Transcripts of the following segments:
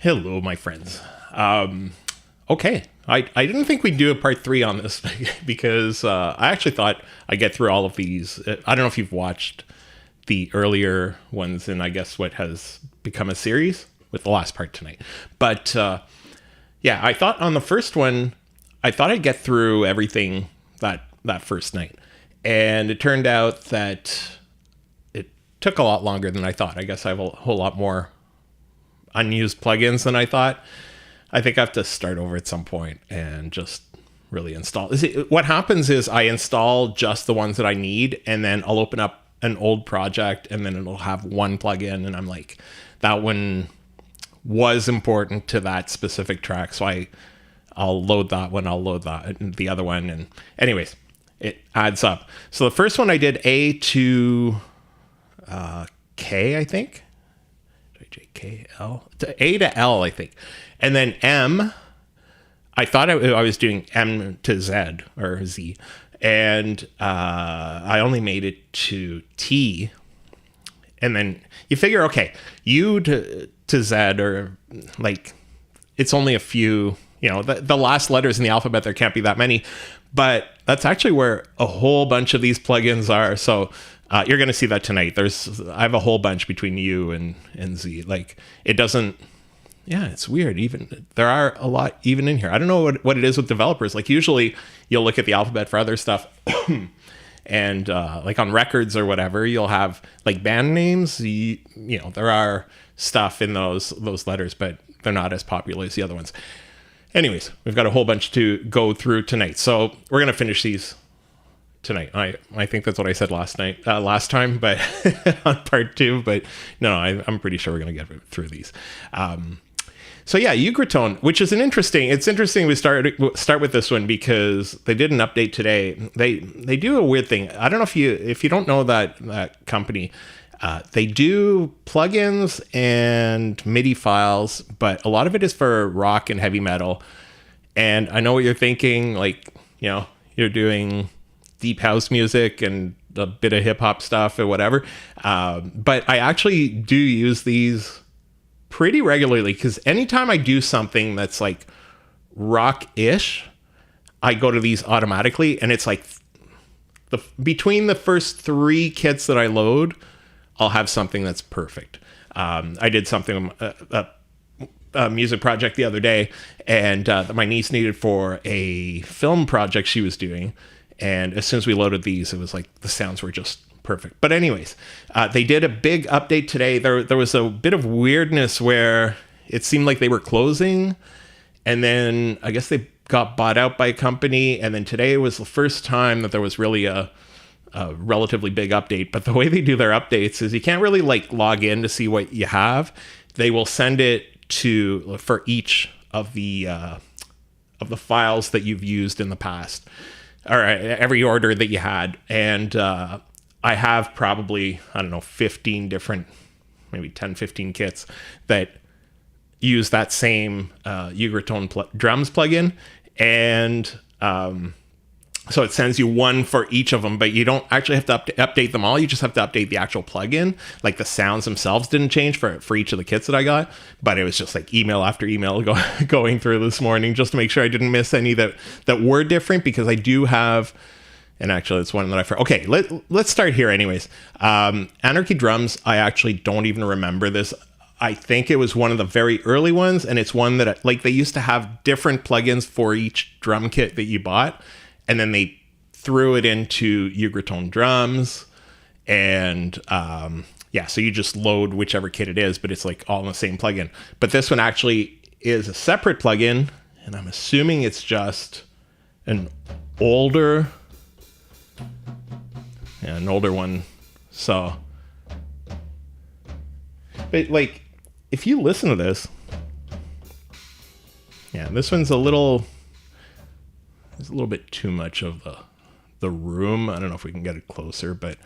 Hello, my friends. Okay, I didn't think we'd do a part 3 on this because I actually thought I'd get through all of these. I don't know if you've watched the earlier ones and I guess what has become a series with the last part tonight. But yeah, I thought on the first one, I thought I'd get through everything that first night. And it turned out that it took a lot longer than I thought. I guess I have a whole lot more unused plugins than I thought. I think I have to start over at some point and just really install. What happens is I install just the ones that I need, and then I'll open up an old project, and then it'll have one plugin, and I'm like, that one was important to that specific track, so I'll load that one, I'll load the other one, and anyways, it adds up. So the first one I did A to K, I think. J-K-L? A to L, I think. And then M, I thought I was doing M to Z or Z. And I only made it to T. And then you figure, okay, U to Z, or like, it's only a few, the last letters in the alphabet, there can't be that many. But that's actually where a whole bunch of these plugins are. So you're going to see that tonight. I have a whole bunch between U and Z. Like, it doesn't, yeah, it's weird. Even there are a lot even in here. I don't know what it is with developers. Like, usually you'll look at the alphabet for other stuff and like on records or whatever, you'll have like band names. There are stuff in those letters, but they're not as popular as the other ones. Anyways, we've got a whole bunch to go through tonight. So we're going to finish these tonight. I think that's what I said last time, but on part 2, but no, I'm pretty sure we're going to get through these. So yeah, Ugratone, which is it's interesting we start with this one because they did an update today. They do a weird thing. I don't know if you don't know that company, they do plugins and MIDI files, but a lot of it is for rock and heavy metal. And I know what you're thinking, like, you're doing deep house music and a bit of hip hop stuff or whatever. But I actually do use these pretty regularly because anytime I do something that's like rock-ish, I go to these automatically. And it's like between the first 3 kits that I load, I'll have something that's perfect. I did something, a music project the other day, and that my niece needed for a film project she was doing. And as soon as we loaded these, it was like the sounds were just perfect. But anyways, they did a big update today. There was a bit of weirdness where it seemed like they were closing, and then I guess they got bought out by a company. And then today was the first time that there was really a relatively big update. But the way they do their updates is you can't really like log in to see what you have. They will send it for each of the files that you've used in the past, or every order that you had. And I have probably, 15 different, maybe 10, 15 kits that use that same Ugratone drums plugin. And so it sends you one for each of them, but you don't actually have to update them all. You just have to update the actual plugin. Like, the sounds themselves didn't change for each of the kits that I got, but it was just like email after email going through this morning just to make sure I didn't miss any that were different, because I do have, and actually it's one that I forgot. Okay, let's start here anyways. Anarchy Drums, I actually don't even remember this. I think it was one of the very early ones, and it's one that, like, they used to have different plugins for each drum kit that you bought. And then they threw it into Ugratone drums, and so you just load whichever kit it is, but it's like all in the same plugin. But this one actually is a separate plugin, and I'm assuming it's just an older one. So, but like, if you listen to this, this one's there's a little bit too much of the room. I don't know if we can get it closer, but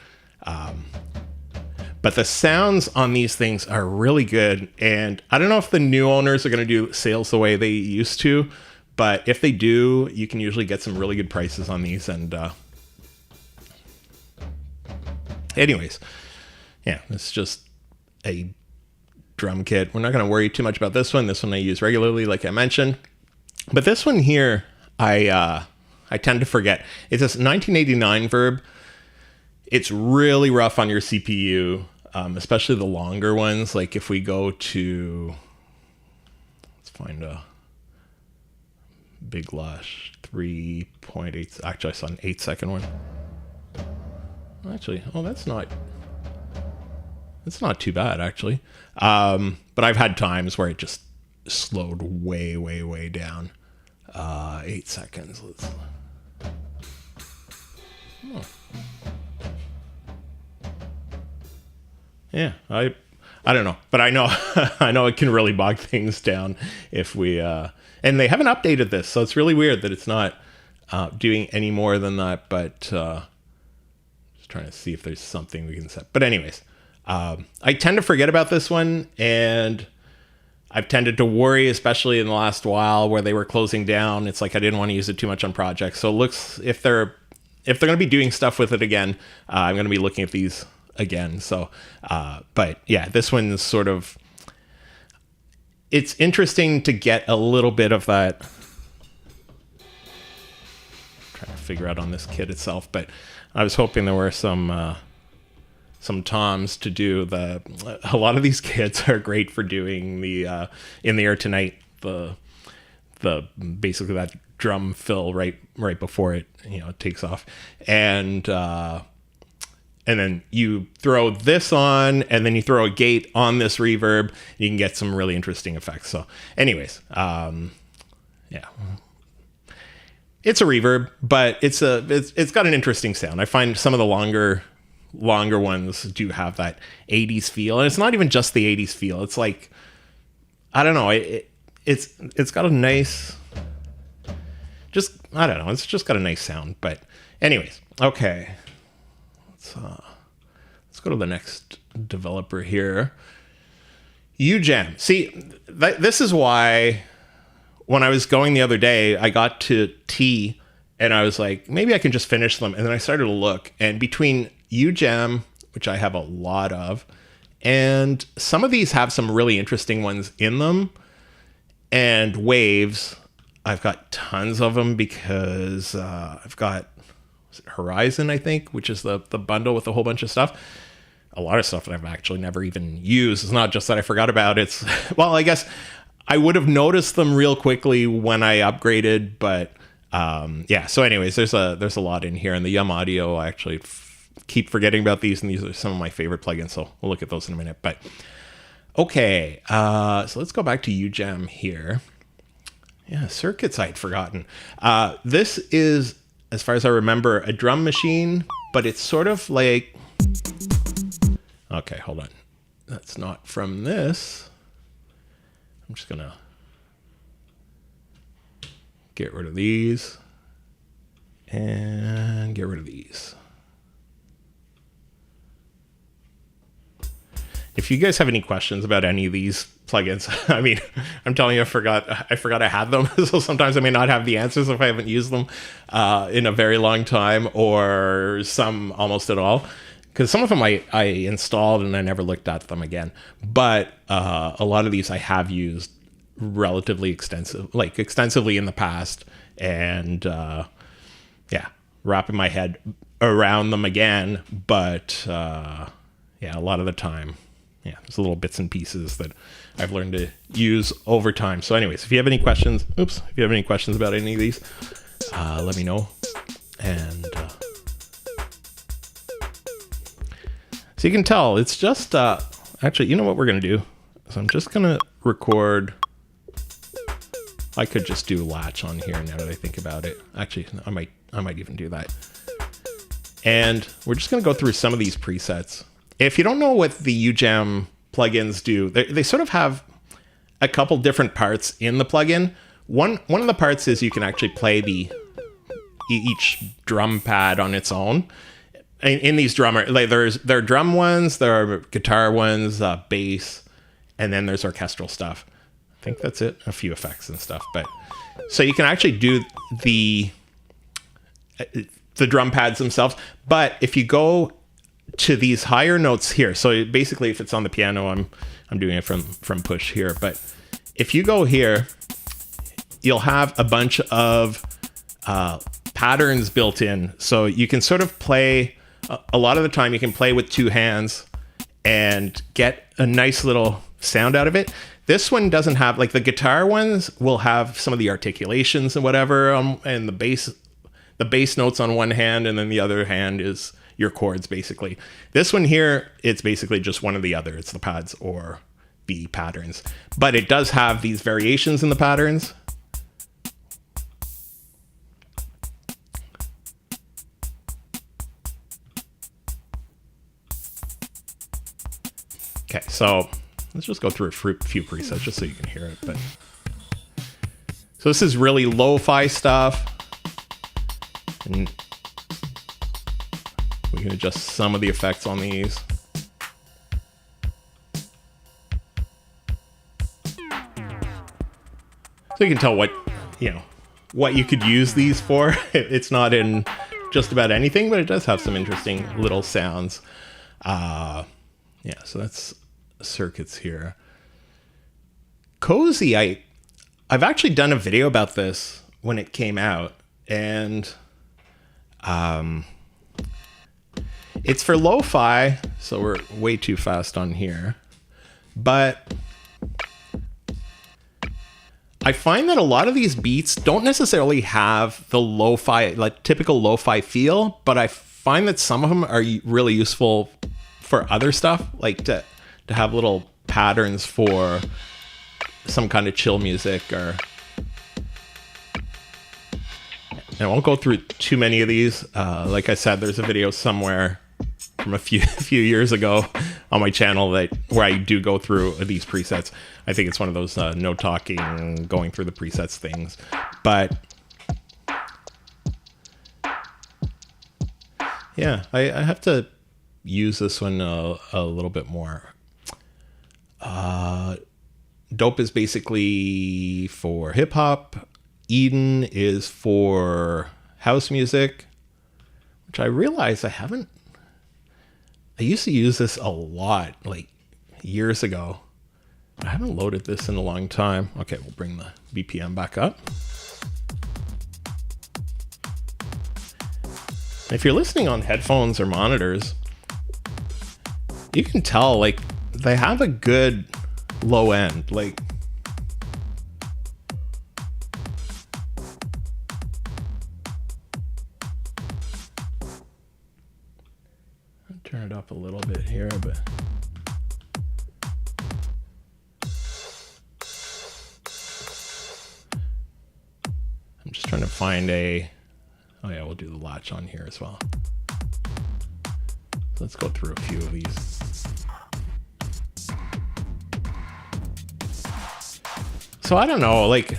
the sounds on these things are really good. And I don't know if the new owners are going to do sales the way they used to, but if they do, you can usually get some really good prices on these. And anyways, it's just a drum kit. We're not going to worry too much about this one. This one I use regularly, like I mentioned. But this one here, I tend to forget. It's this 1989 Verb. It's really rough on your CPU, especially the longer ones. Like if we go to, let's find a Big Lush 3.8. Actually, I saw an 8-second one. Actually, oh, that's not too bad, actually. But I've had times where it just slowed way, way, way down. 8 seconds. Let's. Oh. Yeah, I don't know, but I know I know it can really bog things down if we and they haven't updated this, so it's really weird that it's not doing any more than that. But just trying to see if there's something we can set. But anyways, I tend to forget about this one, and I've tended to worry, especially in the last while where they were closing down. It's like I didn't want to use it too much on projects. So it looks, if they're going to be doing stuff with it again, I'm going to be looking at these again. So, but yeah, this one's sort of, it's interesting to get a little bit of that. I'm trying to figure out on this kit itself, but I was hoping there were some toms to do a lot of these kits are great for doing the In the Air Tonight, the basically that drum fill right before it takes off, and then you throw this on, and then you throw a gate on this reverb, you can get some really interesting effects. So anyways, yeah, it's a reverb, but it's got an interesting sound. I find some of the longer ones do have that 80s feel, and it's not even just the 80s feel. It's like, I don't know, it's got a nice, I don't know, it's just got a nice sound. But anyways, okay, let's go to the next developer here. Ujam. See, this is why when I was going the other day, I got to T and I was like, maybe I can just finish them. And then I started to look, and between Ujam, which I have a lot of, and some of these have some really interesting ones in them, and Waves, I've got tons of them because I've got Horizon, I think, which is the bundle with a whole bunch of stuff. A lot of stuff that I've actually never even used. It's not just that I forgot about. It's, well, I guess I would have noticed them real quickly when I upgraded, but yeah. So anyways, there's a lot in here, and the Yum Audio, I actually keep forgetting about these, and these are some of my favorite plugins, so we'll look at those in a minute. But okay, so let's go back to Ujam here. Yeah, circuits I'd forgotten. This is, as far as I remember, a drum machine, but it's sort of like, okay, hold on, that's not from this. I'm just gonna get rid of these and get rid of these. If you guys have any questions about any of these plugins, I mean, I'm telling you, I forgot I had them. So sometimes I may not have the answers if I haven't used them in a very long time, or some almost at all. Because some of them I installed and I never looked at them again. But a lot of these I have used relatively extensively in the past, and yeah, wrapping my head around them again. But yeah, a lot of the time, yeah, there's little bits and pieces that I've learned to use over time. So anyways, if you have any questions, about any of these, let me know. And so you can tell, it's just, actually, you know what we're going to do? So I'm just going to record. I could just do latch on here now that I think about it. Actually, I might even do that. And we're just going to go through some of these presets. If you don't know what the Ujam plugins do, they sort of have a couple different parts in the plugin. One of the parts is you can actually play each drum pad on its own. In these drummer, like there are drum ones, there are guitar ones, bass, and then there's orchestral stuff. I think that's it. A few effects and stuff. But so you can actually do the drum pads themselves. But if you go to these higher notes here, so basically if it's on the piano, I'm I'm doing it from push here. But if you go here, you'll have a bunch of patterns built in. So you can sort of play, a lot of the time you can play with two hands and get a nice little sound out of it. This one doesn't have, like the guitar ones will have some of the articulations and whatever, and the bass notes on one hand, and then the other hand is your chords basically. This one here, it's basically just one or the other. It's the pads or the patterns. But it does have these variations in the patterns. Okay, so let's just go through a few presets just so you can hear it. But so this is really lo-fi stuff. And we can adjust some of the effects on these. So you can tell what you could use these for. It's not in just about anything, but it does have some interesting little sounds. Yeah, so that's circuits here. Cozy, I've actually done a video about this when it came out, and it's for lo-fi, so we're way too fast on here. But I find that a lot of these beats don't necessarily have the lo-fi, like typical lo-fi feel, but I find that some of them are really useful for other stuff, like to have little patterns for some kind of chill music. Or, and I won't go through too many of these. Like I said, there's a video somewhere from a few years ago on my channel where I do go through these presets. I think it's one of those no talking, going through the presets things. But yeah, I have to use this one a little bit more. Dope is basically for hip hop. Eden is for house music, which I realize I used to use this a lot, like years ago. I haven't loaded this in a long time. Okay, we'll bring the BPM back up. If you're listening on headphones or monitors, you can tell, like, they have a good low end. Like, I'll turn it up a little bit here, but I'm just trying to find oh yeah, we'll do the latch on here as well. So let's go through a few of these. So I don't know, like,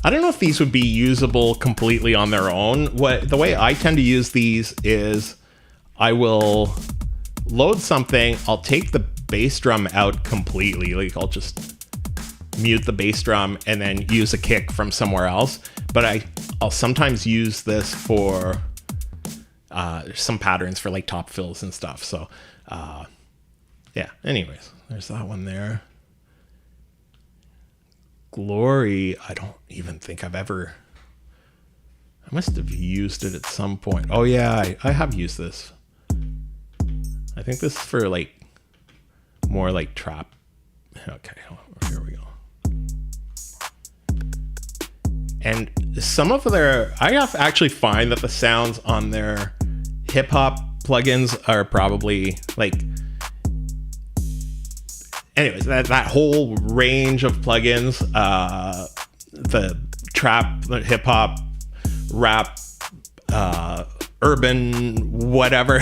I don't know if these would be usable completely on their own. The way I tend to use these is I will load something, I'll take the bass drum out completely. Like, I'll just mute the bass drum and then use a kick from somewhere else. But I'll sometimes use this for some patterns for like top fills and stuff. So yeah, anyways, there's that one there. Glory, I don't even think I must have used it at some point. Oh yeah, I have used this. I think this is for like more like trap. Okay, here we go. And some of I have actually find that the sounds on their hip hop plugins are probably like, anyways, that whole range of plugins, the trap, the hip hop, rap, urban, whatever,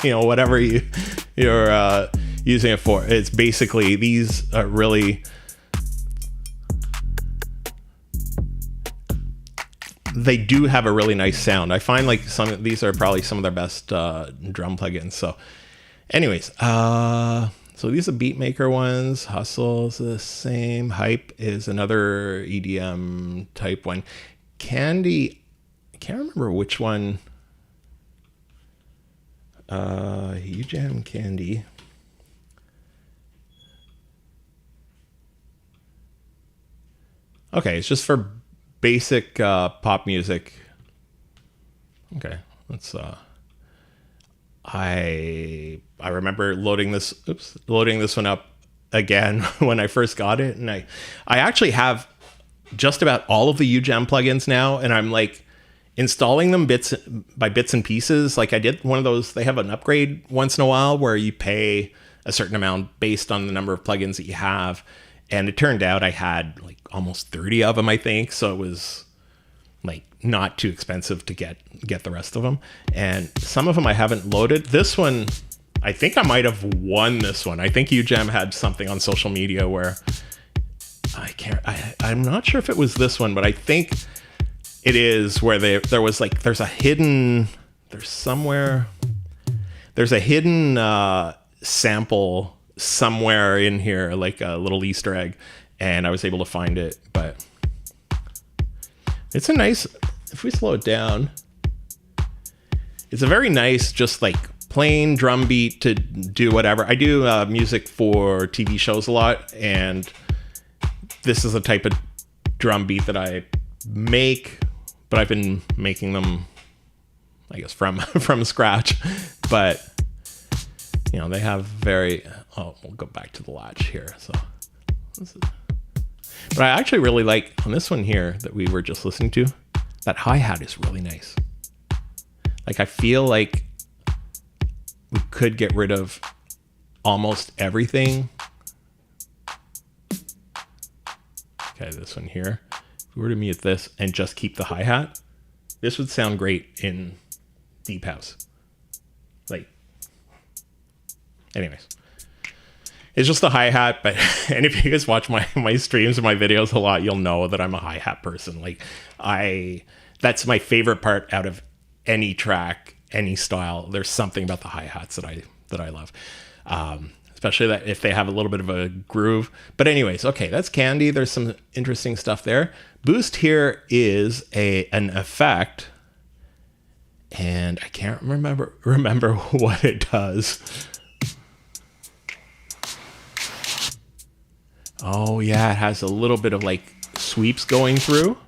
whatever you're using it for. It's basically, these are really, they do have a really nice sound. I find like these are probably some of their best drum plugins. So anyways, so these are Beatmaker ones. Hustle's the same. Hype is another EDM type one. Candy, I can't remember which one. Ujam Candy. Okay, it's just for basic pop music. Okay, let's I remember loading this one up again when I first got it, and I actually have just about all of the Ujam plugins now, and I'm like installing them bits and pieces. Like I did one of those, they have an upgrade once in a while where you pay a certain amount based on the number of plugins that you have. And it turned out I had like almost 30 of them, I think. So it was like not too expensive to get the rest of them. And some of them I haven't loaded. This one, I think I might have won this one. I think Ujam had something on social media where I'm not sure if it was this one, but I think it is where there's a hidden sample somewhere in here, like a little Easter egg, and I was able to find it. But it's a nice, if we slow it down, it's a very nice, just like plain drum beat to do whatever. I do music for TV shows a lot, and this is the type of drum beat that I make, but I've been making them, I guess, from scratch. But you know, they have we'll go back to the latch here. So but I actually really like on this one here that we were just listening to, that hi-hat is really nice. Like I feel like we could get rid of almost everything. Okay, this one here. If we were to mute this and just keep the hi-hat, this would sound great in deep house. Like, anyways, it's just a hi-hat. But and if you guys watch my streams and my videos a lot, you'll know that I'm a hi-hat person. Like that's my favorite part out of any track, any style. There's something about the hi-hats that I love. Especially that if they have a little bit of a groove. But anyways, okay, that's Candy. There's some interesting stuff there. Boost here is an effect, and I can't remember what it does. Oh yeah, it has a little bit of like sweeps going through.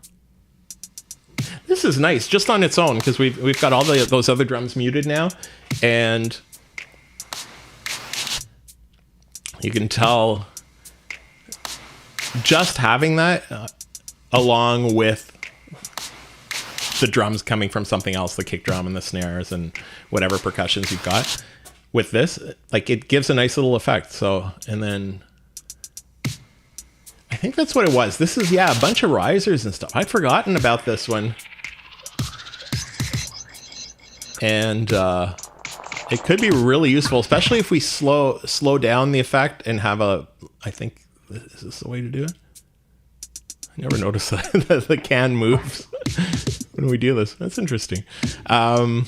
This is nice just on its own, because we've got all those other drums muted now, and you can tell just having that along with the drums coming from something else, the kick drum and the snares and whatever percussions you've got with this, like it gives a nice little effect. So, and then I think that's what it was. This is, yeah, a bunch of risers and stuff. I'd forgotten about this one. And it could be really useful, especially if we slow down the effect and have I think, is this the way to do it? I never noticed that the can moves when we do this. That's interesting. Yeah,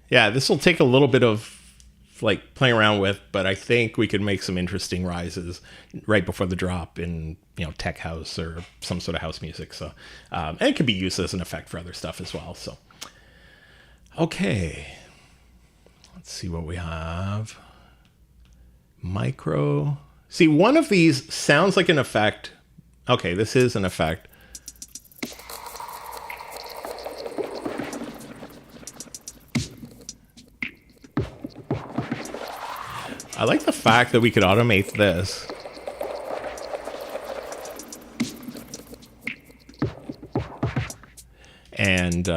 this will take a little bit of like playing around with, but I think we could make some interesting rises right before the drop in, you know, tech house or some sort of house music. So, and it could be used as an effect for other stuff as well. So, okay, let's see what we have. Micro. See, one of these sounds like an effect. Okay, this is an effect. I like the fact that we could automate this. And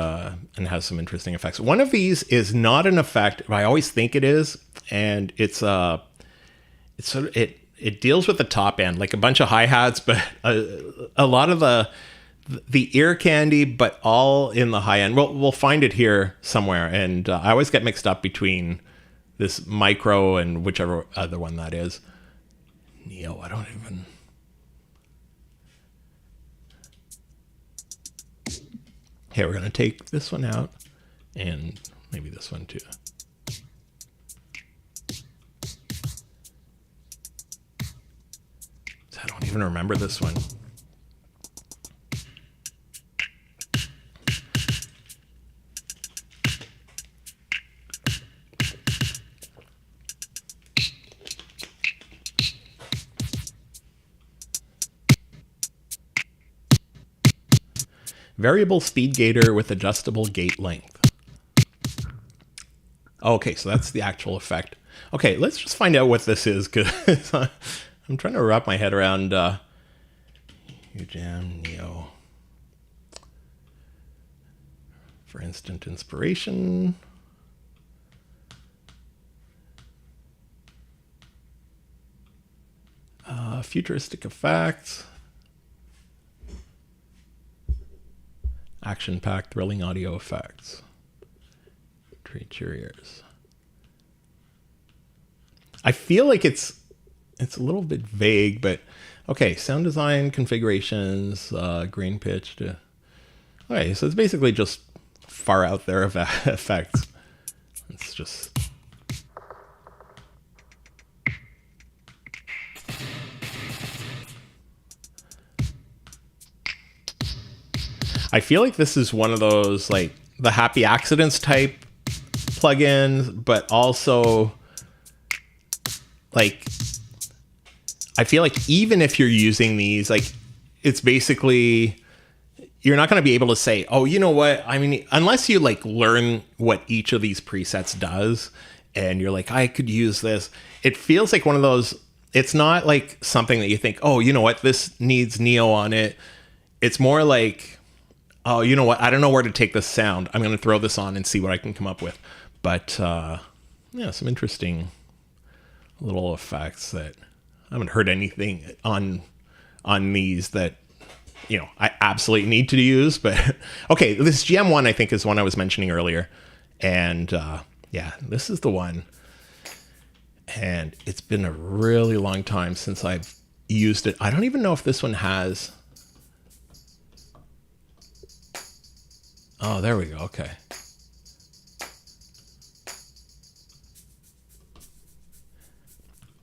has some interesting effects. One of these is not an effect, but I always think it is, and it's sort of it deals with the top end, like a bunch of hi-hats, but a lot of the ear candy, but all in the high end. We'll find it here somewhere, and I always get mixed up between this micro and whichever other one that is. Neo, I don't even... Okay, we're going to take this one out, and maybe this one too. I don't even remember this one. Variable speed gator with adjustable gate length. Okay, so that's the actual effect. Okay, let's just find out what this is, because I'm trying to wrap my head around Ujam Neo. For instant inspiration. Futuristic effects. Action-packed thrilling audio effects. Treat your ears. I feel like it's a little bit vague, but okay. Sound design configurations, grain pitch to. Okay, so it's basically just far out there of effects. It's just. I feel like this is one of those, like, the happy accidents type plugins, but also, like, I feel like even if you're using these, like, it's basically, you're not going to be able to say, oh, you know what? I mean, unless you, like, learn what each of these presets does, and you're like, I could use this. It feels like one of those, it's not like something that you think, oh, you know what? This needs Neo on it. It's more like, oh, you know what? I don't know where to take this sound. I'm going to throw this on and see what I can come up with. But yeah, some interesting little effects that I haven't heard anything on these that, you know, I absolutely need to use. But okay, this GM1 I think is one I was mentioning earlier, and yeah, this is the one. And it's been a really long time since I've used it. I don't even know if this one has. Oh, there we go. Okay.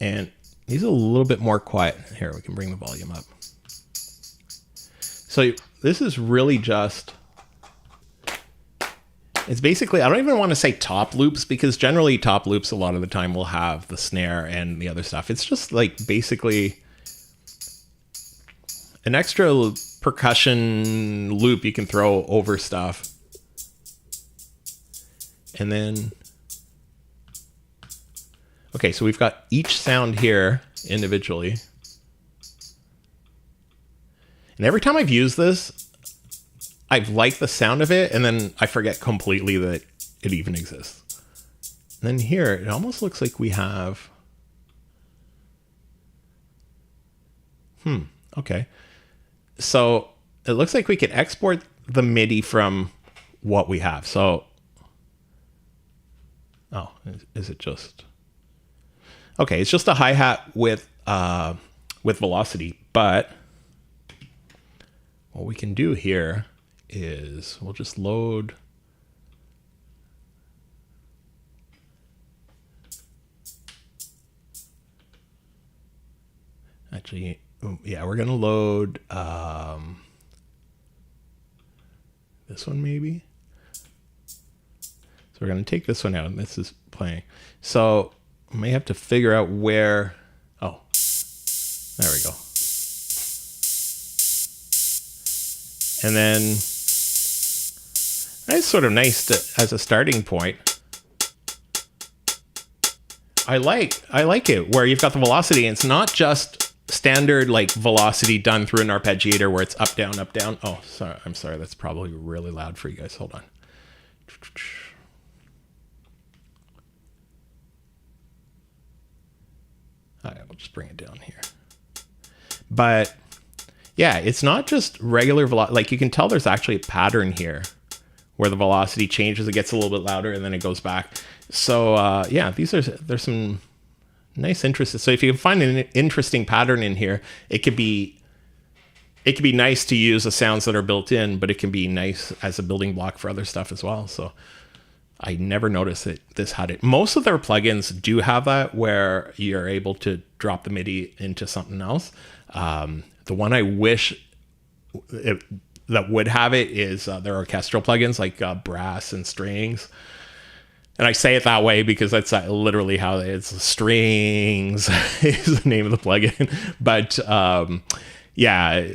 And he's a little bit more quiet. Here, we can bring the volume up. So this is really just, it's basically, I don't even want to say top loops, because generally top loops a lot of the time will have the snare and the other stuff. It's just like basically an extra percussion loop you can throw over stuff. And then, okay, so we've got each sound here individually. And every time I've used this, I've liked the sound of it, and then I forget completely that it even exists. And then here, it almost looks like we have, okay. So it looks like we could export the MIDI from what we have. So, oh, is it just, okay, it's just a hi-hat with velocity, but what we can do here is we'll just load actually, yeah, we're gonna load this one maybe. So we're gonna take this one out, and this is playing. So I may have to figure out where, oh, there we go. And then that's sort of nice to, as a starting point. I like it where you've got the velocity, and it's not just standard like velocity done through an arpeggiator where it's up, down, up, down. Oh, sorry. I'm sorry. That's probably really loud for you guys. Hold on. All right, we'll just bring it down here. But yeah, it's not just regular velocity. Like you can tell there's actually a pattern here where the velocity changes. It gets a little bit louder and then it goes back. So yeah, there's some nice interesting. So if you can find an interesting pattern in here, it could be nice to use the sounds that are built in, but it can be nice as a building block for other stuff as well. So I never noticed that this had it. Most of their plugins do have that where you're able to drop the MIDI into something else. The one I wish that would have it is their orchestral plugins like brass and strings. And I say it that way because that's literally how it's strings is the name of the plugin. But yeah,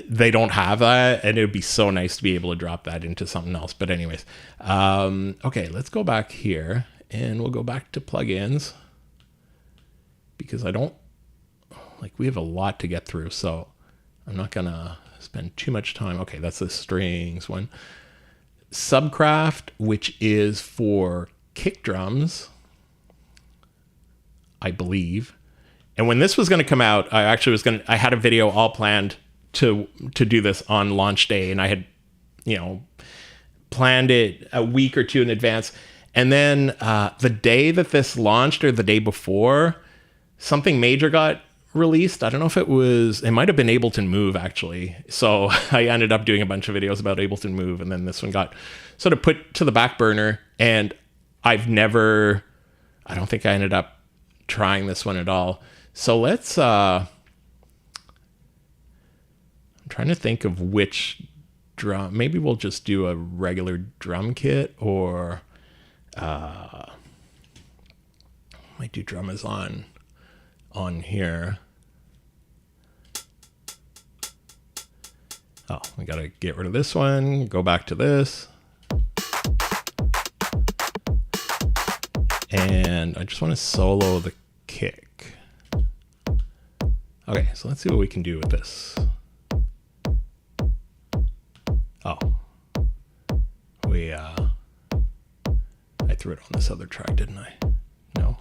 they don't have that, and it would be so nice to be able to drop that into something else. But anyways, okay, let's go back here, and we'll go back to plugins, because we have a lot to get through, so I'm not gonna spend too much time. Okay, that's the strings one. Subcraft, which is for kick drums, I believe. And when this was going to come out, I had a video all planned to do this on launch day, and I had, planned it a week or two in advance. And then the day that this launched, or the day before, something major got released. I don't know if it might have been Ableton Move, actually. So I ended up doing a bunch of videos about Ableton Move, and then this one got sort of put to the back burner, and I don't think I ended up trying this one at all. So let's, I'm trying to think of which drum. Maybe we'll just do a regular drum kit, or might do drummers on here. Oh, we got to get rid of this one, go back to this. And I just want to solo the kick. Okay, so let's see what we can do with this. Oh. I threw it on this other track, didn't I? No.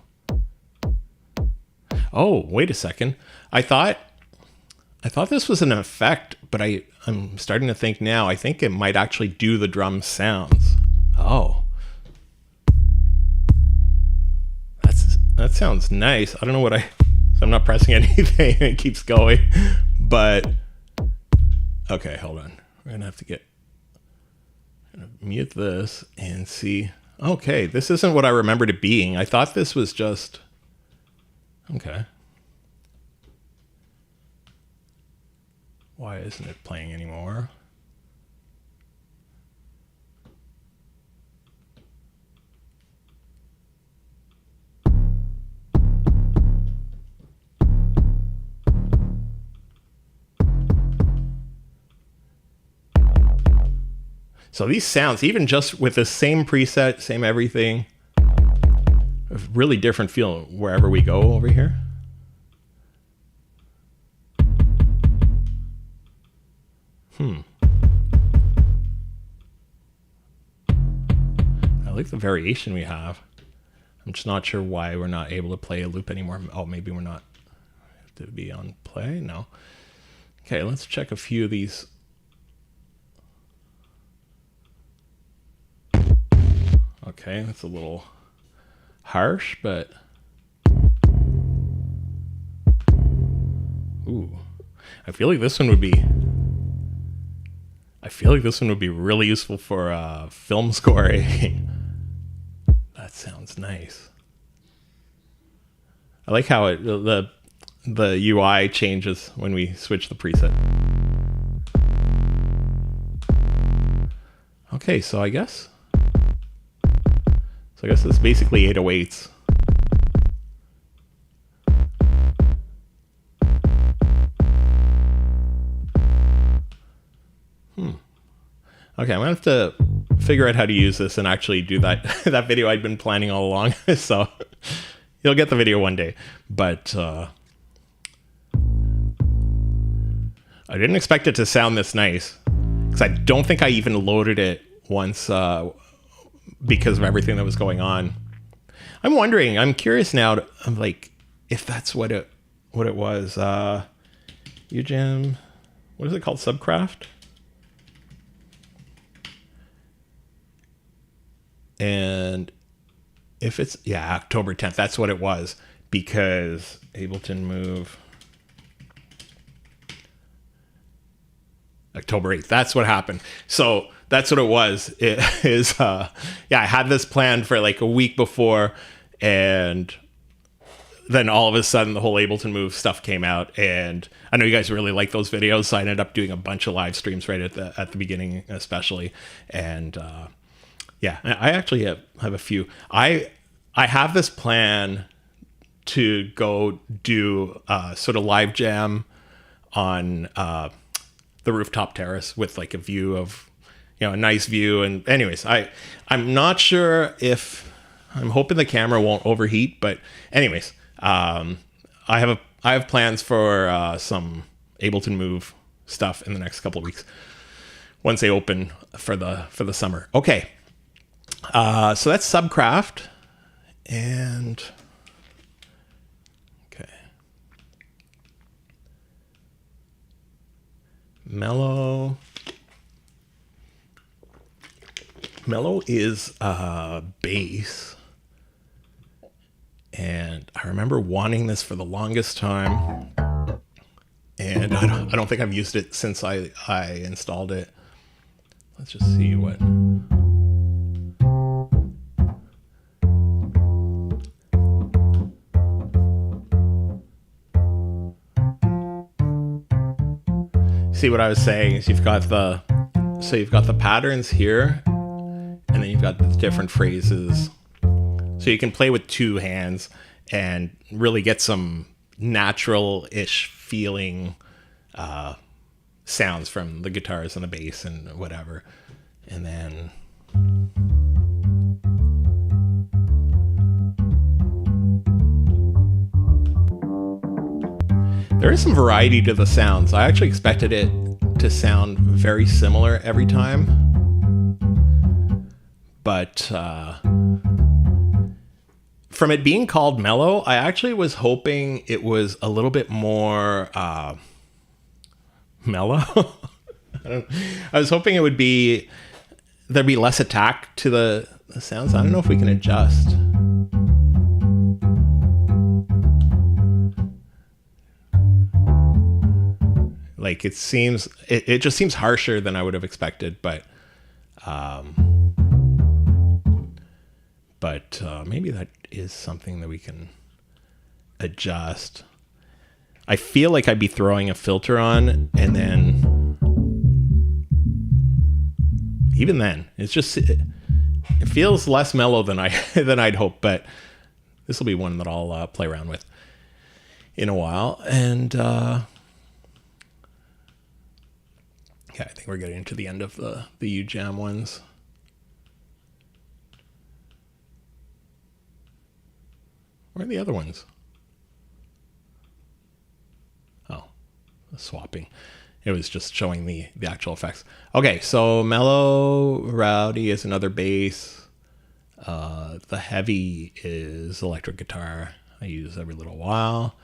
Oh, wait a second. I thought this was an effect, but I'm starting to think now, I think it might actually do the drum sounds. Oh. That sounds nice. I don't know what I'm not pressing anything. It keeps going. But okay, hold on. We're gonna have to mute this and see. Okay, this isn't what I remembered it being. I thought this was just okay. Why isn't it playing anymore? So these sounds, even just with the same preset, same everything, a really different feel wherever we go over here. I like the variation we have. I'm just not sure why we're not able to play a loop anymore. Oh, maybe we're not. Have to be on play? No. Okay, let's check a few of these. Okay, that's a little harsh, but ooh, I feel like this one would be really useful for film scoring. That sounds nice. I like how the UI changes when we switch the preset. Okay, so I guess it's basically 808s. Okay, I'm gonna have to figure out how to use this and actually do that video I'd been planning all along. So you'll get the video one day. But I didn't expect it to sound this nice, because I don't think I even loaded it once because of everything that was going on. I'm curious now if that's what it was. Ujam, what is it called? Subcraft? And if it's, October 10th, that's what it was, because Ableton Move, October 8th, that's what happened. So that's what it was. It is, I had this planned for like a week before, and then all of a sudden the whole Ableton Move stuff came out, and I know you guys really like those videos, so I ended up doing a bunch of live streams right at the beginning, especially. And I actually have a few. I have this plan to go do sort of live jam on the rooftop terrace with like a view of, a nice view. And anyways, I'm not sure if, I'm hoping the camera won't overheat, but anyways, I have plans for some Ableton Move stuff in the next couple of weeks once they open for the summer. Okay, so that's Subcraft, and okay, Mellow. Mellow is bass, and I remember wanting this for the longest time, and I don't think I've used it since I installed it. Let's just see what. See what I was saying is you've got the patterns here. And then you've got the different phrases. So you can play with two hands and really get some natural-ish feeling sounds from the guitars and the bass and whatever. And then... there is some variety to the sounds. I actually expected it to sound very similar every time. But from it being called Mellow, I actually was hoping it was a little bit more mellow. I was hoping it would be, there'd be less attack to the sounds. I don't know if we can adjust. Like it seems, it just seems harsher than I would have expected, but maybe that is something that we can adjust. I feel like I'd be throwing a filter on, and then even then, it's just it feels less mellow than I'd hoped. But this will be one that I'll play around with in a while. And yeah, I think we're getting to the end of the Ujam ones. Where are the other ones? Oh, swapping. It was just showing the actual effects. Okay, so Mellow Rowdy is another bass. The Heavy is electric guitar. I use every little while.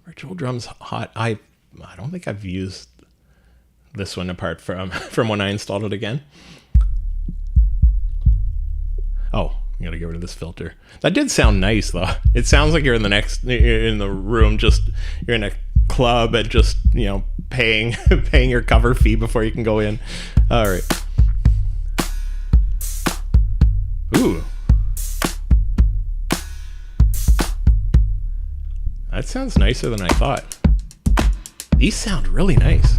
Virtual drums hot. I don't think I've used this one apart from when I installed it again. Oh, I'm gonna get rid of this filter. That did sound nice though. It sounds like you're in the room, just you're in a club and just paying your cover fee before you can go in. All right. Ooh, that sounds nicer than I thought. These sound really nice.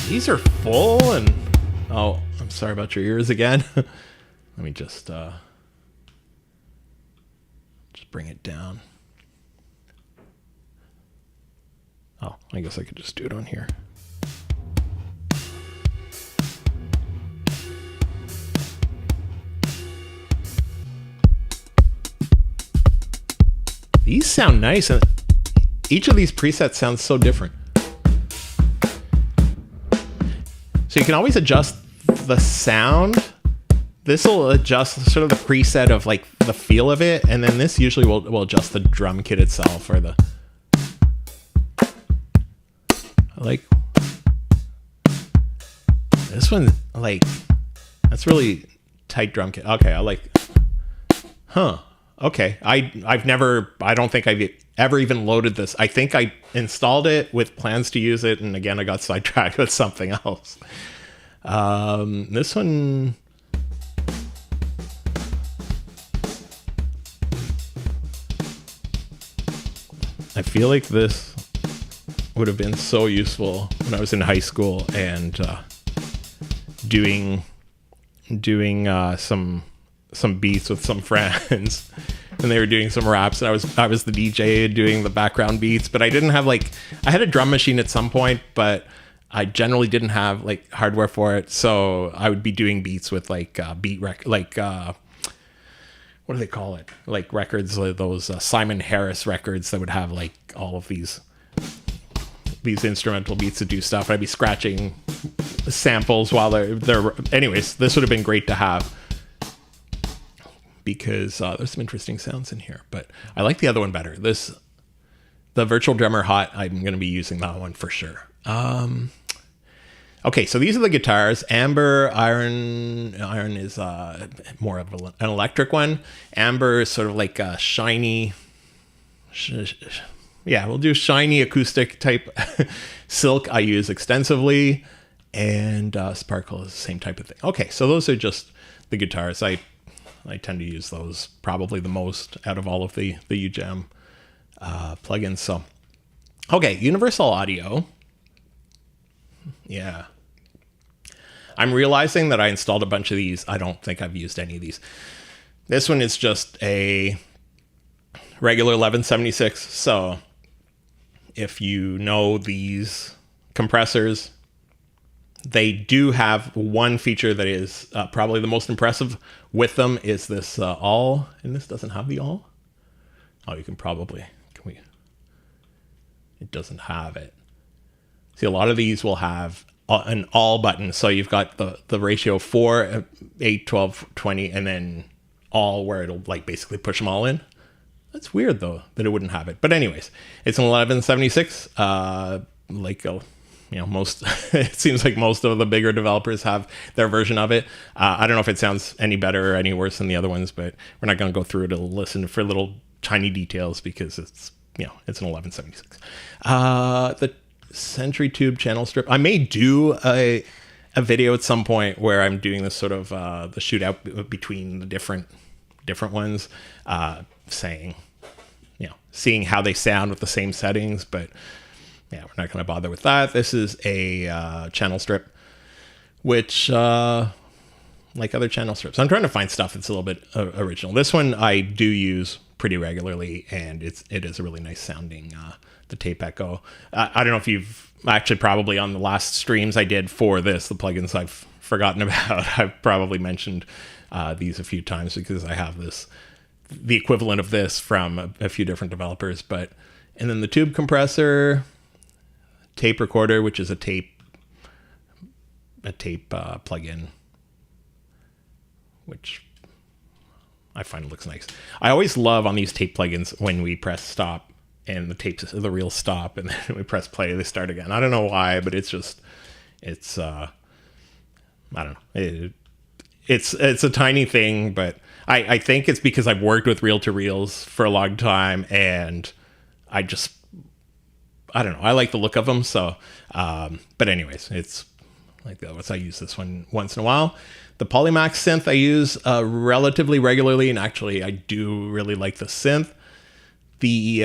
These are full and... oh, I'm sorry about your ears again. Let me just bring it down. Oh, I guess I could just do it on here. These sound nice, and each of these presets sounds so different. So you can always adjust the sound. This will adjust sort of the preset of like the feel of it, and then this usually will adjust the drum kit itself or the... like this one, like that's really tight drum kit. Okay, I like... huh. Okay, I don't think I've ever even loaded this. I think I installed it with plans to use it, and again, I got sidetracked with something else. This one... I feel like this would have been so useful when I was in high school and doing some some beats with some friends, and they were doing some raps, and I was the DJ doing the background beats. But I didn't have like, I had a drum machine at some point, but I generally didn't have like hardware for it, so I would be doing beats with like what do they call it? Like records, like those Simon Harris records that would have like all of these instrumental beats to do stuff. I'd be scratching samples while they're anyways, this would have been great to have because there's some interesting sounds in here, but I like the other one better. The Virtual Drummer Hot, I'm going to be using that one for sure. Okay, so these are the guitars. Amber, Iron is more of an electric one. Amber is sort of like a shiny, yeah, we'll do shiny acoustic type. Silk I use extensively, and Sparkle is the same type of thing. Okay, so those are just the guitars. I tend to use those probably the most out of all of the Ujam plugins. So, okay, Universal Audio. Yeah. I'm realizing that I installed a bunch of these. I don't think I've used any of these. This one is just a regular 1176. So if you know these compressors, they do have one feature that is probably the most impressive with them is this all, and this doesn't have the all. Oh, you can probably, it doesn't have it. See, a lot of these will have an all button. So you've got the ratio 4, 8, 12, 20, and then all where it'll like basically push them all in. That's weird though, that it wouldn't have it. But anyways, it's an 1176. Most, it seems like most of the bigger developers have their version of it. I don't know if it sounds any better or any worse than the other ones, but we're not going to go through to listen for little tiny details because it's an 1176. The Sentry Tube channel strip. I may do a video at some point where I'm doing this sort of the shootout between the different ones, seeing how they sound with the same settings, but yeah, we're not going to bother with that. This is a channel strip, which like other channel strips, I'm trying to find stuff that's a little bit original. This one I do use pretty regularly, and it is a really nice sounding the tape echo. I don't know if you've actually probably on the last streams I did for this, the plugins I've forgotten about, I've probably mentioned these a few times because I have the equivalent of this from a few different developers. And then the tube compressor, tape recorder, which is a tape plugin, which I find looks nice. I always love on these tape plugins when we press stop and the reels stop, and then we press play, they start again. I don't know why, but it's I don't know. It's a tiny thing, but I think it's because I've worked with reel-to-reels for a long time, and I don't know. I like the look of them. So, but anyways, it's like the others. I use this one once in a while. The Polymax synth I use relatively regularly, and actually I do really like the synth. The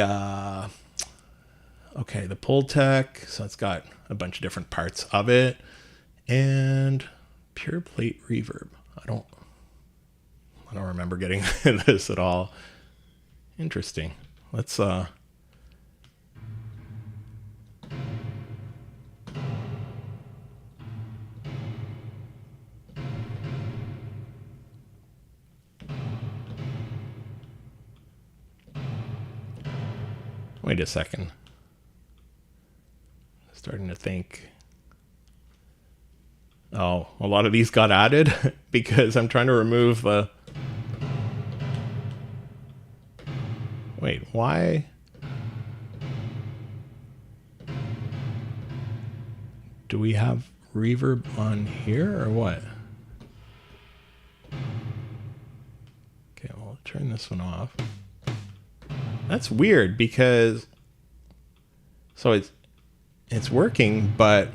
Pultec, so it's got a bunch of different parts of it, and Pure Plate Reverb. I don't remember getting this at all. Interesting. Let's wait a second. Starting to think. Oh, a lot of these got added because I'm trying to remove the... Wait, why? Do we have reverb on here or what? Okay, well, turn this one off. That's weird because... So it's working, but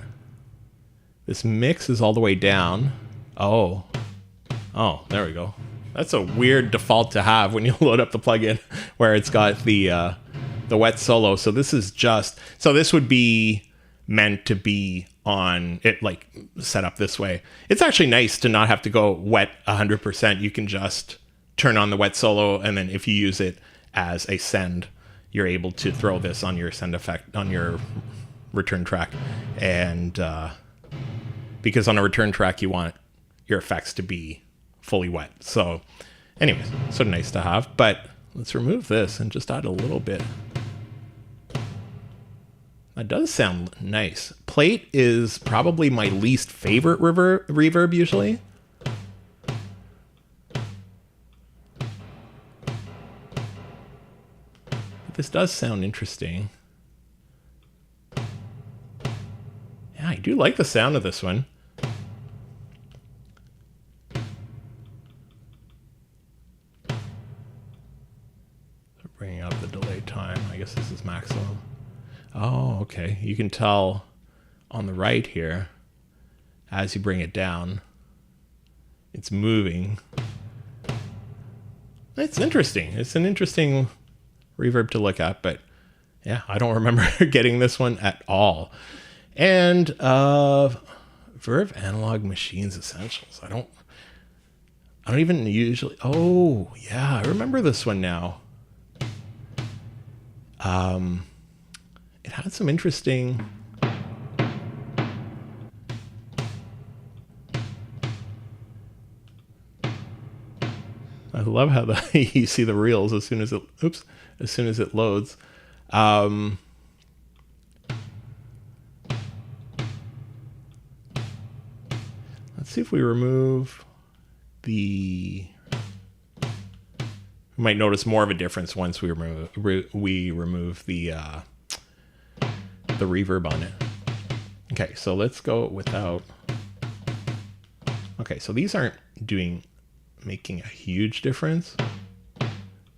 this mix is all the way down. Oh, there we go. That's a weird default to have when you load up the plugin where it's got the wet solo. So this would be meant to be on it, like set up this way. It's actually nice to not have to go wet 100%. You can just turn on the wet solo, and then if you use it as a send, you're able to throw this on your send effect on your return track. And because on a return track you want your effects to be fully wet. So anyways, sort of nice to have. But let's remove this and just add a little bit. That does sound nice. Plate is probably my least favorite reverb usually. But this does sound interesting. Yeah, I do like the sound of this one. Bringing up the delay time. I guess this is maximum. Oh, okay. You can tell on the right here, as you bring it down, it's moving. It's interesting. It's an interesting reverb to look at, but yeah, I don't remember getting this one at all. And Verve Analog Machines Essentials. I don't even usually. Oh, yeah, I remember this one now. It had some interesting. I love how you see the reels as soon as it. Oops, as soon as it loads. Let's see if we remove the. We might notice more of a difference once we remove the reverb on it. Okay, so let's go without. Okay, so these aren't making a huge difference.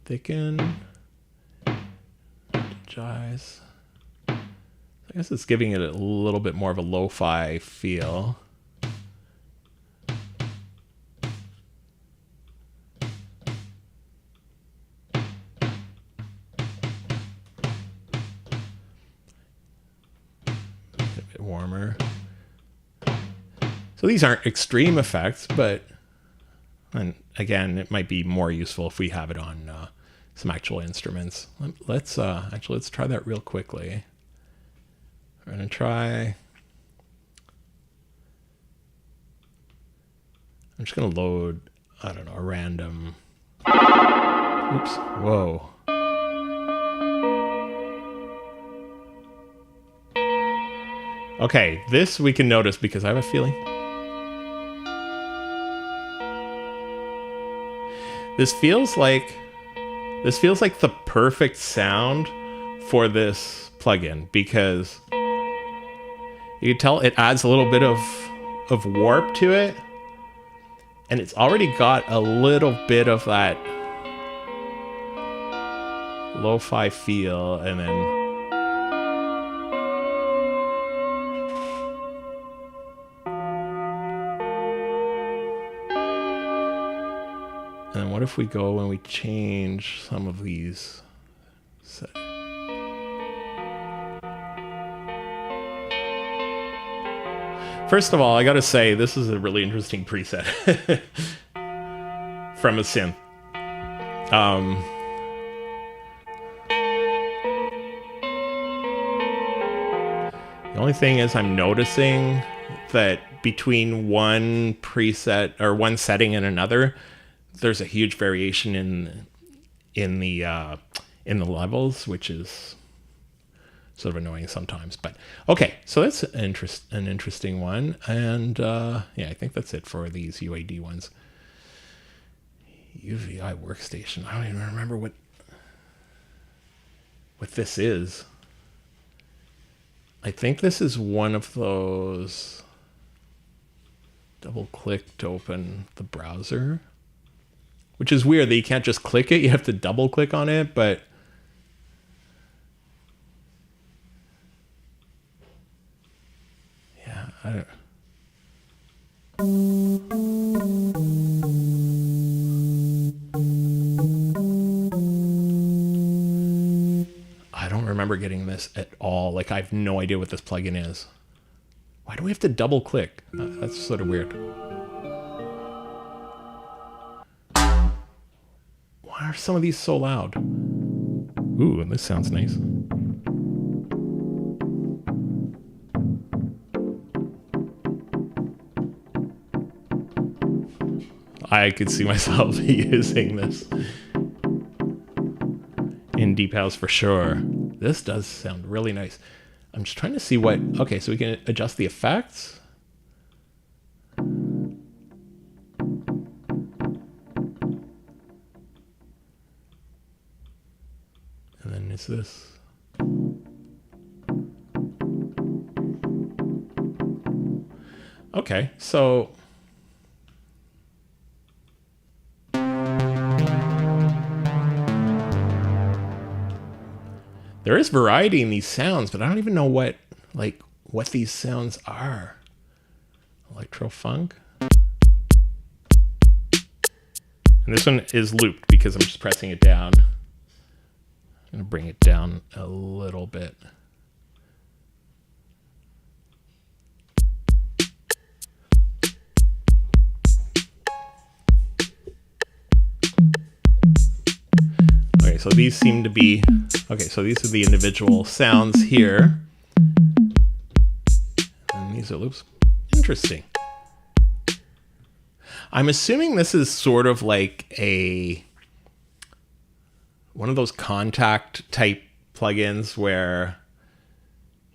Thicken, energize. I guess it's giving it a little bit more of a lo-fi feel. Warmer. So these aren't extreme effects, but and again, it might be more useful if we have it on some actual instruments. Let's try that real quickly. We're gonna try. I'm just gonna load, I don't know, a random. Oops. Whoa. Okay, this we can notice because I have a feeling. This feels like the perfect sound for this plugin because you can tell it adds a little bit of warp to it, and it's already got a little bit of that lo-fi feel, and then. And what if we go and we change some of these? First of all, I gotta say, this is a really interesting preset from a synth. The only thing is I'm noticing that between one preset or one setting and another, there's a huge variation in the levels, which is sort of annoying sometimes. But okay, so that's an interesting one, and yeah, I think that's it for these UAD ones. UVI workstation. I don't even remember what this is. I think this is one of those. Double click to open the browser. Which is weird that you can't just click it. You have to double click on it, but yeah, I don't remember getting this at all. Like, I have no idea what this plugin is. Why do we have to double click? That's sort of weird. Why are some of these so loud? Ooh, this sounds nice. I could see myself using this in Deep House for sure. This does sound really nice. I'm just trying to see what... Okay, so we can adjust the effects. And then is this... Okay, so... There is variety in these sounds, but I don't even know what these sounds are. Electro funk. And this one is looped because I'm just pressing it down. I'm going to bring it down a little bit. Okay, so these seem to be... Okay, so these are the individual sounds here. And these are loops. Interesting. I'm assuming this is sort of like one of those contact type plugins where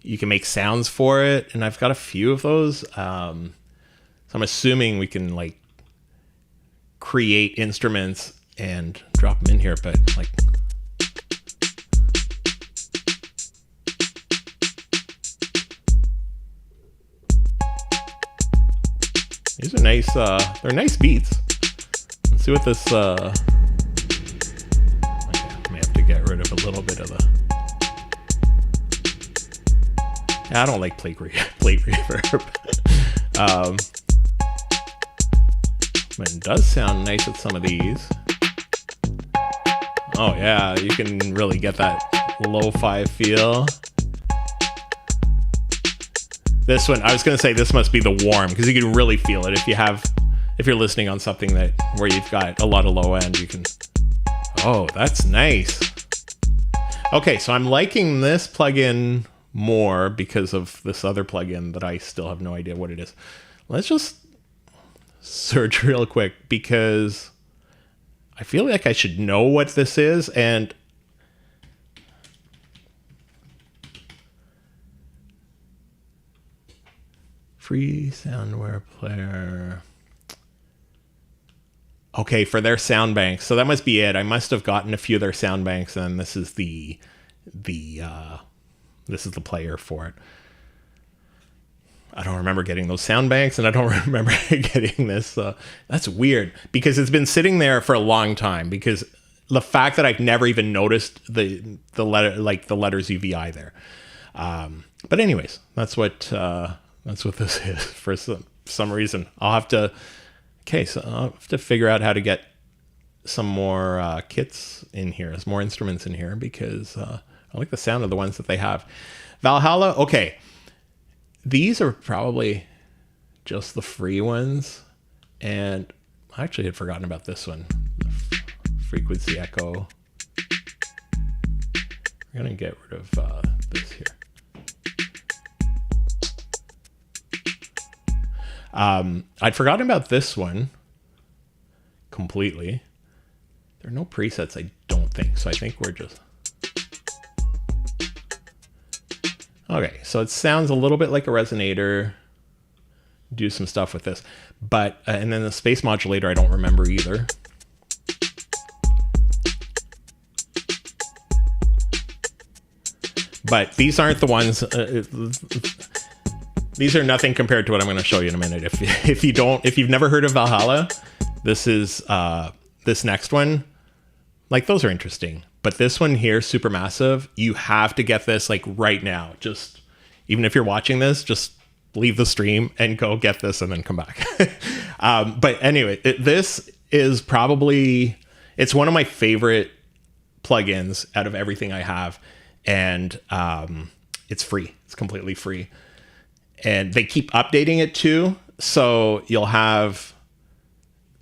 you can make sounds for it. And I've got a few of those. So I'm assuming we can like create instruments and drop them in here, but like... These are nice, they're nice beats. Let's see what this, okay, I may have to get rid of a little bit of the... Yeah, I don't like plate reverb. But it does sound nice with some of these. Oh yeah, you can really get that lo-fi feel. This one, I was going to say this must be the warm, because you can really feel it if you're listening on something where you've got a lot of low end, you can... Oh, that's nice. Okay, so I'm liking this plugin more because of this other plugin that I still have no idea what it is. Let's just search real quick because I feel like I should know what this is, and free soundware player. Okay, for their sound banks. So that must be it. I must have gotten a few of their sound banks, and this is the player for it. I don't remember getting those sound banks, and I don't remember getting this. That's weird because it's been sitting there for a long time. Because the fact that I've never even noticed the letters UVI there. But anyways, that's what this is for some reason. I'll have to figure out how to get some more kits in here, some more instruments in here, because I like the sound of the ones that they have. Valhalla, okay. These are probably just the free ones. And I actually had forgotten about this one, the frequency echo. We're going to get rid of this here. I'd forgotten about this one completely. There are no presets, I don't think. So I think we're just... Okay, so it sounds a little bit like a resonator. Do some stuff with this. But, and then the space modulator I don't remember either. But these aren't the ones... these are nothing compared to what I'm going to show you in a minute. If you've never heard of Valhalla, this is this next one. Like, those are interesting. But this one here, Supermassive, you have to get this like right now. Just even if you're watching this, just leave the stream and go get this and then come back. But anyway, this is probably, it's one of my favorite plugins out of everything I have. And it's free. It's completely free. and they keep updating it too. So you'll have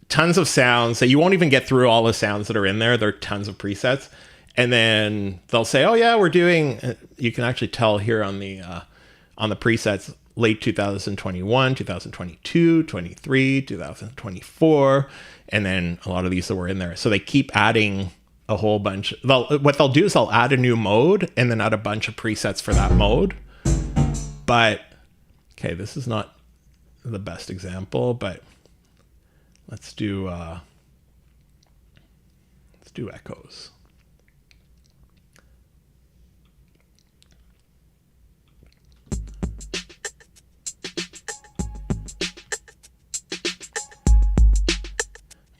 tons of sounds that you won't even get through all the sounds that are in there. There are tons of presets. And then they'll say, oh yeah, we're doing, you can actually tell here on the presets, late 2021, 2022, 23, 2024. And then a lot of these that were in there. So they keep adding a whole bunch. What they'll do is they'll add a new mode and then add a bunch of presets for that mode. But, okay, this is not the best example, but let's do echoes.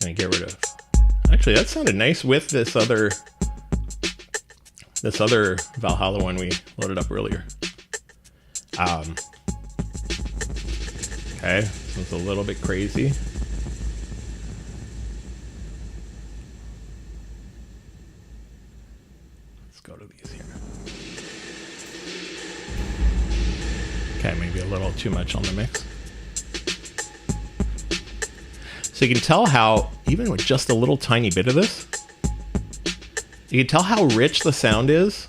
I'm gonna get rid of. Actually, that sounded nice with this other Valhalla one we loaded up earlier. Okay, this one's a little bit crazy. Let's go to these here. Okay, maybe a little too much on the mix. So you can tell how, even with just a little tiny bit of this, you can tell how rich the sound is.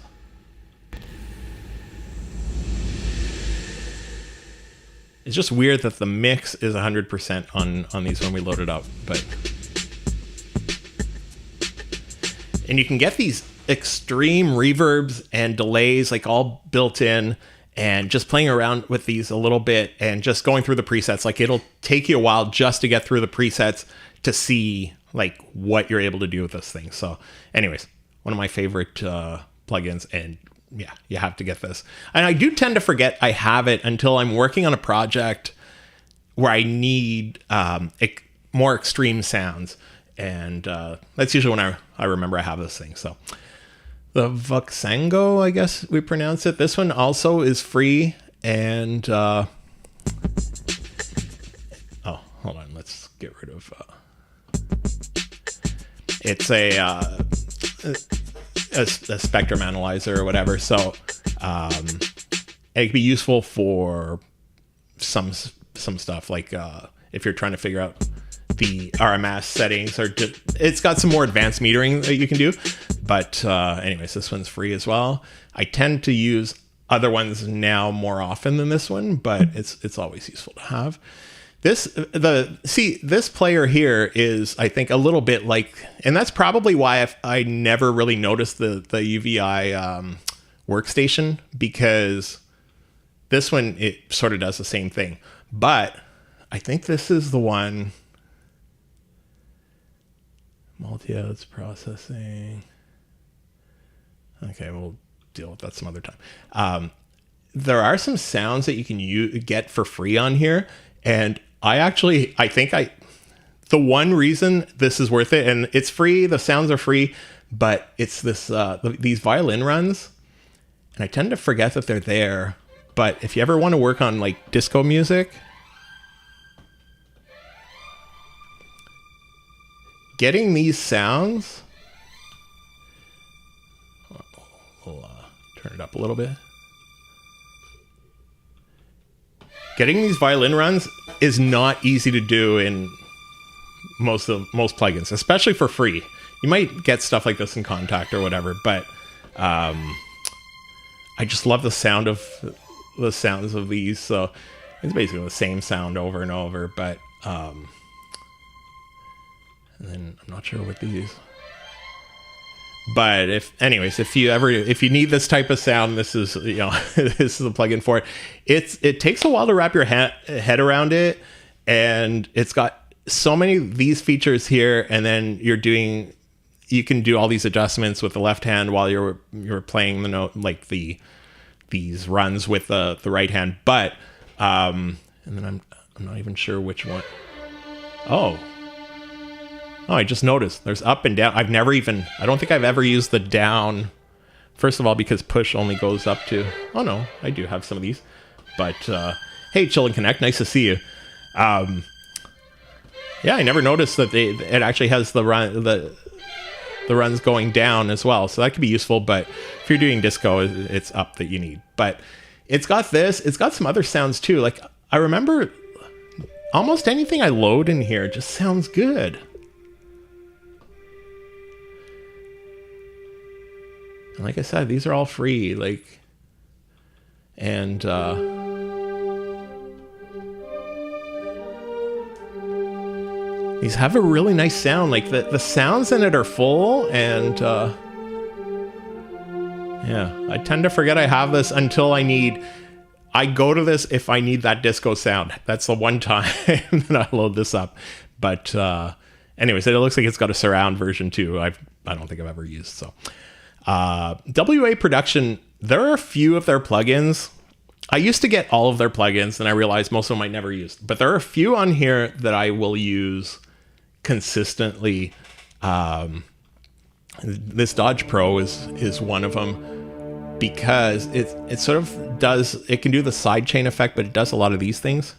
It's just weird that the mix is 100% on these when we load it up, but. And you can get these extreme reverbs and delays like all built in, and just playing around with these a little bit and just going through the presets. Like it'll take you a while just to get through the presets to see like what you're able to do with this thing. So anyways, one of my favorite plugins, and yeah, you have to get this. And I do tend to forget I have it until I'm working on a project where I need more extreme sounds. And that's usually when I remember I have this thing. So the Voxengo, I guess we pronounce it. This one also is free. And oh, hold on. Let's get rid of. It's a spectrum analyzer or whatever. So it could be useful for some stuff, like if you're trying to figure out the RMS settings, or it's got some more advanced metering that you can do. But anyways, this one's free as well. I tend to use other ones now more often than this one, but it's always useful to have. This player here is, I think, a little bit like, and that's probably why I never really noticed the UVI workstation, because this one, it sort of does the same thing. But I think this is the one. Multi-outs processing. Okay, we'll deal with that some other time. There are some sounds that you can get for free on here, and the one reason this is worth it, and it's free, the sounds are free, but it's these violin runs, and I tend to forget that they're there. But if you ever want to work on like disco music, getting these sounds, we'll turn it up a little bit. Getting these violin runs is not easy to do in most plugins, especially for free. You might get stuff like this in Contact or whatever, but I just love the sounds of these. So it's basically the same sound over and over, but and then I'm not sure what these. But if you need this type of sound, this is this is a plugin for it. It takes a while to wrap your head around it, and it's got so many of these features here, and then you can do all these adjustments with the left hand while you're playing the note, like these runs with the right hand. But and then I'm not even sure which one. Oh, I just noticed there's up and down. I don't think I've ever used the down. First of all, because push only goes up to, oh no, I do have some of these. But hey, Chill and Connect, nice to see you. Yeah, I never noticed that it actually has the runs going down as well. So that could be useful, but if you're doing disco, it's up that you need. But it's got this. It's got some other sounds too. Like I remember almost anything I load in here just sounds good. And like I said, these are all free. Like, and these have a really nice sound. Like the sounds in it are full, and yeah, I tend to forget I have this until I go to this if I need that disco sound. That's the one time that I load this up. But anyways, it looks like it's got a surround version too. I don't think I've ever used. So WA Production, there are a few of their plugins. I used to get all of their plugins, and I realized most of them I never used. But there are a few on here that I will use consistently. This Dodge Pro is one of them, because it sort of does, it can do the sidechain effect, but it does a lot of these things.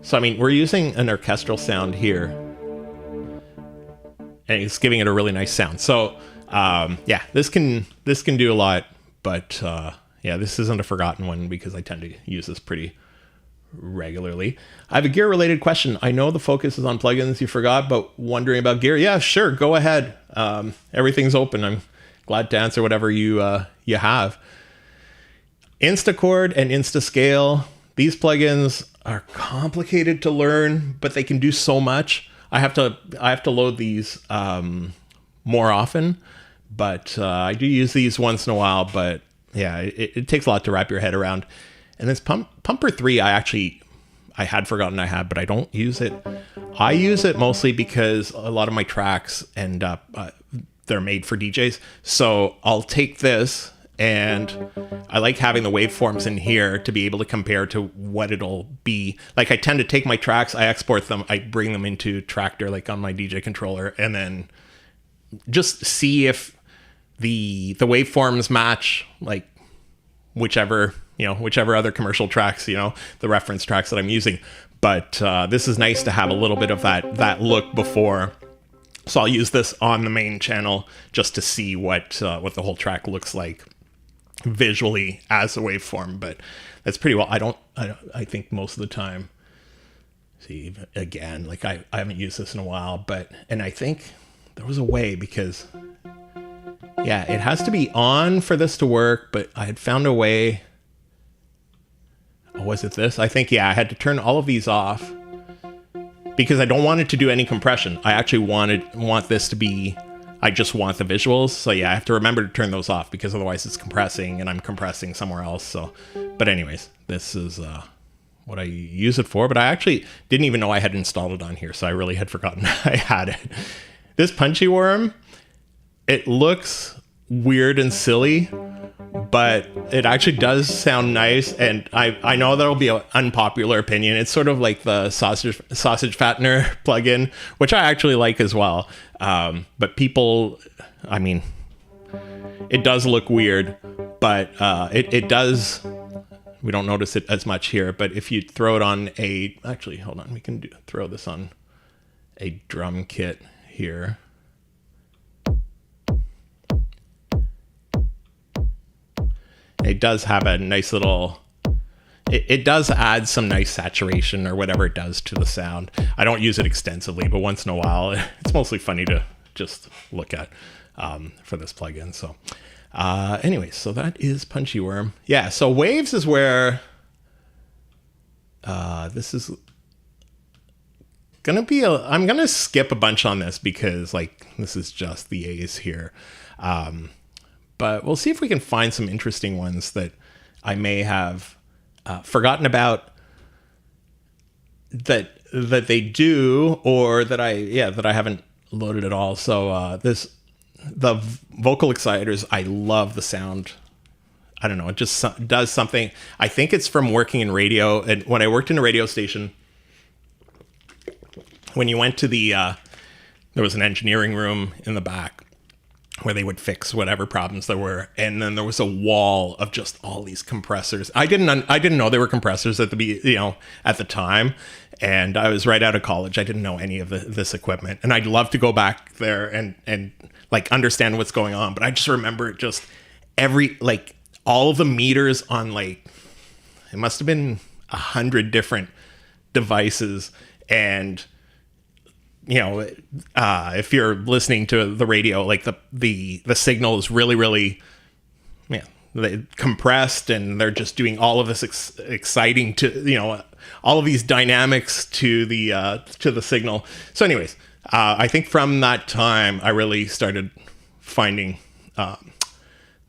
So I mean, we're using an orchestral sound here, and it's giving it a really nice sound. So yeah, this can do a lot, but yeah, this isn't a forgotten one because I tend to use this pretty regularly. I have a gear related question. I know the focus is on plugins you forgot, but wondering about gear. Yeah, sure, go ahead. Everything's open. I'm glad to answer whatever you have. Instachord and Instascale, these plugins are complicated to learn, but they can do so much. I have to load these more often, but I do use these once in a while. But yeah, it takes a lot to wrap your head around. And this Pumper 3, I had forgotten I had, but I don't use it. I use it mostly because a lot of my tracks end up, they're made for DJs. So I'll take this, and I like having the waveforms in here to be able to compare to what it'll be. Like I tend to take my tracks, I export them, I bring them into Tractor, like on my DJ controller, and then just see if the waveforms match, like whichever other commercial tracks, the reference tracks that I'm using. But this is nice to have a little bit of that look before. So I'll use this on the main channel just to see what the whole track looks like visually as a waveform. But that's pretty well. I think most of the time, see, again, like I haven't used this in a while, and I think there was a way, because yeah, it has to be on for this to work, but I had found a way. Oh, was it this? I think, yeah, I had to turn all of these off because I don't want it to do any compression. I actually want this to be, I just want the visuals. So yeah, I have to remember to turn those off because otherwise it's compressing and I'm compressing somewhere else. So, but anyways, this is what I use it for, but I actually didn't even know I had installed it on here. So I really had forgotten I had it. This Punchy Worm, it looks weird and silly, but it actually does sound nice. And I know that'll be an unpopular opinion. It's sort of like the sausage fattener plugin, which I actually like as well. But people, I mean, it does look weird, but it does. We don't notice it as much here, but if you throw it on actually, hold on, we can throw this on a drum kit here. It does have a nice little, it does add some nice saturation or whatever it does to the sound. I don't use it extensively, but once in a while, it's mostly funny to just look at for this plugin. So anyway, so that is Punchy Worm. Yeah, so Waves is where this is gonna be I'm gonna skip a bunch on this because like this is just the A's here. But we'll see if we can find some interesting ones that I may have forgotten about that they do, or that I haven't loaded at all. So the vocal exciters, I love the sound. I don't know, it just does something. I think it's from working in radio, and when I worked in a radio station, when you went to there was an engineering room in the back where they would fix whatever problems there were, and then there was a wall of just all these compressors. I didn't know they were compressors at the time, and I was right out of college. I didn't know any of this equipment, and I'd love to go back there and like understand what's going on. But I just remember just every all of the meters on like, it must have been 100 different devices. And, you know, if you're listening to the radio, like the signal is really, really, compressed, and they're just doing all of this exciting all of these dynamics to the signal. So anyways, I think from that time I really started finding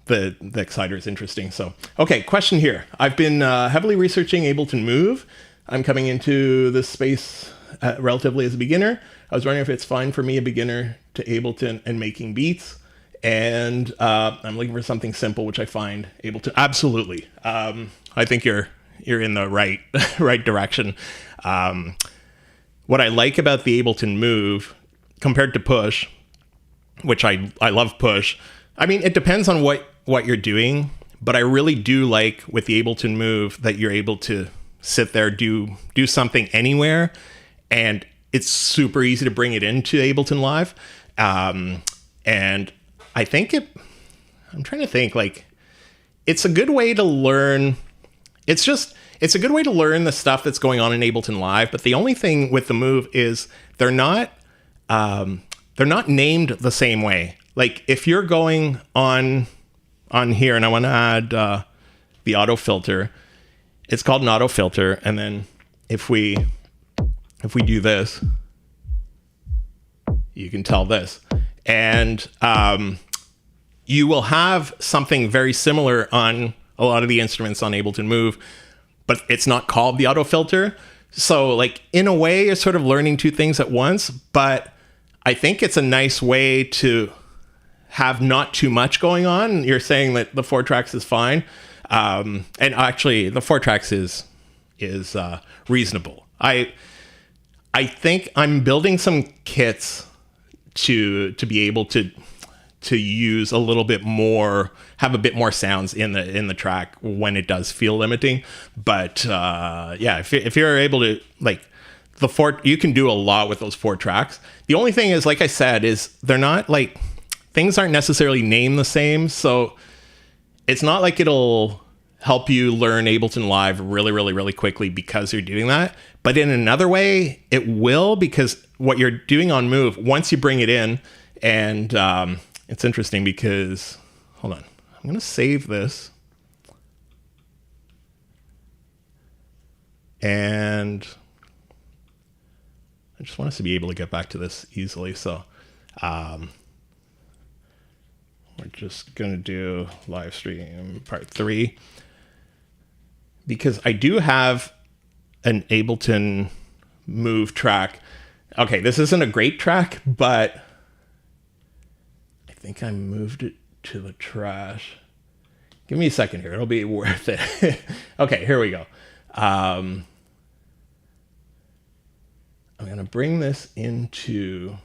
the exciters interesting. So, okay, question here. I've been heavily researching Ableton Move. I'm coming into this space relatively as a beginner. I was wondering if it's fine for me, a beginner, to Ableton and making beats. And I'm looking for something simple, which I find Ableton. Absolutely. I think you're in the right direction. What I like about the Ableton Move compared to Push, which I love Push. I mean, it depends on what you're doing, but I really do like with the Ableton Move that you're able to sit there, do something anywhere, and it's super easy to bring it into Ableton Live. And I think I'm trying to think, like, it's a good way to learn. It's a good way to learn the stuff that's going on in Ableton Live. But the only thing with the Move is they're not named the same way. Like, if you're going on here, and I want to add the auto filter, it's called an auto filter. And then if we do this, you can tell this. And you will have something very similar on a lot of the instruments on Ableton Move, but it's not called the auto filter. So, like, in a way, you're sort of learning two things at once, but I think it's a nice way to have not too much going on. You're saying that the 4 tracks is fine. And actually, the 4 tracks is reasonable. I think I'm building some kits to be able to use a little bit more, have a bit more sounds in the track when it does feel limiting. But yeah, if you're able to, like, the 4, you can do a lot with those 4 tracks. The only thing is, like I said, is they're not, like, things aren't necessarily named the same. So it's not like it'll help you learn Ableton Live really, really, really quickly because you're doing that. But in another way, it will, because what you're doing on Move, once you bring it in, and it's interesting because, hold on, I'm going to save this. And I just want us to be able to get back to this easily. So we're just going to do live stream part 3, because I do have an Ableton Move track. Okay, this isn't a great track, but I think I moved it to the trash. Give me a second here. It'll be worth it. Okay, here we go. I'm going to bring this into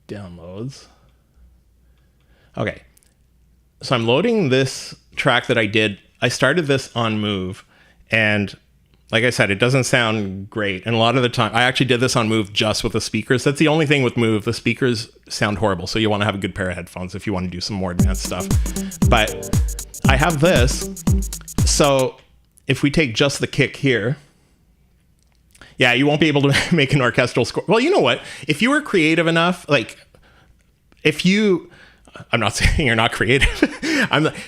downloads. Okay, so I'm loading this track that I did. I started this on Move, and like I said, it doesn't sound great. And a lot of the time, I actually did this on Move just with the speakers. That's the only thing with Move. The speakers sound horrible, so you want to have a good pair of headphones if you want to do some more advanced stuff. But I have this. So if we take just the kick here, yeah, you won't be able to make an orchestral score. Well, you know what? If you were creative enough, like, if you... I'm not saying you're not creative.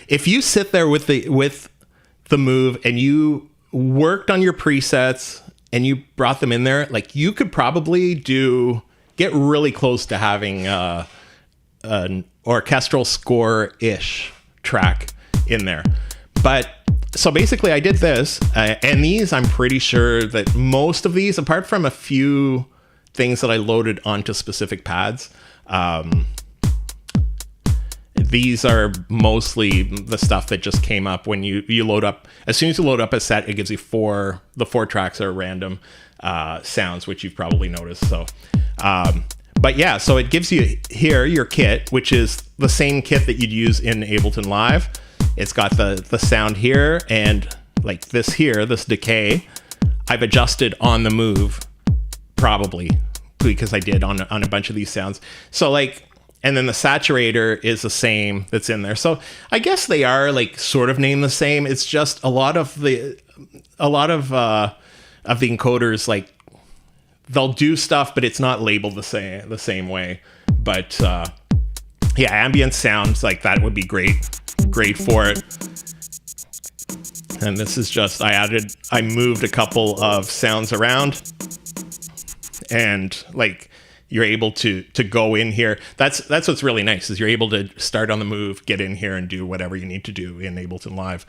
If you sit there with the Move and you worked on your presets and you brought them in there, like, you could probably get really close to having an orchestral score-ish track in there. But so basically I did this, and these, I'm pretty sure that most of these, apart from a few things that I loaded onto specific pads, these are mostly the stuff that just came up when you load up. As soon as you load up a set, it gives you the 4 tracks are random sounds, which you've probably noticed. So, but yeah, so it gives you here your kit, which is the same kit that you'd use in Ableton Live. It's got the sound here, and like this here, this decay, I've adjusted on the Move, probably because I did on a bunch of these sounds. So, like, and then the saturator is the same that's in there. So I guess they are like sort of named the same. It's just a lot of the encoders, like they'll do stuff, but it's not labeled the same way. But yeah, ambient sounds like that would be great for it. And this is just, I moved a couple of sounds around, and like you're able to go in here. That's what's really nice, is you're able to start on the move, get in here and do whatever you need to do in Ableton Live.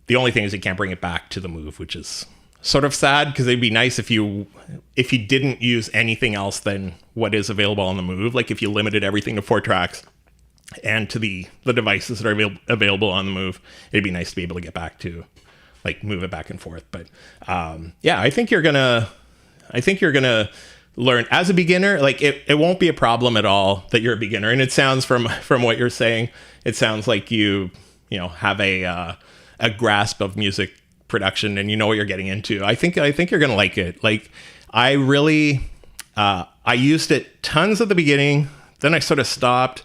The only thing is you can't bring it back to the move, which is sort of sad, because it'd be nice if you didn't use anything else than what is available on the move. Like if you limited everything to 4 tracks and to the devices that are available on the move, it'd be nice to be able to get back to, like, move it back and forth. But yeah, I think you're gonna learn as a beginner. Like it won't be a problem at all that you're a beginner. And it sounds from what you're saying, it sounds like you have a grasp of music production and you know what you're getting into. I think you're gonna like it. Like I really I used it tons at the beginning, then I sort of stopped,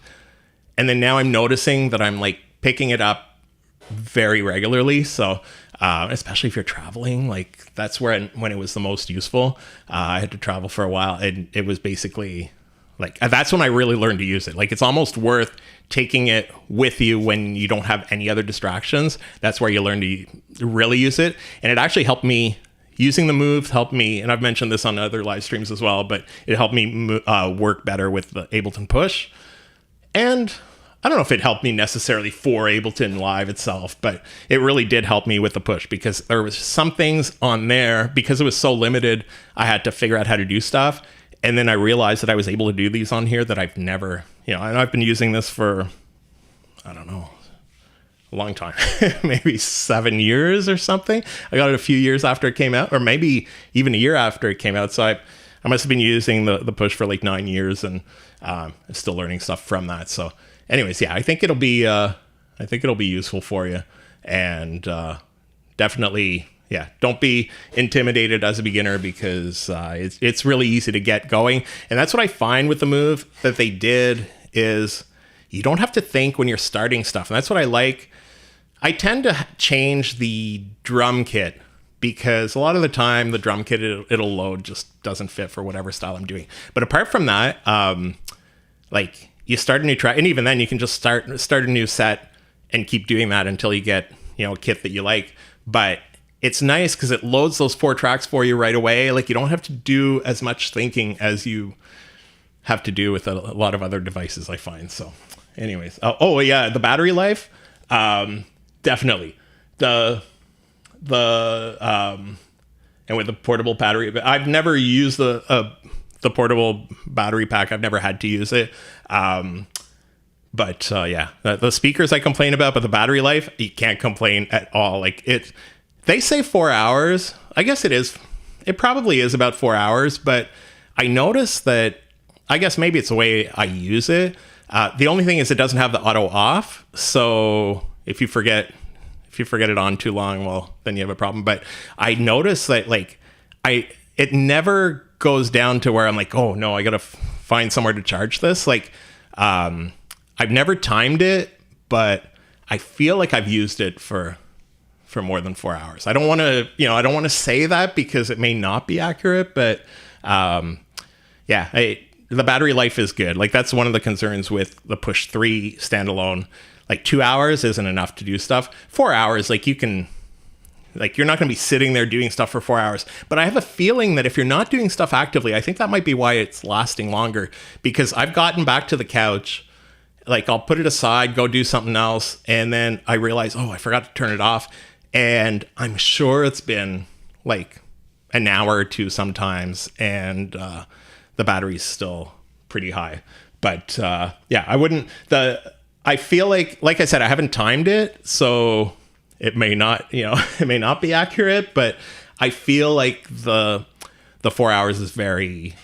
and then now I'm noticing that I'm like picking it up very regularly. So especially if you're traveling, like that's when it was the most useful. I had to travel for a while, and it was basically like, that's when I really learned to use it. Like it's almost worth taking it with you when you don't have any other distractions. That's where you learn to really use it. And it actually helped me, using the move helped me, and I've mentioned this on other live streams as well, but it helped me work better with the Ableton Push. And I don't know if it helped me necessarily for Ableton Live itself, but it really did help me with the push, because there was some things on there, because it was so limited, I had to figure out how to do stuff. And then I realized that I was able to do these on here that I've never, and I've been using this for, I don't know, a long time, maybe 7 years or something. I got it a few years after it came out, or maybe even a year after it came out. So I must have been using the push for like 9 years, and still learning stuff from that. So anyways, yeah, I think it'll be useful for you, and definitely, yeah, don't be intimidated as a beginner, because it's really easy to get going. And that's what I find with the move that they did, is you don't have to think when you're starting stuff. And that's what I like. I tend to change the drum kit, because a lot of the time the drum kit it'll load just doesn't fit for whatever style I'm doing. But apart from that, like you start a new track, and even then you can just start a new set and keep doing that until you get a kit that you like. But it's nice because it loads those 4 tracks for you right away. Like you don't have to do as much thinking as you have to do with a lot of other devices, I find. So anyways, oh yeah, the battery life, definitely the and with the portable battery, I've never used the portable battery pack. I've never had to use it. But yeah, the speakers I complain about, but the battery life, you can't complain at all. Like they say 4 hours. I guess it is. It probably is about 4 hours, but I noticed that, I guess maybe it's the way I use it. The only thing is it doesn't have the auto off. So if you forget it on too long, well, then you have a problem. But I noticed that like it never goes down to where I'm like, oh no, I got to find somewhere to charge this. Like, I've never timed it, but I feel like I've used it for more than 4 hours. I don't want to say that because it may not be accurate, but yeah, the battery life is good. Like that's one of the concerns with the Push 3 standalone. Like 2 hours isn't enough to do stuff. 4 hours, like you're not going to be sitting there doing stuff for 4 hours. But I have a feeling that if you're not doing stuff actively, I think that might be why it's lasting longer, because I've gotten back to the couch, like I'll put it aside, go do something else, and then I realize, oh, I forgot to turn it off. And I'm sure it's been like an hour or two sometimes, and the battery's still pretty high. But yeah, I feel like I said, I haven't timed it, so it may not, it may not be accurate, but I feel like the 4 hours is very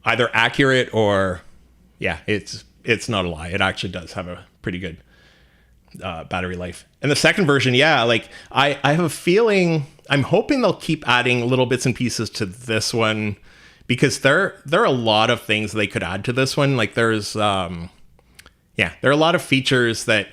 either accurate or, yeah, it's not a lie. It actually does have a pretty good battery life. And the second version, yeah, like I have a feeling, I'm hoping they'll keep adding little bits and pieces to this one, because there are a lot of things they could add to this one. Like there's there are a lot of features that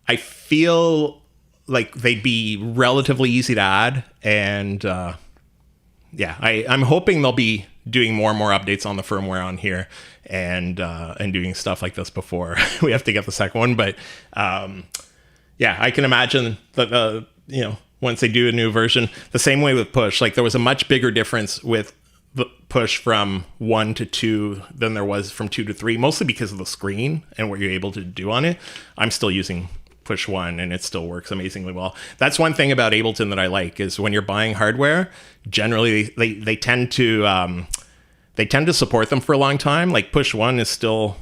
I feel like they'd be relatively easy to add, and I'm hoping they'll be doing more and more updates on the firmware on here, and doing stuff like this before we have to get the second one. But I can imagine that once they do a new version, the same way with push, like there was a much bigger difference with the push from 1 to 2 than there was from 2 to 3, mostly because of the screen and what you're able to do on it. I'm still using push 1 and it still works amazingly well. That's one thing about Ableton that I like, is when you're buying hardware, generally they tend to support them for a long time. Like push 1 is still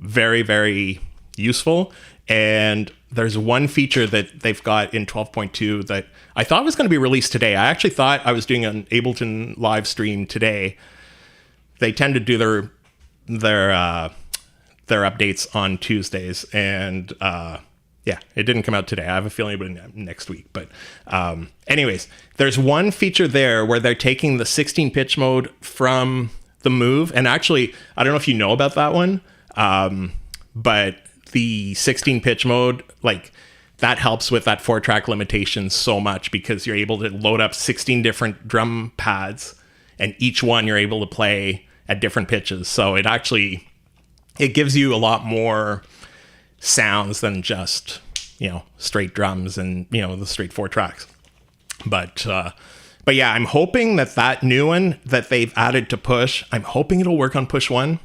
very, very useful, and there's one feature that they've got in 12.2 that I thought was going to be released today. I actually thought I was doing an Ableton live stream today. They tend to do their updates on Tuesdays, and it didn't come out today. I have a feeling it'll be next week. But anyways, there's one feature there where they're taking the 16 pitch mode from the Move, and actually, I don't know if you know about that one, but the 16 pitch mode, like that helps with that 4-track limitation so much, because you're able to load up 16 different drum pads, and each one you're able to play at different pitches. So it gives you a lot more sounds than just, straight drums and, the straight 4 tracks. But yeah, I'm hoping that new one that they've added to push, I'm hoping it'll work on push 1,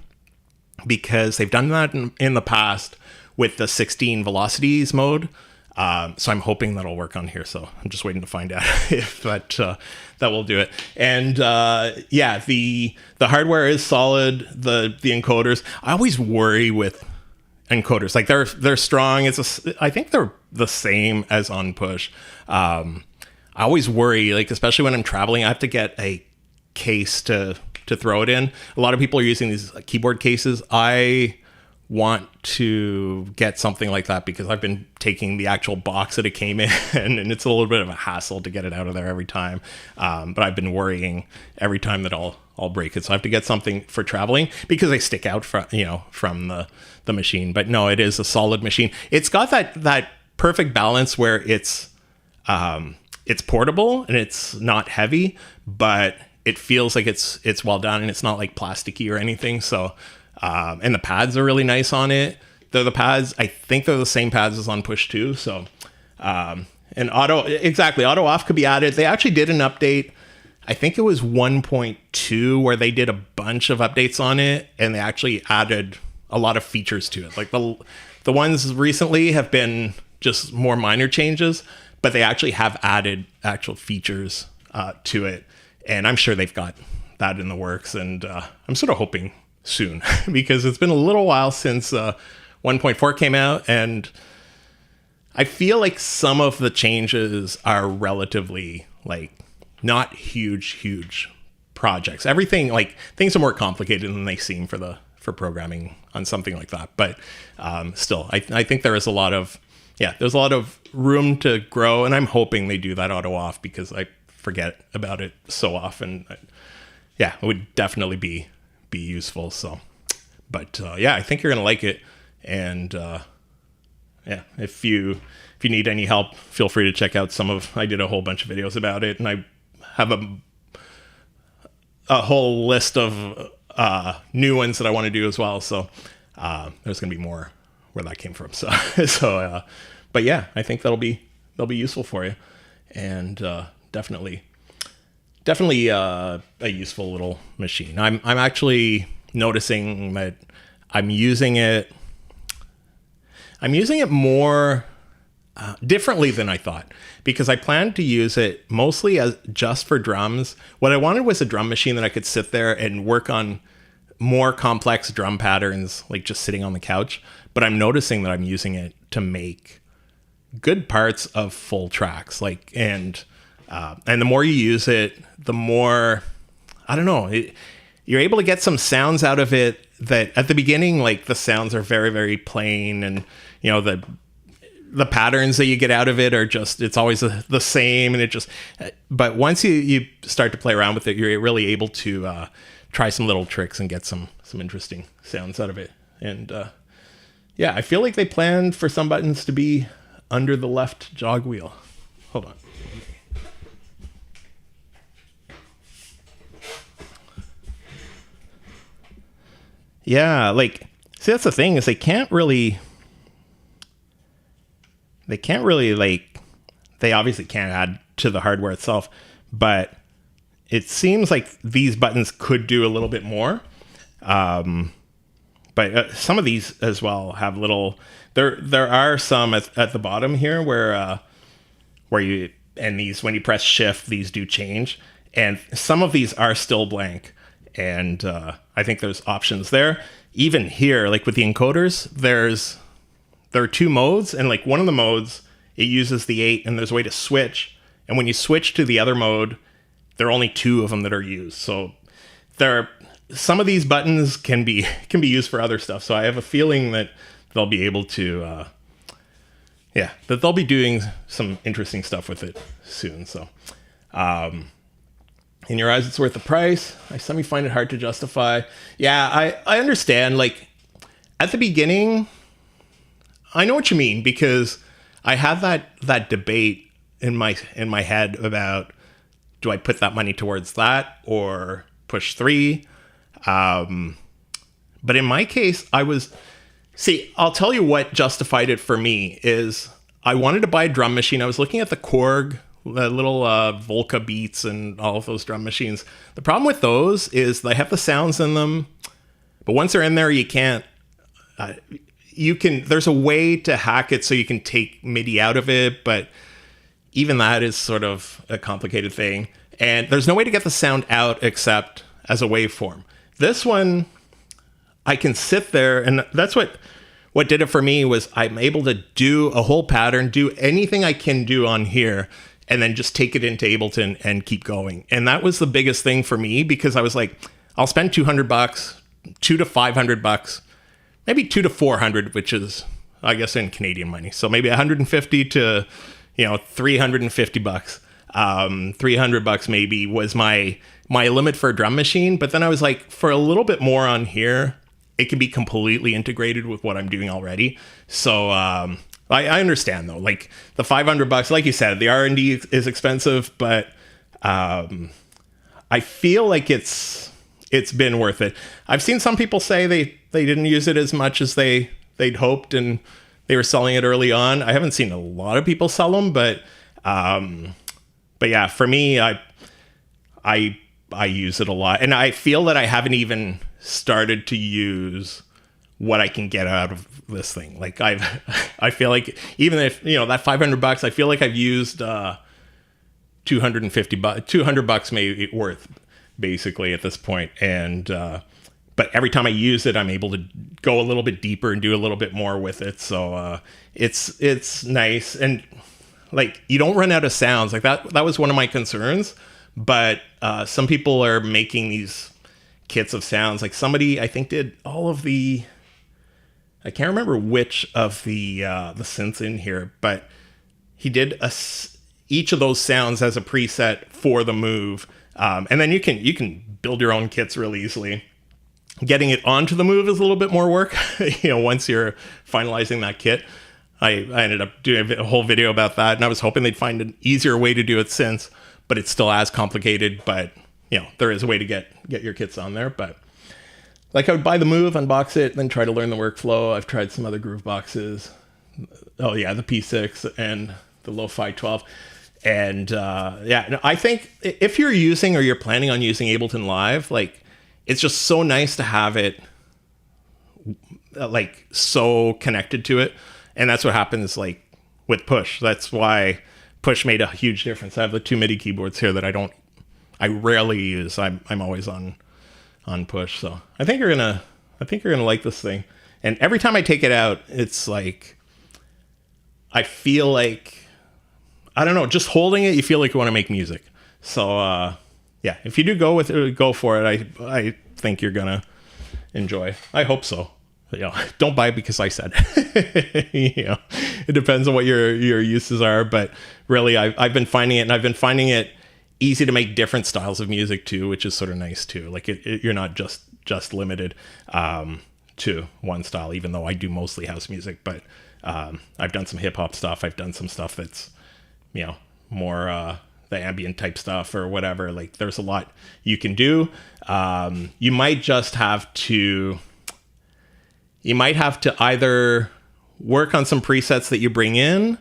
because they've done that in the past with the 16 velocities mode. So I'm hoping that'll work on here. So I'm just waiting to find out if that will do it. And the hardware is solid. The encoders, I always worry with encoders. Like they're strong. I think they're the same as on push. I always worry, like especially when I'm traveling, I have to get a case to throw it in. A lot of people are using these keyboard cases. I want to get something like that, because I've been taking the actual box that it came in and it's a little bit of a hassle to get it out of there every time. But I've been worrying every time that I'll break it. So I have to get something for traveling, because they stick out from the machine. But no, it is a solid machine. It's got that perfect balance where it's portable and it's not heavy, but it feels like it's well done, and it's not like plasticky or anything. So and the pads are really nice on it. They're the pads, I think they're the same pads as on push 2. So and auto off could be added. They actually did an update, I think it was 1.2, where they did a bunch of updates on it, and they actually added a lot of features to it. Like the ones recently have been just more minor changes, but they actually have added actual features to it, and I'm sure they've got that in the works. And I'm sort of hoping soon, because it's been a little while since 1.4 came out, and I feel like some of the changes are relatively like not huge projects. Everything, like things are more complicated than they seem for programming on something like that. But still, I think there's a lot of room to grow, and I'm hoping they do that auto off, because I forget about it so often. It would definitely be useful. So, but I think you're gonna like it. And if you need any help, feel free to check out I did a whole bunch of videos about it, and I have a whole list of new ones that I want to do as well. So there's gonna be more where that came from. So but yeah, I think they'll be useful for you, and definitely a useful little machine. I'm actually noticing that I'm using it more differently than I thought, because I planned to use it mostly as just for drums. What I wanted was a drum machine that I could sit there and work on more complex drum patterns, like just sitting on the couch. But I'm noticing that I'm using it to make good parts of full tracks, and the more you use it, the more, I don't know, you're able to get some sounds out of it that at the beginning, like the sounds are very, very plain, and the the patterns that you get out of it are just, it's always the same. And it just, but once you start to play around with it, you're really able to try some little tricks and get some interesting sounds out of it. And yeah, I feel like they planned for some buttons to be under the left jog wheel. Hold on. Yeah, like, see, that's the thing, is they can't really, like, they obviously can't add to the hardware itself, but it seems like these buttons could do a little bit more. But some of these as well have little, there are some at the bottom here where you, and these, when you press shift, these do change. And some of these are still blank. And I think there's options there. Even here, like with the encoders, there are two modes. And like one of the modes, it uses the 8 and there's a way to switch. And when you switch to the other mode, there are only 2 of them that are used. So some of these buttons can be used for other stuff. So I have a feeling that they'll be able to, that they'll be doing some interesting stuff with it soon. So, in your eyes, it's worth the price. I semi find it hard to justify. Yeah, I understand. Like at the beginning, I know what you mean, because I had that debate in my head about, do I put that money towards that or push 3? But in my case, I'll tell you what justified it for me is I wanted to buy a drum machine. I was looking at the Korg, the little Volca Beats and all of those drum machines. The problem with those is they have the sounds in them, but once they're in there, you can't, there's a way to hack it so you can take MIDI out of it, but even that is sort of a complicated thing. And there's no way to get the sound out except as a waveform. This one, I can sit there, and that's what did it for me, was I'm able to do a whole pattern, do anything I can do on here, and then just take it into Ableton and keep going. And that was the biggest thing for me, because I was like, I'll spend $200, $200 to $500, maybe $200 to $400, which is, I guess, in Canadian money. So maybe $150 to, $350. $300 maybe was my limit for a drum machine. But then I was like, for a little bit more on here, it can be completely integrated with what I'm doing already. So I understand though, like the $500, like you said, the R&D is expensive, but I feel like it's been worth it. I've seen some people say they didn't use it as much as they'd hoped, and they were selling it early on. I haven't seen a lot of people sell them, but yeah, for me, I use it a lot, and I feel that I haven't even started to use what I can get out of this thing. Like I feel like even if, that $500, I feel like I've used $200 maybe worth basically at this point. And, but every time I use it, I'm able to go a little bit deeper and do a little bit more with it. So, it's nice. And like, you don't run out of sounds. Like that was one of my concerns, but, some people are making these kits of sounds. Like somebody, I think, did all of I can't remember which of the synths in here, but he did each of those sounds as a preset for the Move. And then you can build your own kits really easily. Getting it onto the Move is a little bit more work. Once you're finalizing that kit. I ended up doing a whole video about that, and I was hoping they'd find an easier way to do it since, but it's still as complicated. But there is a way to get your kits on there. But like, I would buy the Move, unbox it, then try to learn the workflow. I've tried some other Groove boxes. Oh yeah, the P6 and the Lo-Fi 12. And I think if you're using or you're planning on using Ableton Live, like, it's just so nice to have it like so connected to it. And that's what happens like with Push. That's why Push made a huge difference. I have the 2 MIDI keyboards here that I rarely use. I'm always on Push. So I think you're gonna like this thing. And every time I take it out, it's like, I feel like, I don't know, just holding it, you feel like you want to make music. So yeah, if you do go for it, I think you're gonna enjoy. I hope so. don't buy it because I said it. It depends on what your uses are, but really I've been finding it, and I've been finding it easy to make different styles of music too, which is sort of nice too. Like you're not just limited to one style, even though I do mostly house music, but I've done some hip hop stuff. I've done some stuff that's, more the ambient type stuff or whatever. Like there's a lot you can do. You might have to either work on some presets that you bring in,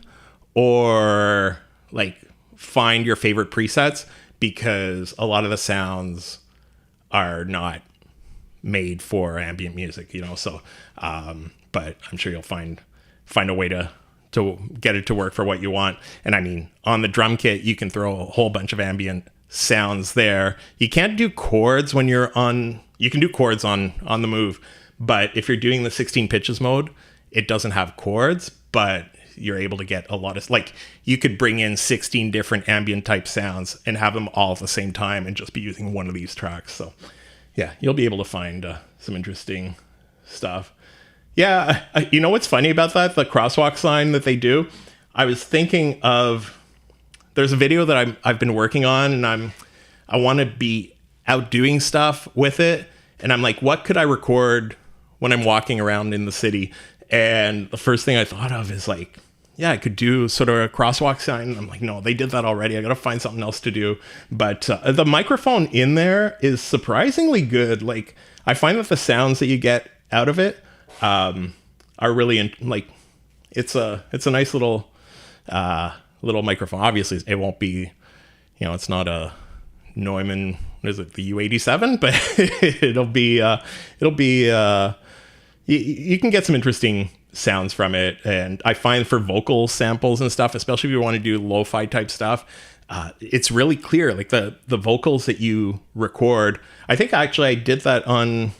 or like find your favorite presets, because a lot of the sounds are not made for ambient music, so but I'm sure you'll find a way to get it to work for what you want. And I mean, on the drum kit, you can throw a whole bunch of ambient sounds there. You can't do chords when you can do chords on the move, but if you're doing the 16 pitches mode, it doesn't have chords, but you're able to get a lot of, like, you could bring in 16 different ambient type sounds and have them all at the same time and just be using one of these tracks. So yeah, you'll be able to find some interesting stuff. Yeah, you know what's funny about that? The crosswalk sign that they do. I was thinking of, there's a video that I've been working on, and I want to be out doing stuff with it, and I'm like, what could I record when I'm walking around in the city? And the first thing I thought of is like, yeah, I could do sort of a crosswalk sign. I'm like, no, they did that already. I got to find something else to do. But the microphone in there is surprisingly good. Like, I find that the sounds that you get out of it are really like, it's a nice little microphone. Obviously it won't be, it's not a Neumann, what is it, the U87, but it'll be you can get some interesting sounds from it. And I find for vocal samples and stuff, especially if you want to do lo-fi type stuff, it's really clear. Like the vocals that you record, I think actually I did that on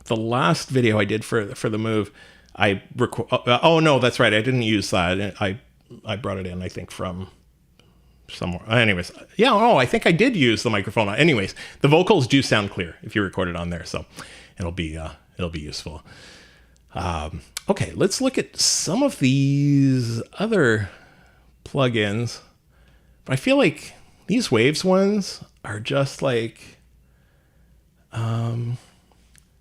the last video I did for the move. I record. Oh no, that's right. I didn't use that. I brought it in, I think, from somewhere. Anyways, yeah. Oh, I think I did use the microphone. Anyways, the vocals do sound clear if you record it on there, so it'll be useful. Okay, let's look at some of these other plugins. But I feel like these Waves ones are just like.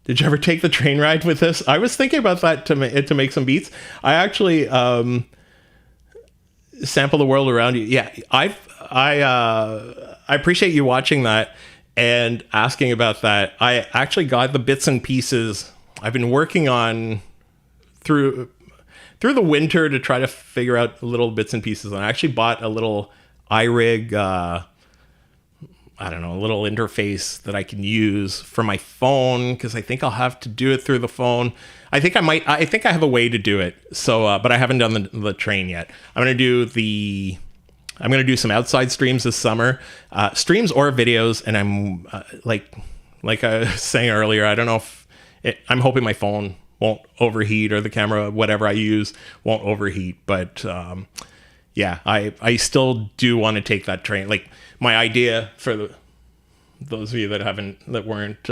Did you ever take the train ride with this? I was thinking about that to make some beats. I actually sample the world around you. Yeah, I appreciate you watching that and asking about that. I actually got the bits and pieces I've been working on through the winter to try to figure out little bits and pieces. And I actually bought a little iRig. I don't know, a little interface that I can use for my phone, because I think I'll have to do it through the phone. I think I have a way to do it. So, but I haven't done the train yet. I'm going to do some outside streams this summer, streams or videos. And I'm like I was saying earlier, I don't know if I'm hoping my phone won't overheat, or the camera, whatever I use, won't overheat. But, yeah, I still do want to take that train. Like, my idea for those of you that weren't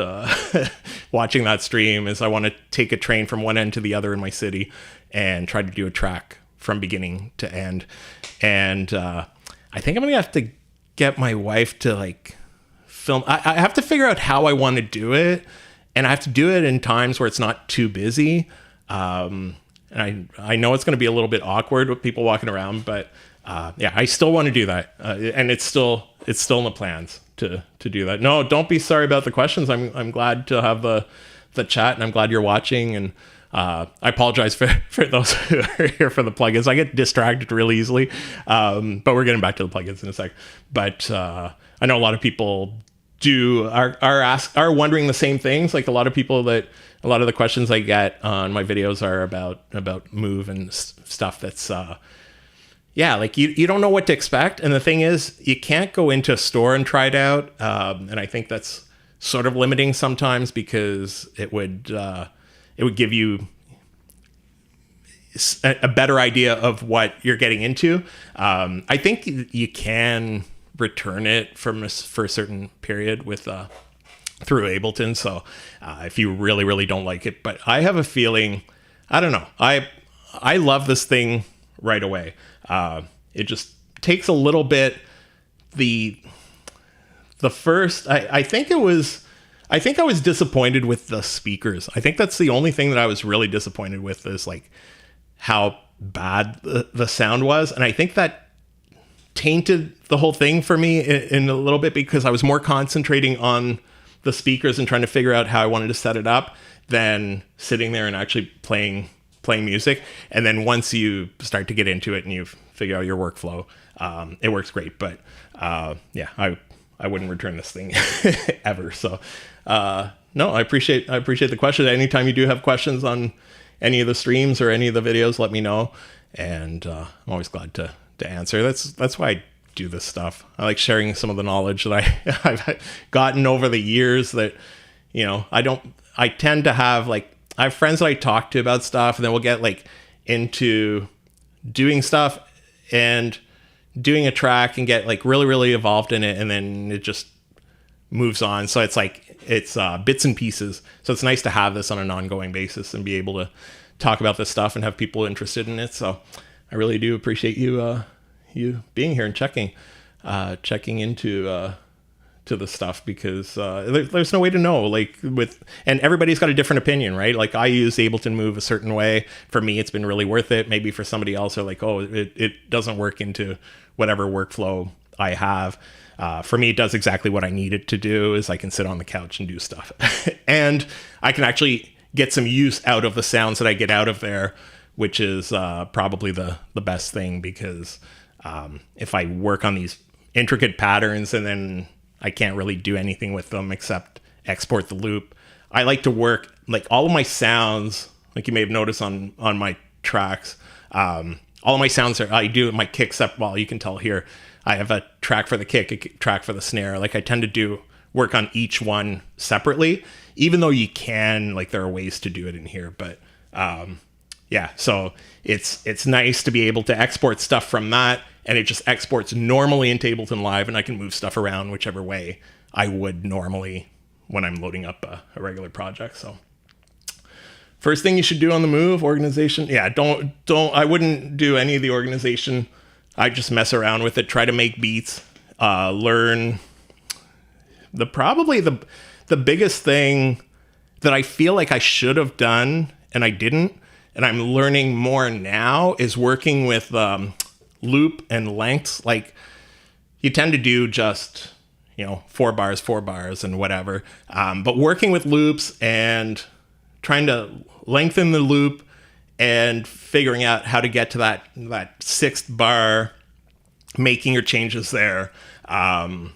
watching that stream is I want to take a train from one end to the other in my city and try to do a track from beginning to end. And I think I'm gonna have to get my wife to like film. I have to figure out how I want to do it, and I have to do it in times where it's not too busy. And I know it's going to be a little bit awkward with people walking around, but yeah, I still want to do that, and it's still in the plans to do that. No, don't be sorry about the questions. I'm glad to have the chat, and I'm glad you're watching. And I apologize for those who are here for the plugins. I get distracted really easily, but we're getting back to the plugins in a sec. But I know a lot of people are wondering the same things. Like a lot of the questions I get on my videos are about Move and stuff that's yeah, like you don't know what to expect. And the thing is, you can't go into a store and try it out. And I think that's sort of limiting sometimes, because it would give you a better idea of what you're getting into. I think you can return it for a certain period with through Ableton. So if you really, really don't like it, but I have a feeling, I don't know. I love this thing right away. It just takes a little bit. The first, I think I was disappointed with the speakers. I think that's the only thing that I was really disappointed with, is like how bad the sound was. And I think that tainted the whole thing for me in a little bit, because I was more concentrating on the speakers and trying to figure out how I wanted to set it up than sitting there and actually playing music. And then once you start to get into it and you figure out your workflow, it works great. But yeah, I wouldn't return this thing ever. So no, I appreciate the question. Anytime you do have questions on any of the streams or any of the videos, let me know. And I'm always glad to answer. That's why I do this stuff. I like sharing some of the knowledge that I've gotten over the years that, you know, I tend to have, like, I have friends that I talk to about stuff, and then we'll get like into doing stuff and doing a track and get like really, really involved in it. And then it just moves on. So it's like, it's bits and pieces. So it's nice to have this on an ongoing basis and be able to talk about this stuff and have people interested in it. So I really do appreciate you being here and checking into to the stuff, because there's no way to know, like, and everybody's got a different opinion, right? Like, I use Ableton Move a certain way. For me, it's been really worth it. Maybe for somebody else, they're like, oh, it doesn't work into whatever workflow I have. For me, it does exactly what I need it to do, is I can sit on the couch and do stuff. And I can actually get some use out of the sounds that I get out of there, which is probably the best thing, because if I work on these intricate patterns and then I can't really do anything with them except export the loop, I like to work, like, all of my sounds, like you may have noticed on my tracks, all of my sounds I do my kick, except, well, you can tell here, I have a track for the kick, a track for the snare. Like, I tend to do work on each one separately, even though you can, like, there are ways to do it in here. But yeah, so it's nice to be able to export stuff from that, and it just exports normally into Ableton Live, and I can move stuff around whichever way I would normally when I'm loading up a regular project. So first thing you should do on the move, organization. Yeah, I wouldn't do any of the organization. I just mess around with it, try to make beats, learn. Probably the biggest thing that I feel like I should have done and I didn't, and I'm learning more now, is working with loop and lengths. Like, you tend to do just, 4 bars and whatever, but working with loops and trying to lengthen the loop and figuring out how to get to that sixth bar, making your changes there. I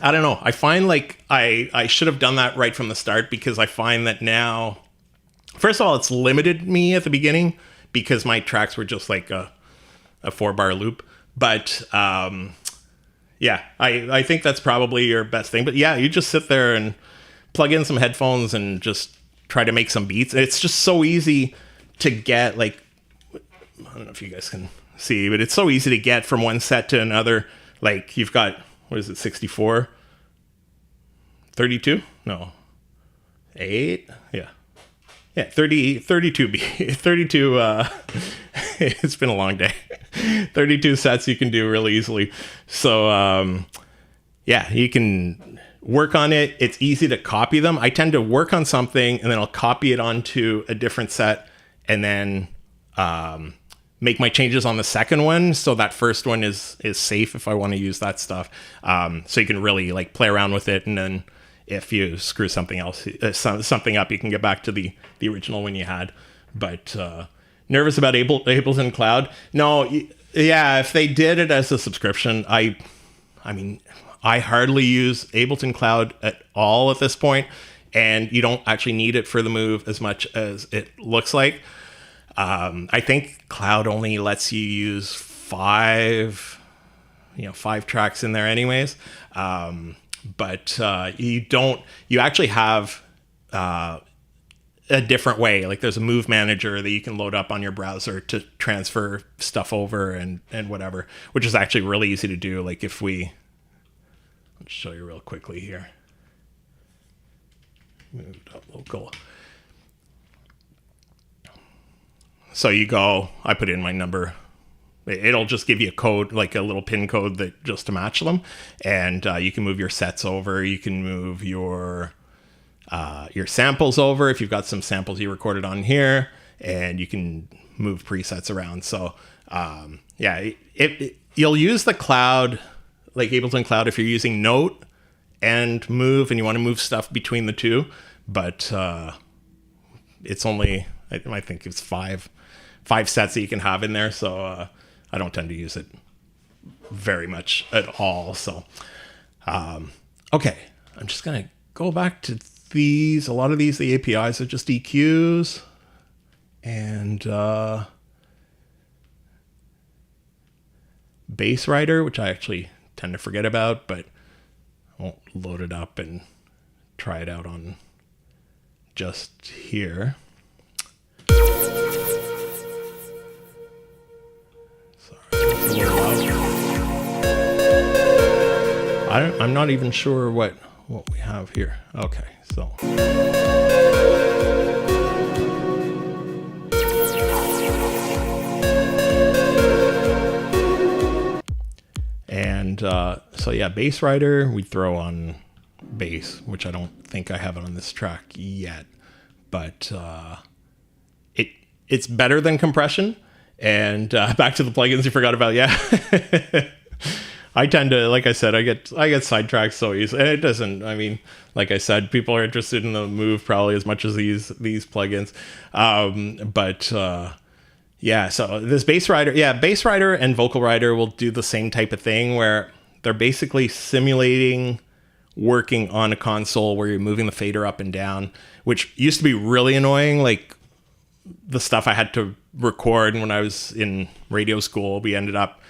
don't know. I find like I should have done that right from the start, because I find that now, first of all, it's limited me at the beginning because my tracks were just like a 4-bar loop. But yeah, I think that's probably your best thing. But yeah, you just sit there and plug in some headphones and just try to make some beats. It's just so easy to get, like, I don't know if you guys can see, but it's so easy to get from one set to another. Like, you've got, what is it, 64? 32? No. 8? Yeah. Yeah, 32 32 it's been a long day. 32 sets you can do really easily. So yeah, you can work on it. It's easy to copy them. I tend to work on something and then I'll copy it onto a different set, and then make my changes on the second one, so that first one is safe if I want to use that stuff. So you can really, like, play around with it, and then if you screw something else, something up, you can get back to the original one you had. But nervous about Ableton Cloud? No, yeah, if they did it as a subscription, I mean, I hardly use Ableton Cloud at all at this point, and you don't actually need it for the move as much as it looks like. I think Cloud only lets you use 5 tracks in there anyways. But you actually have a different way. Like, there's a move manager that you can load up on your browser to transfer stuff over and whatever, which is actually really easy to do. Like, let's show you real quickly here. local. So you go, I put in my number. It'll just give you a code, like a little pin code that just to match them. And you can move your sets over. You can move your samples over if you've got some samples you recorded on here, and you can move presets around. So yeah, you'll use the cloud, like Ableton Cloud, if you're using Note and Move and you want to move stuff between the two. But it's only, I think it's five sets that you can have in there. So I don't tend to use it very much at all. So okay, I'm just gonna go back to these. A lot of these, the APIs are just EQs, and Bass Writer, which I actually tend to forget about, but I won't load it up and try it out on just here. Sorry, I'm not even sure what we have here. Okay, so and so yeah, Bass Writer we throw on bass, which I don't think I have it on this track yet, but it's better than compression. And back to the plugins you forgot about. Yeah. I tend to, like I said, I get sidetracked so easily. And it doesn't, I mean, like I said, people are interested in the Move probably as much as these plugins. Yeah, so this Bass Writer and Vocal Writer will do the same type of thing where they're basically simulating working on a console where you're moving the fader up and down, which used to be really annoying. Like the stuff I had to record when I was in radio school, we ended up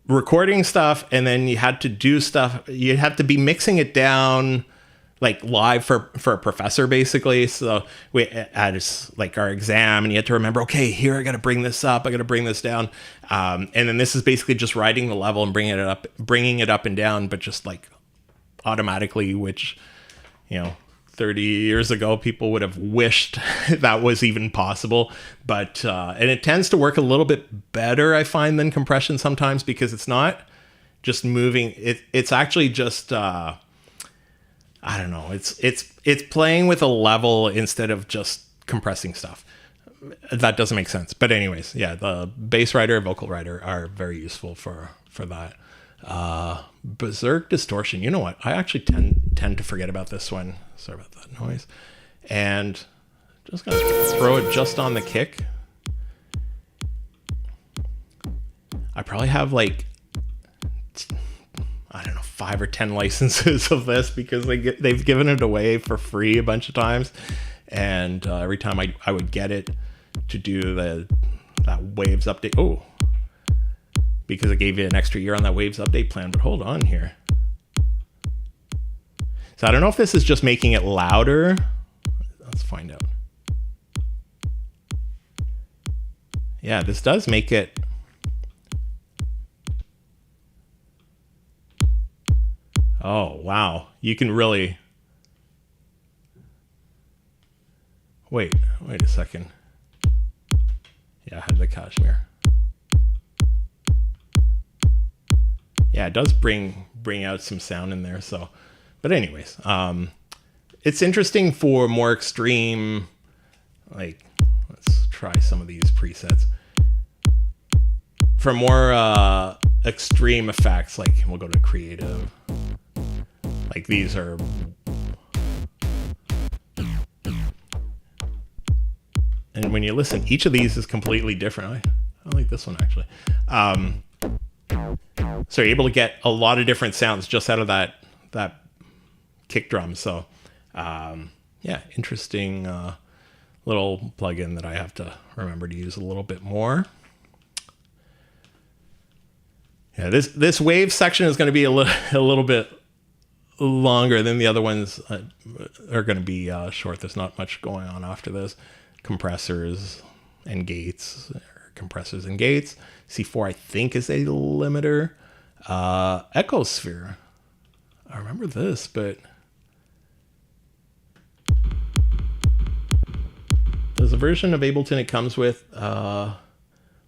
recording stuff, and then you had to do stuff. You had to be mixing it down like live for a professor, basically. So we had like our exam, and you had to remember, okay, here I got to bring this up, I got to bring this down, and then this is basically just writing the level and bringing it up and down, but just like automatically, which 30 years ago, people would have wished that was even possible. But and it tends to work a little bit better, I find, than compression sometimes, because it's not just moving. It's actually just I don't know. It's playing with a level instead of just compressing stuff. That doesn't make sense. But anyways, yeah, the Bass Writer, Vocal Writer are very useful for that. Berserk Distortion. You know what? I actually tend to forget about this one. Sorry about that noise. And just gonna throw it just on the kick. I probably have like, I don't know, 5 or 10 licenses of this because they've given it away for free a bunch of times. And every time I would get it to do that Waves update. Oh, because it gave you an extra year on that Waves update plan. But hold on here. So I don't know if this is just making it louder. Let's find out. Yeah, this does make it. Oh, wow. You can really. Wait a second. Yeah, I had the cashmere. Yeah, it does bring out some sound in there. So, but anyways, it's interesting for more extreme, like, let's try some of these presets. For more extreme effects, like we'll go to creative. Like these are. And when you listen, each of these is completely different. I like this one actually. So you're able to get a lot of different sounds just out of that kick drum. So yeah, interesting little plugin that I have to remember to use a little bit more. Yeah, this wave section is going to be a little bit longer than the other ones are going to be short. There's not much going on after this. Compressors and gates, compressors and gates. C4 I think is a limiter. Echosphere. I remember this, but There's a version of Ableton it comes with,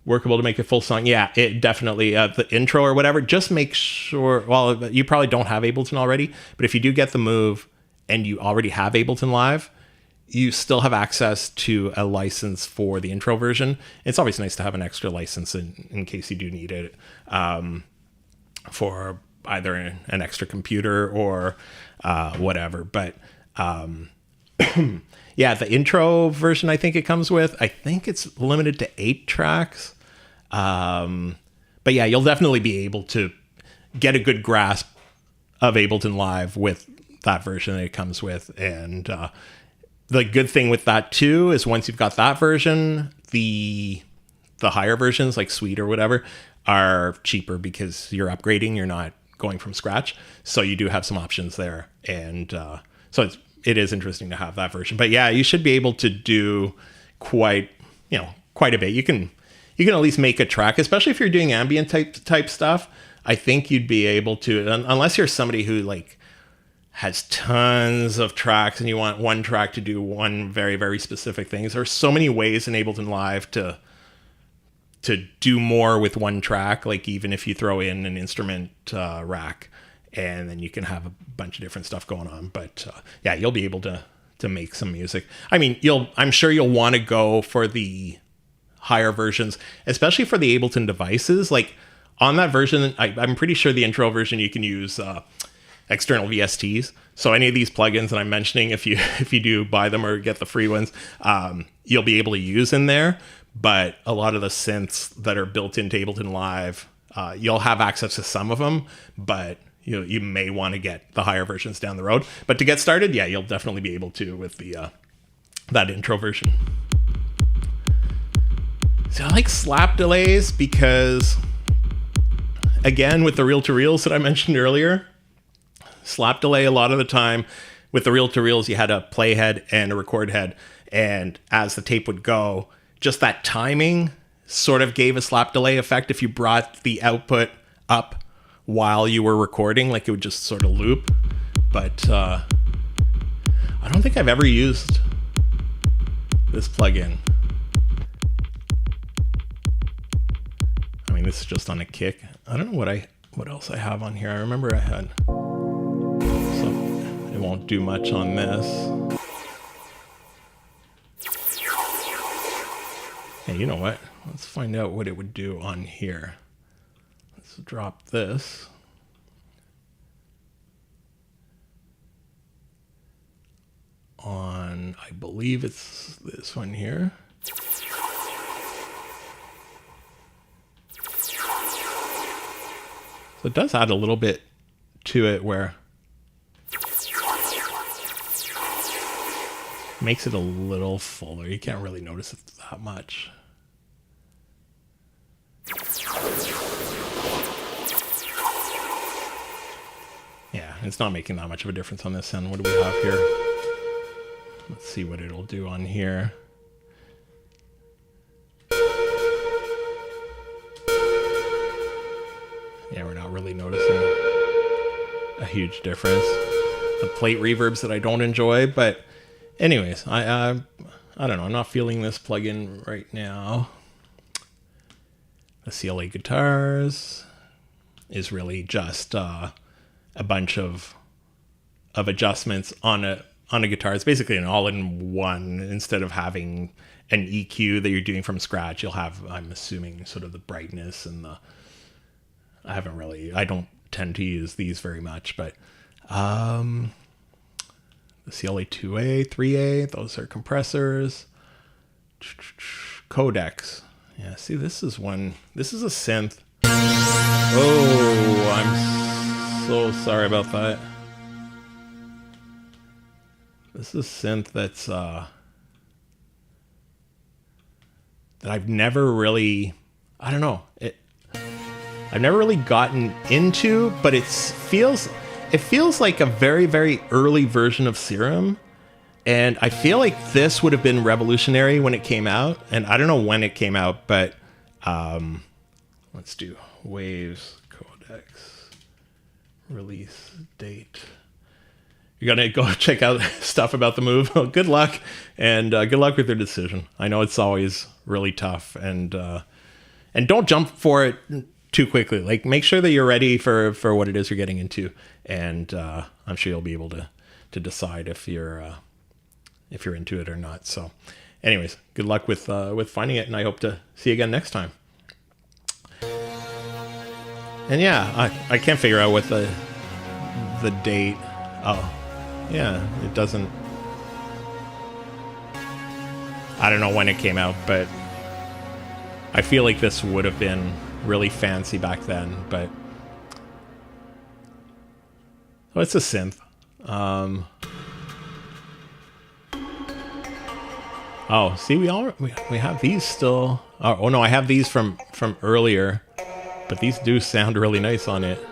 workable to make a full song. Yeah, it definitely, the intro or whatever, just make sure, well, you probably don't have Ableton already, but if you do get the move and you already have Ableton Live, you still have access to a license for the intro version. It's always nice to have an extra license in case you do need it, for either an extra computer or whatever. But yeah, the intro version I think it comes with, I think it's limited to 8 tracks. But yeah, you'll definitely be able to get a good grasp of Ableton Live with that version that it comes with. And the good thing with that too is once you've got that version, the higher versions like Suite or whatever are cheaper because you're upgrading, you're not going from scratch. So you do have some options there. And so it is interesting to have that version. But yeah, you should be able to do quite a bit. You can at least make a track, especially if you're doing ambient type stuff. I think you'd be able to, unless you're somebody who like has tons of tracks and you want one track to do one very, very specific thing. There's so many ways in Ableton Live to do more with one track. Like even if you throw in an instrument rack, and then you can have a bunch of different stuff going on. But yeah, you'll be able to make some music. I mean, I'm sure you'll want to go for the higher versions, especially for the Ableton devices. Like on that version, I'm pretty sure the intro version, you can use external VSTs. So any of these plugins that I'm mentioning, if you do buy them or get the free ones, you'll be able to use in there. But a lot of the synths that are built into Ableton Live, you'll have access to some of them, but you may want to get the higher versions down the road. But to get started, yeah, you'll definitely be able to with the that intro version. So I like slap delays because, again, with the reel-to-reels that I mentioned earlier, slap delay a lot of the time with the reel-to-reels, you had a play head and a record head. And as the tape would go, just that timing sort of gave a slap delay effect. If you brought the output up while you were recording, like it would just sort of loop. But I don't think I've ever used this plugin. I mean, this is just on a kick. I don't know what else I have on here. I remember I had some. It won't do much on this. Hey, you know what? Let's find out what it would do on here. Let's drop this. On, I believe it's this one here. So it does add a little bit to it where makes it a little fuller. You can't really notice it that much. Yeah, it's not making that much of a difference on this end. What do we have here? Let's see what it'll do on here. Yeah, we're not really noticing a huge difference. The plate reverbs that I don't enjoy, but anyways, I don't know. I'm not feeling this plugin right now. The CLA guitars is really just a bunch of adjustments on a guitar. It's basically an all-in-one. Instead of having an EQ that you're doing from scratch, you'll have, I'm assuming, sort of the brightness and the. I don't tend to use these very much, but the CLA 2A, 3A, those are compressors. Codecs. Yeah, see, this is a synth. Oh, I'm so sorry about that. This is a synth that's that I've never really, I don't know, I've never really gotten into, but it feels like a very, very early version of Serum. And I feel like this would have been revolutionary when it came out. And I don't know when it came out, but let's do Waves Codecs release date. you're gonna go check out stuff about the move, good luck, and good luck with your decision. I know it's always really tough, and don't jump for it too quickly. Like, make sure that you're ready for what it is you're getting into, and I'm sure you'll be able to decide if you're into it or not. So, anyways, good luck with finding it, and I hope to see you again next time. And yeah, I can't figure out what the date. Oh, yeah, it doesn't. I don't know when it came out, but I feel like this would have been really fancy back then. But oh, it's a synth. Oh, see, we have these still. Oh no, I have these from earlier, but these do sound really nice on it.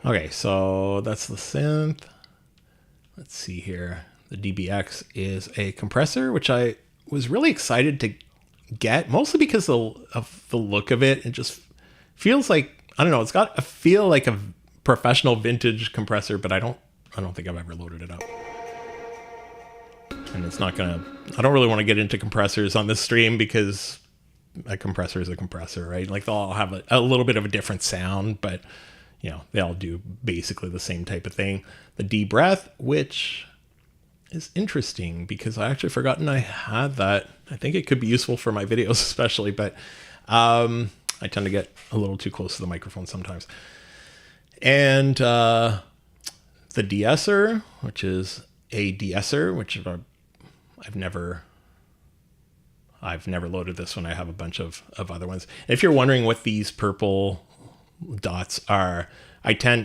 Okay, so that's the synth. Let's see here. The DBX is a compressor, which I was really excited to get, mostly because of the look of it. It just feels like, I don't know, it's got a feel like a professional vintage compressor, but I don't think I've ever loaded it up. And it's not gonna, I don't really want to get into compressors on this stream because a compressor is a compressor, right? Like, they'll all have a little bit of a different sound, but you know, they all do basically the same type of thing. The D-Breath, which is interesting because I actually forgotten I had that. I think it could be useful for my videos especially, but I tend to get a little too close to the microphone sometimes. And the de-esser, which is a de-esser, which I've never loaded this one. I have a bunch of other ones. And if you're wondering what these purple dots are,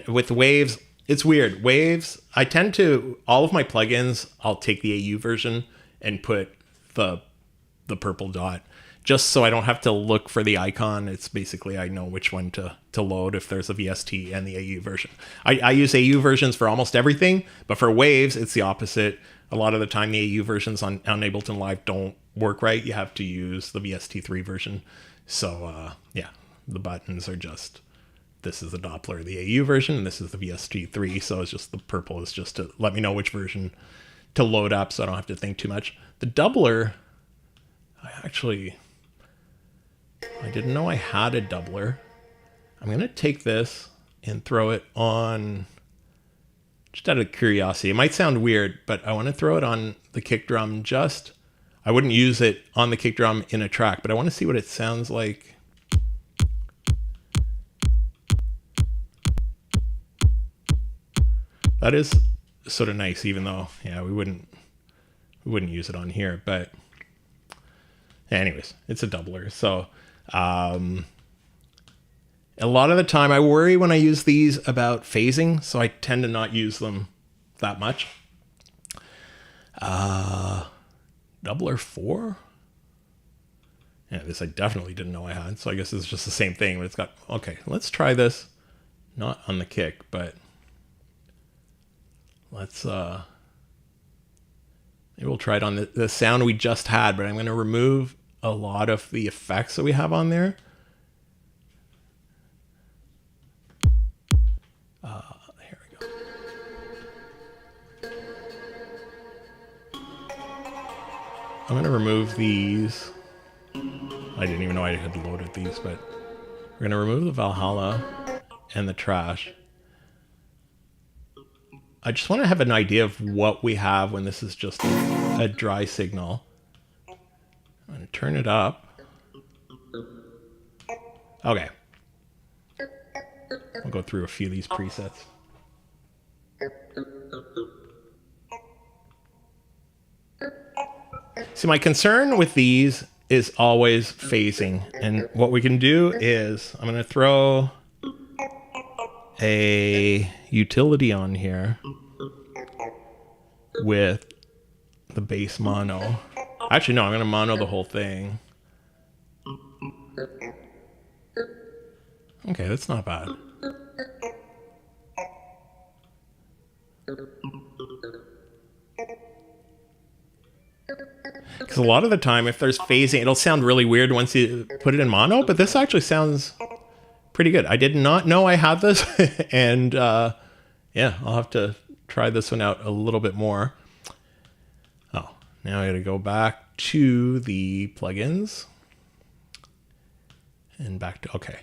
with Waves, it's weird. Waves, I tend to, all of my plugins, I'll take the AU version and put the purple dot, just so I don't have to look for the icon. It's basically, I know which one to load if there's a VST and the AU version. I use AU versions for almost everything, but for Waves, it's the opposite. A lot of the time, the AU versions on Ableton Live don't work right. You have to use the VST3 version. So, yeah, the buttons are just, this is the Doppler, the AU version, and this is the VST3. So it's just, the purple is just to let me know which version to load up so I don't have to think too much. The doubler, I didn't know I had a doubler. I'm going to take this and throw it on, just out of curiosity. It might sound weird, but I want to throw it on the kick drum. I wouldn't use it on the kick drum in a track, but I want to see what it sounds like. That is sort of nice, even though, yeah, we wouldn't use it on here, but anyways, it's a doubler. So, a lot of the time I worry when I use these about phasing, so I tend to not use them that much. Doubler 4? Yeah, this I definitely didn't know I had, so I guess it's just the same thing, but it's got, okay, let's try this. Not on the kick, but let's, maybe we'll try it on the sound we just had, but I'm going to remove a lot of the effects that we have on there. Here we go. I'm going to remove these. I didn't even know I had loaded these, but we're going to remove the Valhalla and the trash. I just want to have an idea of what we have when this is just a dry signal. I'm going to turn it up. Okay. I'll go through a few of these presets. See, my concern with these is always phasing. And what we can do is, I'm going to throw a utility on here with the bass mono. Actually, no, I'm going to mono the whole thing. Okay, that's not bad. Because a lot of the time, if there's phasing, it'll sound really weird once you put it in mono, but this actually sounds pretty good. I did not know I had this, and yeah, I'll have to try this one out a little bit more. Oh, now I gotta go back to the plugins. And back to, okay.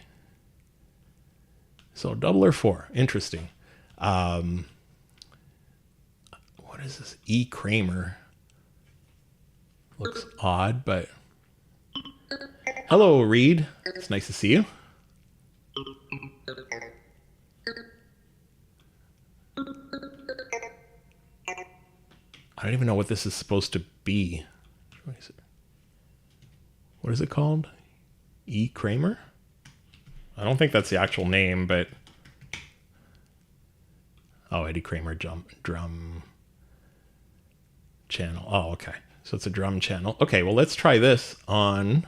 So doubler 4, interesting. What is this? E. Kramer. Looks odd, but... Hello, Reed. It's nice to see you. I don't even know what this is supposed to be. What is it called? E. Kramer? I don't think that's the actual name, but... Oh, Eddie Kramer drum channel. Oh, okay. So it's a drum channel. Okay, well, let's try this on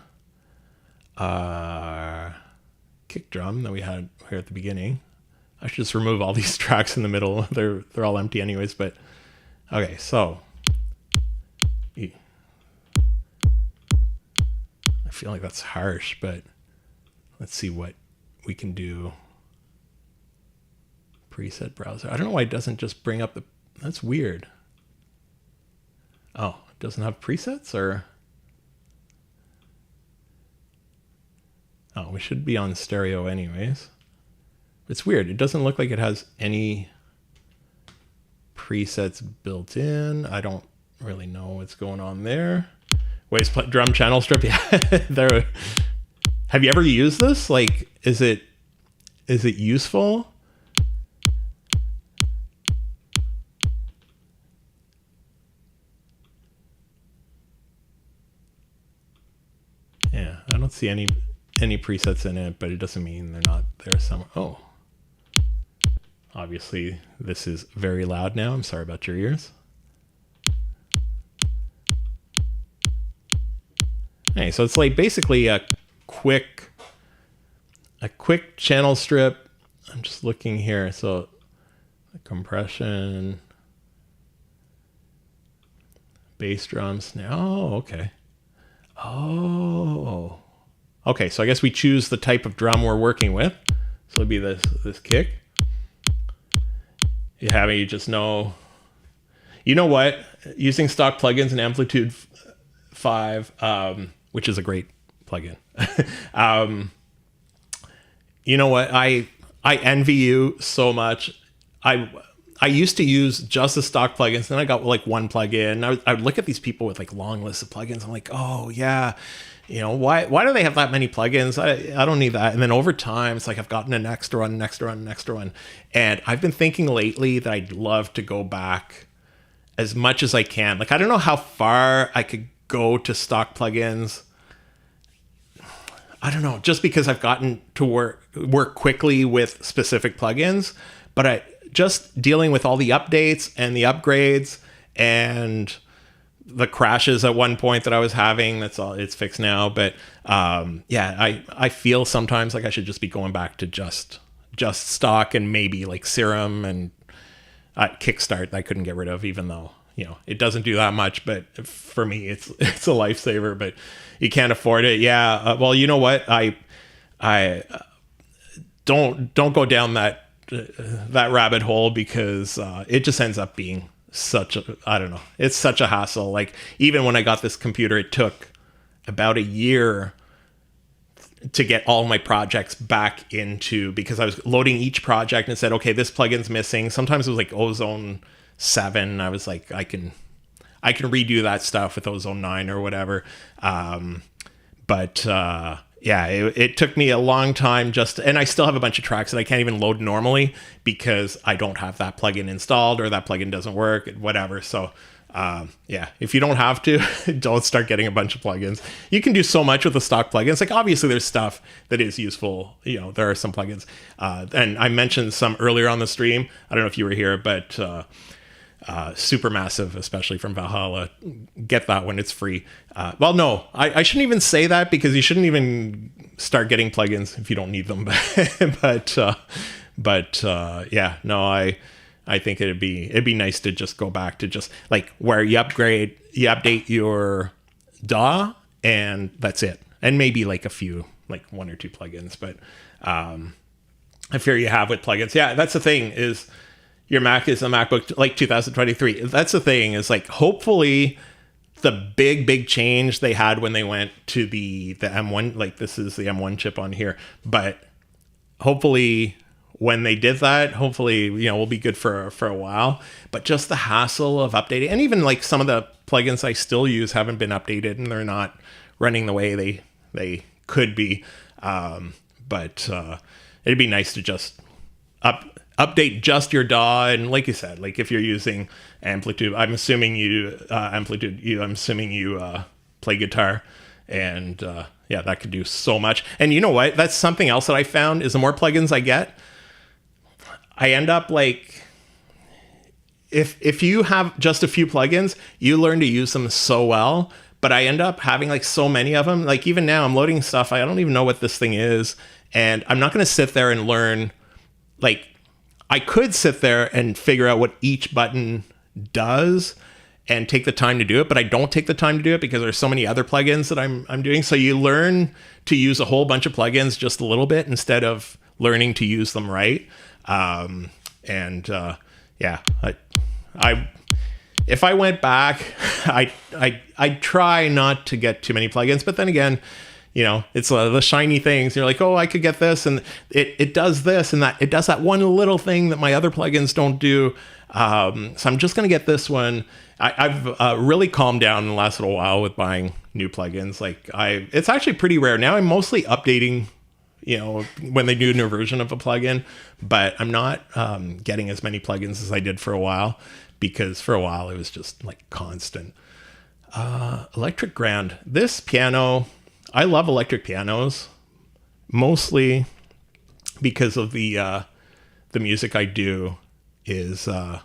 kick drum that we had here at the beginning. I should just remove all these tracks in the middle. They're all empty anyways, but... Okay, so... I feel like that's harsh, but let's see what we can do. Preset browser. I don't know why it doesn't just bring up the... That's weird. Oh, it doesn't have presets, or... Oh, we should be on stereo anyways. It's weird. It doesn't look like it has any presets built in. I don't really know what's going on there. Waves drum channel strip. Yeah, there. Have you ever used this? Like, is it useful? Yeah, I don't see any presets in it, but it doesn't mean they're not there somewhere. Oh, obviously this is very loud now. I'm sorry about your ears. Hey, so it's like basically a quick channel strip. I'm just looking here. So the compression, bass drums. Oh, okay. Oh, okay. So I guess we choose the type of drum we're working with. So it'll be this kick. You have it. You just know. You know what? Using stock plugins and Amplitude 5. Which is a great plugin. You know what? I envy you so much. I used to use just the stock plugins, then I got like one plugin. I would look at these people with like long lists of plugins. I'm like, oh yeah, you know, why do they have that many plugins? I don't need that. And then over time, it's like I've gotten an extra one. And I've been thinking lately that I'd love to go back as much as I can. Like, I don't know how far I could go to stock plugins. I don't know, just because I've gotten to work quickly with specific plugins, but just dealing with all the updates and the upgrades and the crashes at one point that I was having, it's fixed now. But yeah, I feel sometimes like I should just be going back to just stock and maybe like Serum and Kickstart that I couldn't get rid of, even though, you know, it doesn't do that much, but for me, it's a lifesaver, but you can't afford it. Yeah. Well, you know what? I don't go down that rabbit hole, because it just ends up being I don't know. It's such a hassle. Like, even when I got this computer, it took about a year to get all my projects back into, because I was loading each project and said, okay, this plugin's missing. Sometimes it was like Ozone 7. I was like, I can redo that stuff with Ozone 9 or whatever. But yeah, it took me a long time and I still have a bunch of tracks that I can't even load normally because I don't have that plugin installed, or that plugin doesn't work, whatever. So yeah, if you don't have to, don't start getting a bunch of plugins. You can do so much with the stock plugins. Like, obviously there's stuff that is useful. You know, there are some plugins. And I mentioned some earlier on the stream. I don't know if you were here, but Supermassive, especially from Valhalla, get that when it's free. Well, no, I shouldn't even say that, because you shouldn't even start getting plugins if you don't need them. but yeah, no, I think it'd be nice to just go back to just like where you update your DAW, and that's it. And maybe like a few, like 1 or 2 plugins, but I fear you have with plugins. Yeah, that's the thing, is your Mac is a MacBook like 2023. That's the thing, is like, hopefully the big change they had when they went to the M1, like this is the M1 chip on here, but hopefully when they did that, hopefully, we'll be good for a while. But just the hassle of updating, and even like some of the plugins I still use haven't been updated, and they're not running the way they could be. But it'd be nice to just update just your DAW, and like you said, like if you're using Amplitude, I'm assuming you play guitar, and yeah, that could do so much. And you know what? That's something else that I found, is the more plugins I get, I end up like, if you have just a few plugins, you learn to use them so well. But I end up having like so many of them. Like even now I'm loading stuff, I don't even know what this thing is. And I'm not going to sit there and learn. Like, I could sit there and figure out what each button does and take the time to do it, but I don't take the time to do it because there's so many other plugins that I'm doing. So you learn to use a whole bunch of plugins just a little bit instead of learning to use them right. Yeah, if I went back, I'd try not to get too many plugins, but then again, it's the shiny things. You're like, oh, I could get this, and it does this and that. It does that one little thing that my other plugins don't do. So I'm just going to get this one. I've really calmed down in the last little while with buying new plugins. Like it's actually pretty rare. Now I'm mostly updating, when they do a new version of a plugin, but I'm not getting as many plugins as I did for a while, because for a while it was just like constant. Electric Grand. This piano, I love electric pianos, mostly because of the music I do is I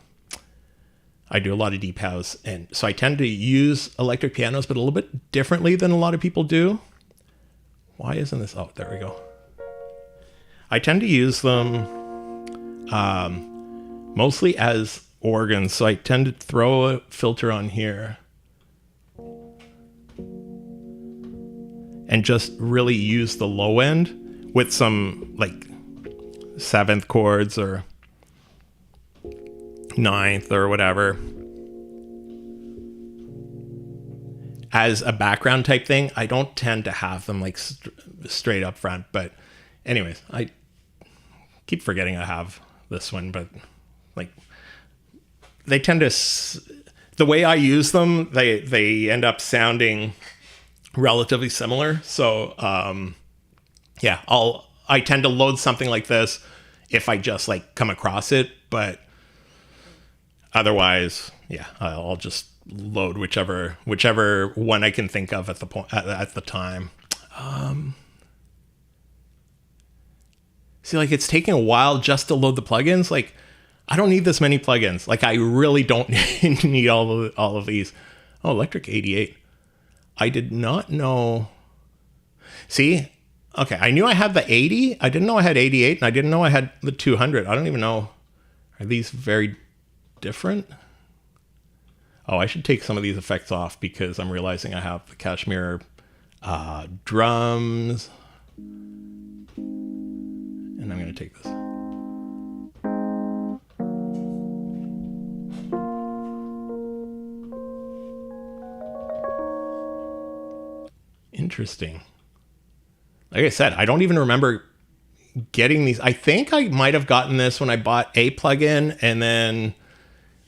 do a lot of deep house, and so I tend to use electric pianos, but a little bit differently than a lot of people do. Why isn't this? Oh, there we go. I tend to use them mostly as organs, so I tend to throw a filter on here and just really use the low end with some like 7th chords or 9th or whatever as a background type thing. I don't tend to have them like straight up front, but anyways, I keep forgetting I have this one, but like they tend to, the way I use them, they end up sounding relatively similar. So yeah, I tend to load something like this if I just like come across it, but otherwise, yeah, I'll just load whichever one I can think of at the time. See, like it's taking a while just to load the plugins. Like I don't need this many plugins. Like I really don't need all of these. Oh, Electric 88. I did not know. See, okay, I knew I had the 80. I didn't know I had 88, and I didn't know I had the 200. I don't even know. Are these very different? Oh, I should take some of these effects off because I'm realizing I have the Kashmir drums. And I'm going to take this. Interesting. Like I said, I don't even remember getting these. I think I might have gotten this when I bought a plugin, and then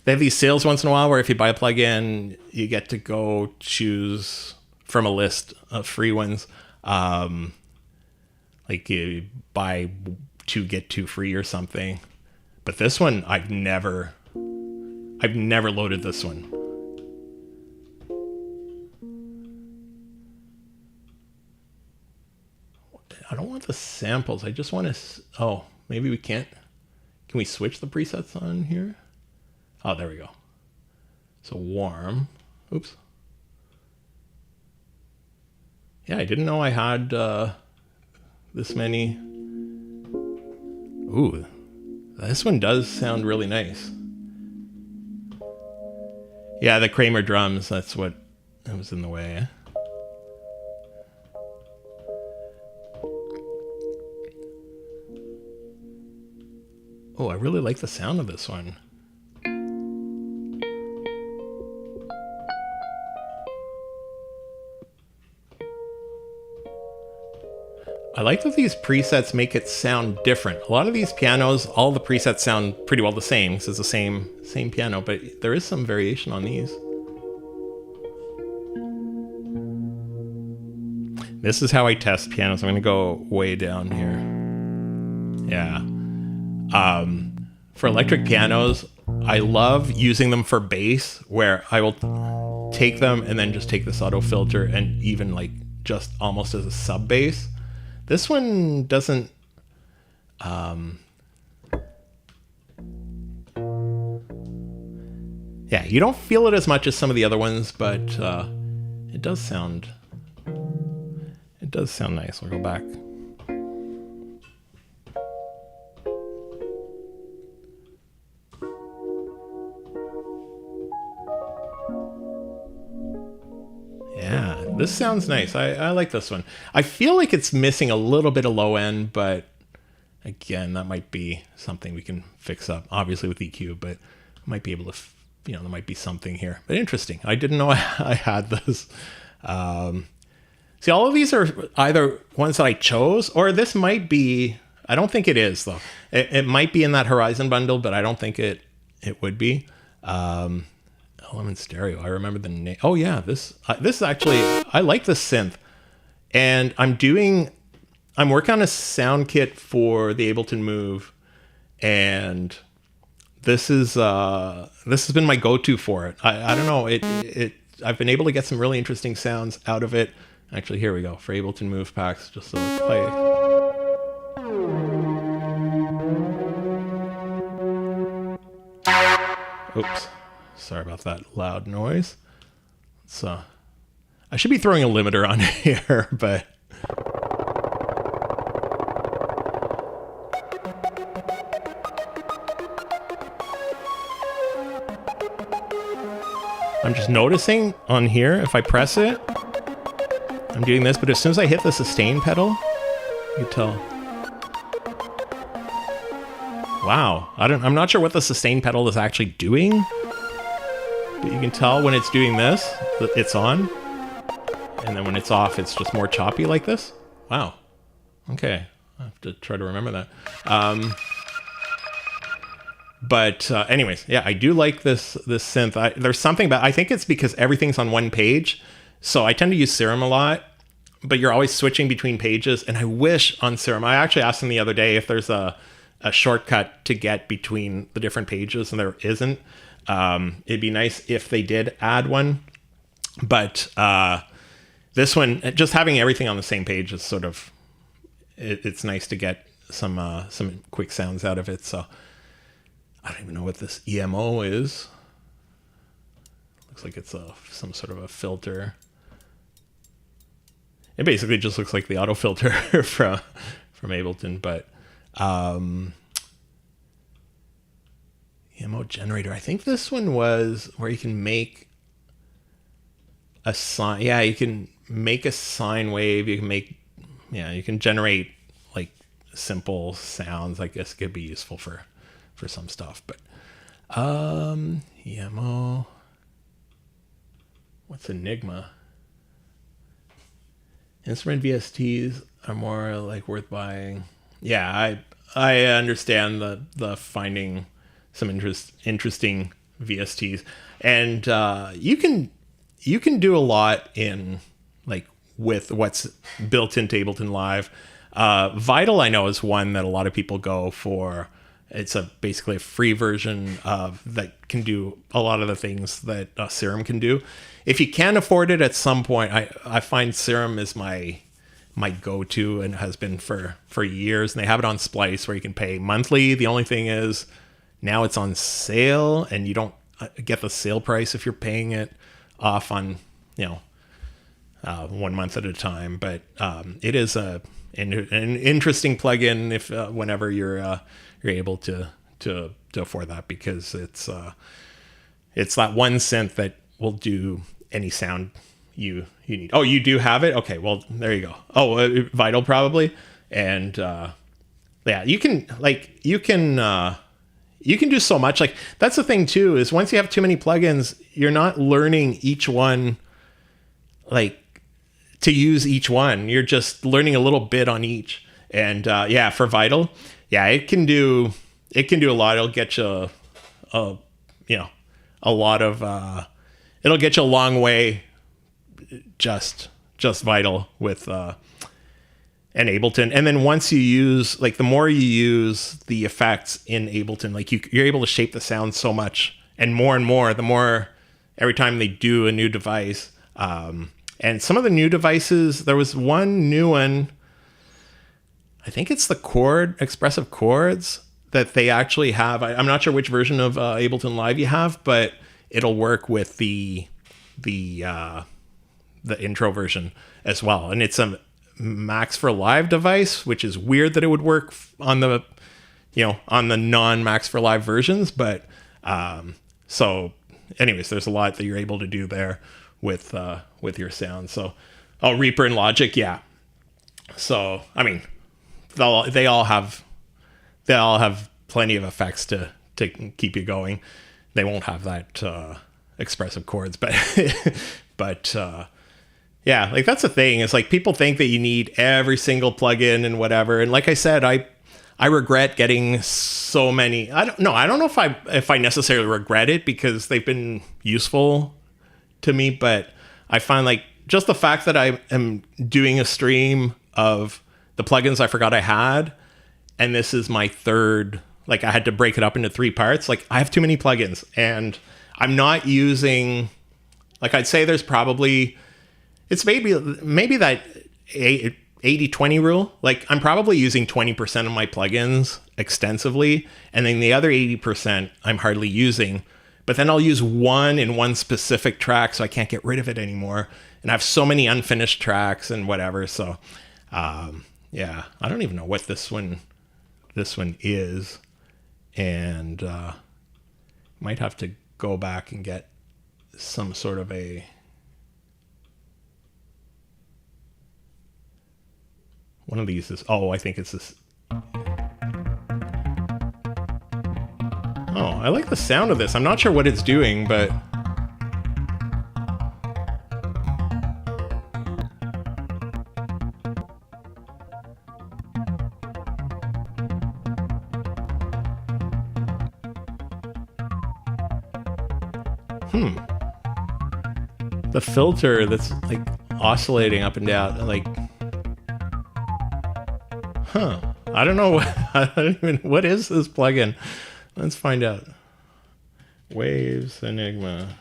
they have these sales once in a while where if you buy a plugin, you get to go choose from a list of free ones. Like you buy 2 get 2 free or something. But this one, I've never loaded this one. I don't want the samples. I just want to... Oh, maybe we can't... Can we switch the presets on here? Oh, there we go. So warm. Oops. Yeah, I didn't know I had this many. Ooh, this one does sound really nice. Yeah, the Kramer drums, that's what was in the way. Oh, I really like the sound of this one. I like that these presets make it sound different. A lot of these pianos, all the presets sound pretty well the same because it's the same piano, but there is some variation on these. This is how I test pianos. I'm going to go way down here. Yeah. For electric pianos, I love using them for bass, where I will take them and then just take this auto filter and even like just almost as a sub bass. This one doesn't, yeah, you don't feel it as much as some of the other ones, but it does sound nice. I'll go back. Yeah, this sounds nice. I like this one. I feel like it's missing a little bit of low end, but again, that might be something we can fix up, obviously with EQ, but I might be able to, there might be something here. But interesting. I didn't know I had this. See, all of these are either ones that I chose, or this might be, I don't think it is, though. It might be in that Horizon bundle, but I don't think it would be. Element Stereo. I remember the name. Oh yeah, this is actually, I like this synth, and I'm working on a sound kit for the Ableton Move, and this has been my go-to for it. I don't know, I've been able to get some really interesting sounds out of it. Actually, here we go for Ableton Move packs. Just so play. Oops. Sorry about that loud noise. So I should be throwing a limiter on here, but I'm just noticing on here, if I press it, I'm doing this, but as soon as I hit the sustain pedal, you can tell. Wow, I'm not sure what the sustain pedal is actually doing. But you can tell when it's doing this, that it's on. And then when it's off, it's just more choppy like this. Wow. Okay. I have to try to remember that. But anyways, yeah, I do like this synth. There's something about, I think it's because everything's on one page. So I tend to use Serum a lot, but you're always switching between pages. And I wish on Serum, I actually asked them the other day if there's a shortcut to get between the different pages, and there isn't. It'd be nice if they did add one, but this one, just having everything on the same page is sort of, it's nice to get some quick sounds out of it. So I don't even know what this EMO is. Looks like it's some sort of a filter. It basically just looks like the auto filter from Ableton, but EMO generator. I think this one was where you can make a sine. Yeah, you can make a sine wave. You can generate like simple sounds. I guess it could be useful for some stuff. But EMO. What's Enigma? Instrument VSTs are more like worth buying. Yeah, I understand the finding some interesting VSTs, and you can do a lot in like with what's built into Ableton Live. Vital, I know, is one that a lot of people go for. It's basically a free version that can do a lot of the things that Serum can do. If you can afford it at some point, I find Serum is my go-to and has been for years. And they have it on Splice where you can pay monthly. The only thing is now it's on sale and you don't get the sale price if you're paying it off on 1 month at a time. But it is an interesting plugin if whenever you're able to afford that, because it's that one synth that will do any sound you need. Oh, you do have it? Okay, well, there you go. Oh, Vital probably. And yeah, you can you can do so much. Like that's the thing too, is once you have too many plugins, you're not learning each one, like to use each one. You're just learning a little bit on each. And yeah, for Vital, yeah, it can do a lot. It'll get you a lot of it'll get you a long way, just Vital with and Ableton. And then once you use, like the more you use the effects in Ableton, like you're able to shape the sound so much and more, the more every time they do a new device. And some of the new devices, there was one new one, I think it's the expressive chords that they actually have. I'm not sure which version of Ableton Live you have, but it'll work with the intro version as well. And it's a Max for Live device, which is weird that it would work on the non-Max for Live versions. But so anyways, there's a lot that you're able to do there with your sound. So, Reaper and Logic. Yeah. So, I mean, they all have plenty of effects to keep you going. They won't have that expressive chords, but yeah, like that's the thing. It's like people think that you need every single plugin and whatever. And like I said, I regret getting so many. I don't know if I necessarily regret it because they've been useful to me, but I find like just the fact that I am doing a stream of the plugins I forgot I had, and this is my third, like I had to break it up into 3 parts. Like I have too many plugins and I'm not using, like I'd say there's probably, it's maybe that 80-20 rule. Like I'm probably using 20% of my plugins extensively, and then the other 80% I'm hardly using. But then I'll use one in one specific track, so I can't get rid of it anymore. And I have so many unfinished tracks and whatever. So yeah, I don't even know what this one is, and might have to go back and get some sort of a. One of these is, I think it's this. Oh, I like the sound of this. I'm not sure what it's doing, but. The filter that's like oscillating up and down, like. I don't know. What is this plugin? Let's find out. Waves, Enigma.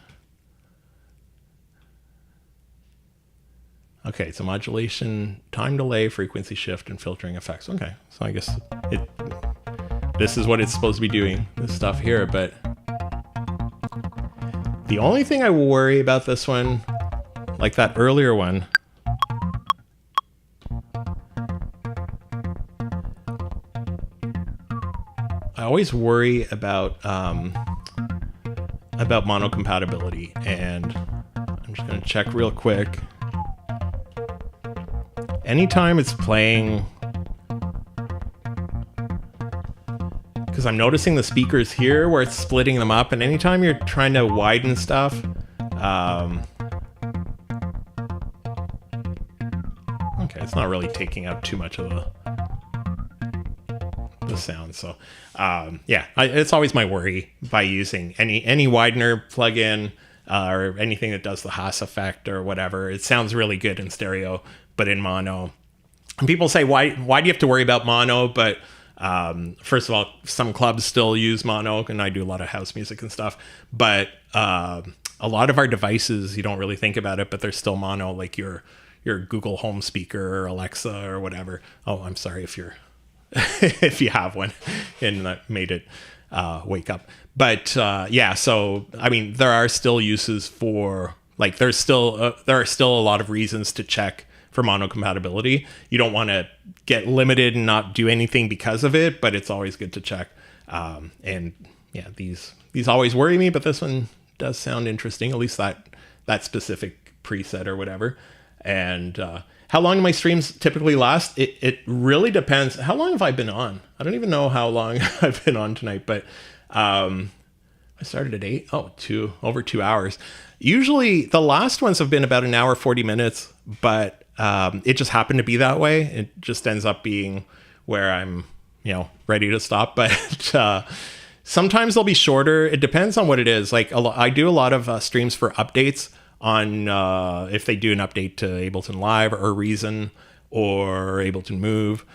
Okay, so modulation, time delay, frequency shift, and filtering effects. Okay, so I guess this is what it's supposed to be doing, this stuff here, but the only thing I worry about this one, like that earlier one, I always worry about mono compatibility, and I'm just going to check real quick. Anytime it's playing, because I'm noticing the speakers here where it's splitting them up, and anytime you're trying to widen stuff, okay, it's not really taking out too much of the sound. So yeah, it's always my worry by using any widener plugin or anything that does the Haas effect or whatever. It sounds really good in stereo, but in mono. And people say, why do you have to worry about mono? But first of all, some clubs still use mono, and I do a lot of house music and stuff. But a lot of our devices, you don't really think about it, but they're still mono, like your Google Home speaker or Alexa or whatever. Oh, I'm sorry if you're if you have one and that made it wake up. But yeah, so I mean, there are still uses for, like, there are still a lot of reasons to check for mono compatibility. You don't want to get limited and not do anything because of it, but it's always good to check. And yeah, these always worry me, but this one does sound interesting, at least that specific preset or whatever. And how long do my streams typically last? It really depends. How long have I been on? I don't even know how long I've been on tonight, but I started at 8. Oh, over 2 hours. Usually the last ones have been about an hour, 40 minutes, but it just happened to be that way. It just ends up being where I'm, ready to stop. But sometimes they'll be shorter. It depends on what it is. Like I do a lot of streams for updates on if they do an update to Ableton Live or Reason or Ableton Move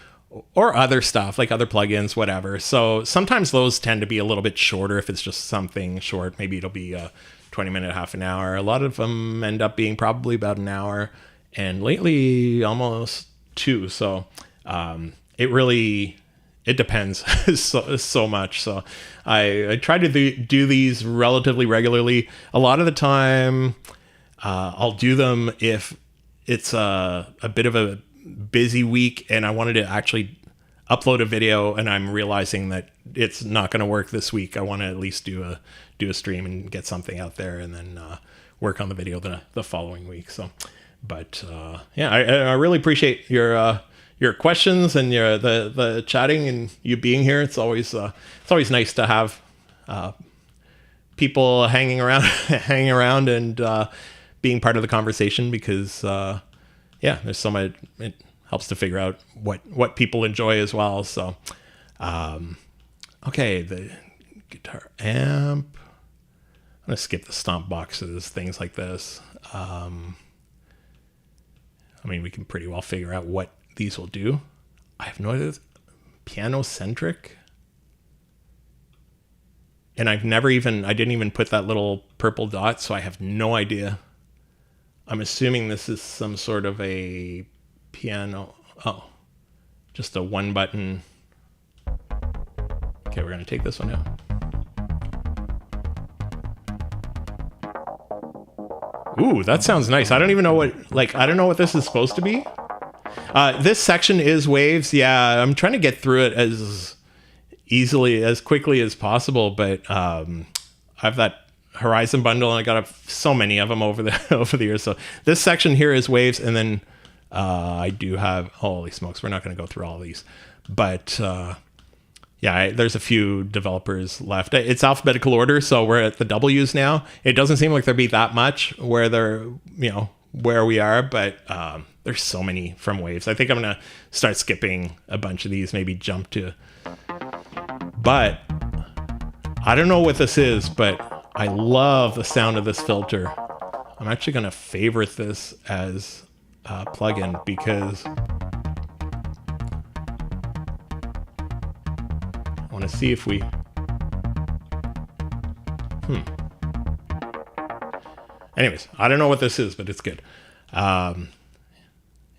or other stuff like other plugins, whatever. So sometimes those tend to be a little bit shorter if it's just something short. Maybe it'll be a 20-minute, half an hour. A lot of them end up being probably about an hour, and lately almost 2. So it depends so much. So I try to do these relatively regularly. A lot of the time I'll do them if it's a bit of a busy week and I wanted to actually upload a video and I'm realizing that it's not going to work this week. I want to at least do a stream and get something out there, and then work on the video the following week. So, but I really appreciate your questions and the chatting and you being here. It's always nice to have people hanging around and being part of the conversation, because there's so much. It helps to figure out what people enjoy as well. So, okay, the guitar amp. I'm gonna skip the stomp boxes, things like this. I mean, we can pretty well figure out what these will do. I have no idea. Piano centric. And I didn't even put that little purple dot, so I have no idea. I'm assuming this is some sort of a piano. Oh, just a 1 button. Okay, we're going to take this one out. Ooh, that sounds nice. I don't even know I don't know what this is supposed to be. This section is waves. Yeah, I'm trying to get through it as quickly as possible, but I have that Horizon bundle and I got so many of them over the years. So this section here is waves, and then I do have, holy smokes, we're not going to go through all of these, but there's a few developers left. It's alphabetical order, so we're at the W's now. It doesn't seem like there'd be that much where they're, where we are, but there's so many from waves. I think I'm going to start skipping a bunch of these, maybe jump to, but I don't know what this is, but I love the sound of this filter. I'm actually going to favorite this as a plugin because I want to see if we... Anyways, I don't know what this is, but it's good. We're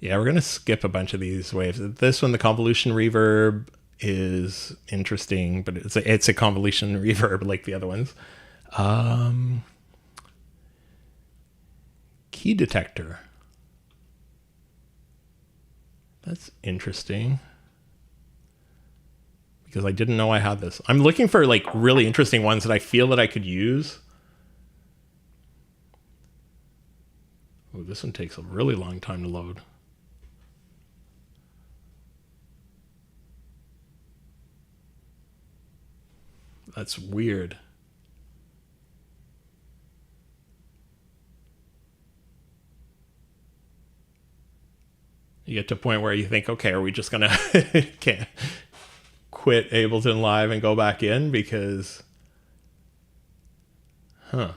going to skip a bunch of these waves. This one, the convolution reverb, is interesting, but it's a convolution reverb like the other ones. Key detector. That's interesting, because I didn't know I had this. I'm looking for really interesting ones that I feel that I could use. Oh, this one takes a really long time to load. That's weird. You get to a point where you think, okay, are we just gonna can't quit Ableton Live and go back in because, Yeah,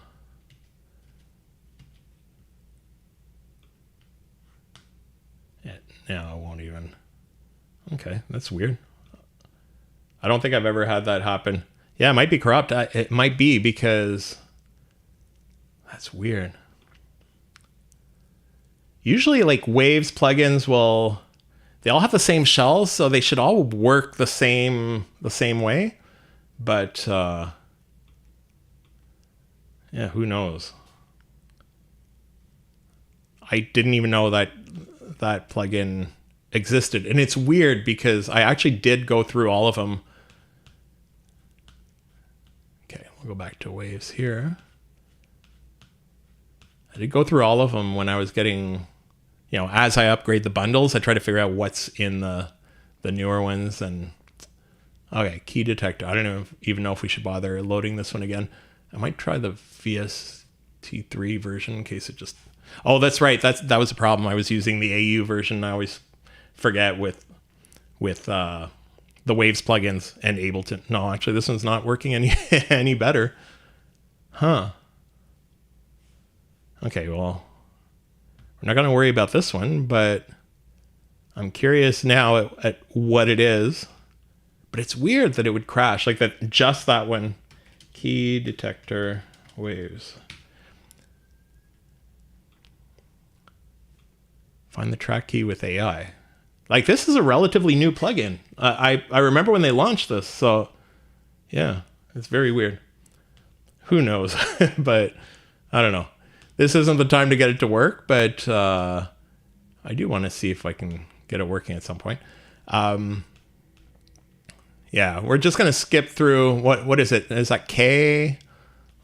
now I won't even. Okay, that's weird. I don't think I've ever had that happen. Yeah, it might be corrupt. It might be, because that's weird. Usually Waves plugins they all have the same shells, so they should all work the same way. But who knows? I didn't even know that plugin existed. And it's weird because I actually did go through all of them. Okay, we'll go back to Waves here. I did go through all of them when I was getting, as I upgrade the bundles, I try to figure out what's in the newer ones, and Okay, key detector. I don't even know if we should bother loading this one again. I might try the VST3 version in case it just... Oh, that's right. That was a problem. I was using the AU version. I always forget with the Waves plugins and Ableton. No, actually, this one's not working any better. Huh. Okay, well, we're not going to worry about this one, but I'm curious now at what it is. But it's weird that it would crash, like that. Just that one. Key detector Waves. Find the track key with AI. Like, this is a relatively new plugin. I remember when they launched this, so yeah, it's very weird. Who knows? But I don't know. This isn't the time to get it to work, but I do want to see if I can get it working at some point. Yeah, we're just gonna skip through. What is it? Is that K?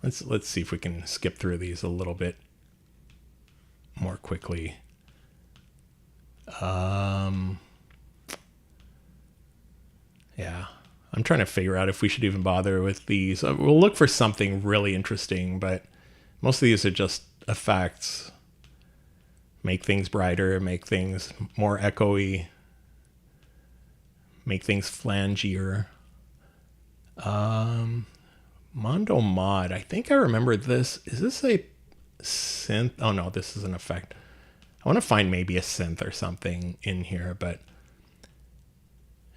Let's see if we can skip through these a little bit more quickly. Yeah, I'm trying to figure out if we should even bother with these. We'll look for something really interesting, but most of these are just effects. Make things brighter, make things more echoey, make things flangier. Mondo Mod. I think I remember this. Is this a synth? Oh no, this is an effect. I want to find maybe a synth or something in here, but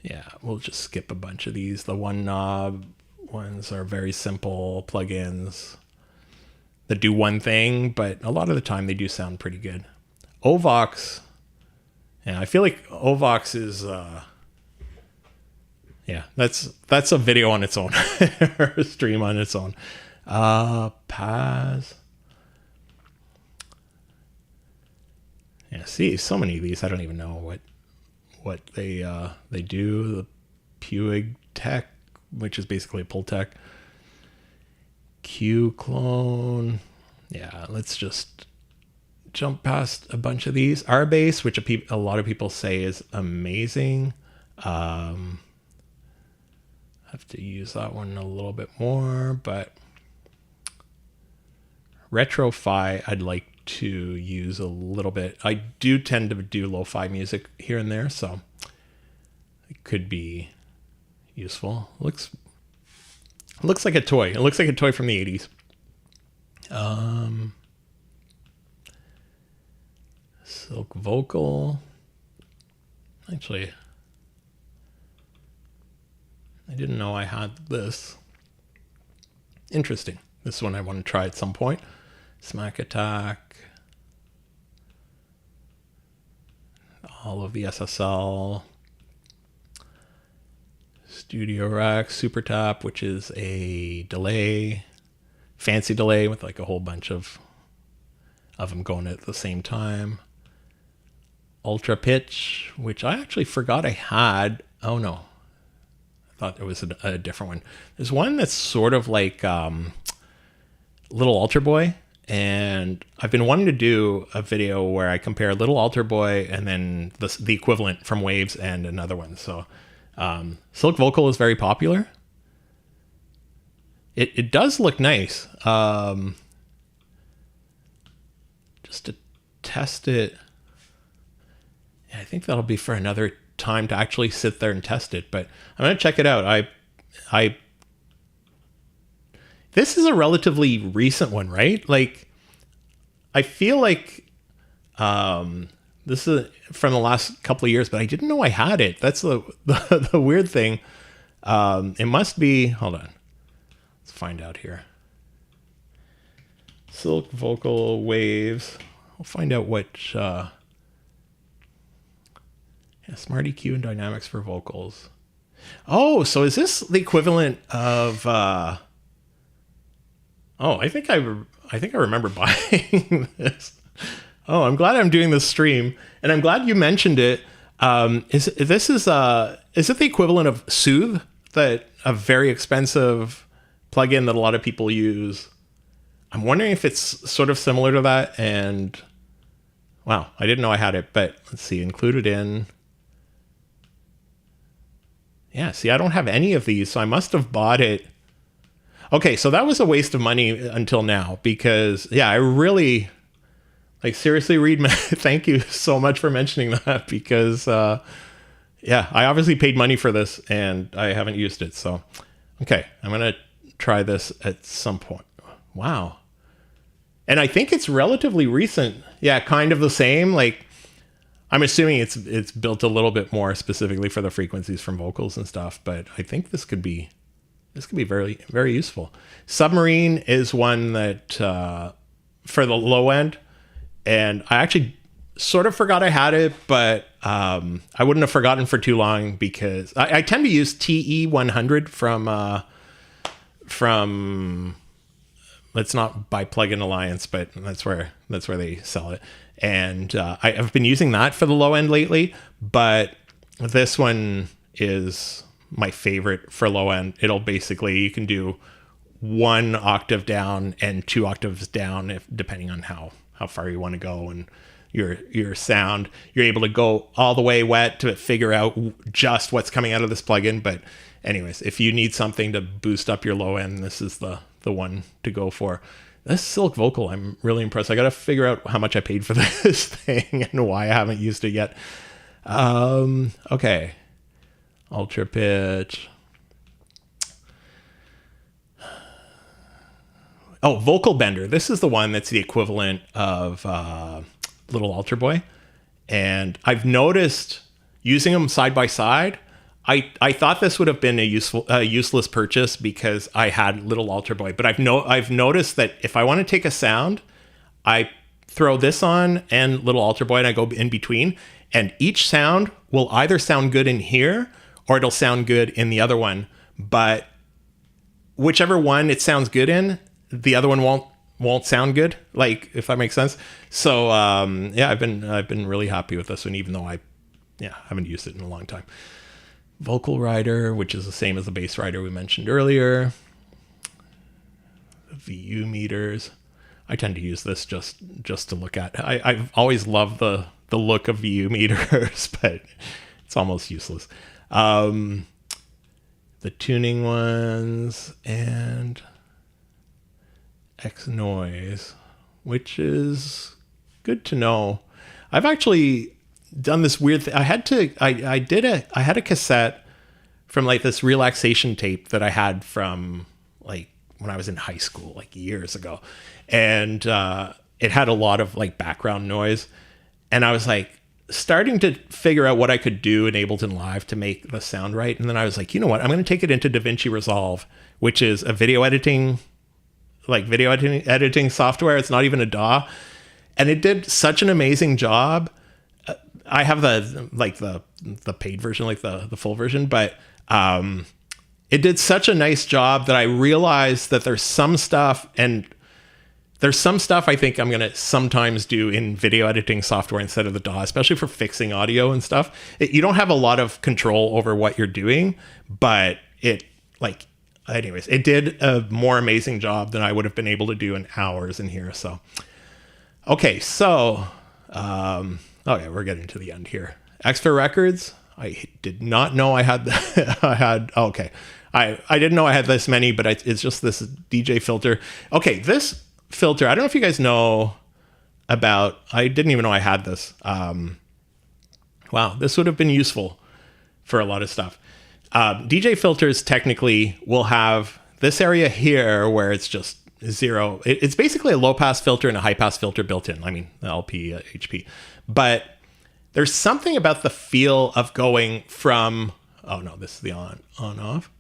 yeah, we'll just skip a bunch of these. The one knob ones are very simple plugins that do one thing, but a lot of the time they do sound pretty good. Ovox. Yeah, I feel like Ovox is yeah, that's a video on its own, or a stream on its own. Paz. Yeah, see, so many of these I don't even know what they do. The Puig Tech, which is basically a pull tech. Q clone. Yeah, let's just jump past a bunch of these. RBass, which a lot of people say is amazing. I have to use that one a little bit more, but Retro-Fi I'd like to use a little bit. I do tend to do lo-fi music here and there, so it could be useful. Looks like a toy. It looks like a toy from the 80s. Silk Vocal. Actually, I didn't know I had this. Interesting. This one I want to try at some point. Smack Attack. All of the SSL. Studio Rack, Super Tap, which is a delay, fancy delay with like a whole bunch of them going at the same time. Ultra Pitch, which I actually forgot I had. Oh no, I thought there was a different one. There's one that's sort of like Little Alter Boy, and I've been wanting to do a video where I compare Little Alter Boy and then the equivalent from Waves and another one. So Silk Vocal is very popular. It does look nice. Just to test it, I think that'll be for another time to actually sit there and test it. But I'm gonna check it out. This is a relatively recent one, right? Like, I feel like this is from the last couple of years, but I didn't know I had it. That's the weird thing. It must be, hold on. Let's find out here. Silk Vocal Waves. I'll find out which, Smart EQ and Dynamics for vocals. Oh, so is this the equivalent of, I think I remember buying this. Oh, I'm glad I'm doing this stream, and I'm glad you mentioned it. Is it the equivalent of Soothe, that a very expensive plugin that a lot of people use? I'm wondering if it's sort of similar to that. And wow, I didn't know I had it, but let's see, included in. Yeah, see, I don't have any of these, so I must have bought it. Okay, so that was a waste of money until now because, yeah, I really, like, seriously, Reed, thank you so much for mentioning that because, yeah, I obviously paid money for this and I haven't used it. So, okay, I'm going to try this at some point. Wow. And I think it's relatively recent. Yeah, kind of the same. Like, I'm assuming it's built a little bit more specifically for the frequencies from vocals and stuff, but I think this could be very, very useful. Submarine is one that for the low end, and I actually sort of forgot I had it, but I wouldn't have forgotten for too long because I tend to use TE100 from it's not by Plugin Alliance, but that's where they sell it. And I've been using that for the low end lately, but this one is my favorite for low end. It'll basically, you can do 1 octave down and 2 octaves down depending on how far you want to go, and your sound. You're able to go all the way wet to figure out just what's coming out of this plugin. But anyways, if you need something to boost up your low end, this is the one to go for. This Silk Vocal, I'm really impressed. I got to figure out how much I paid for this thing and why I haven't used it yet. Okay. Ultra pitch. Oh, Vocal Bender. This is the one that's the equivalent of Little Altar Boy. And I've noticed using them side by side, I thought this would have been a useless purchase because I had Little Altar Boy, but I've noticed that if I want to take a sound, I throw this on and Little Altar Boy and I go in between, and each sound will either sound good in here or it'll sound good in the other one. But whichever one it sounds good in, the other one won't sound good. Like, if that makes sense. So yeah, I've been really happy with this one, even though I haven't used it in a long time. Vocal Rider, which is the same as the bass rider we mentioned earlier. VU meters. I tend to use this just to look at. I've always loved the look of VU meters, but it's almost useless. The tuning ones and X noise, which is good to know. I've actually done this weird thing. I had a cassette from like this relaxation tape that I had from like when I was in high school, like years ago. And it had a lot of like background noise. And I was like starting to figure out what I could do in Ableton Live to make the sound right. And then I was like, you know what? I'm going to take it into DaVinci Resolve, which is a video editing software. It's not even a DAW. And it did such an amazing job. I have the paid version, like the full version, but it did such a nice job that I realized that there's some stuff I think I'm going to sometimes do in video editing software instead of the DAW, especially for fixing audio and stuff. You don't have a lot of control over what you're doing, but it did a more amazing job than I would have been able to do in hours in here. So, okay. So, okay, we're getting to the end here. X4 Records. I did not know I had okay. I didn't know I had this many, but it's just this DJ filter. Okay, this filter, I don't know if you guys know about, I didn't even know I had this. Wow, this would have been useful for a lot of stuff. DJ filters technically will have this area here where it's just zero. It's basically a low pass filter and a high pass filter built in. I mean, the LP, HP. But there's something about the feel of going from, oh no, this is the on off.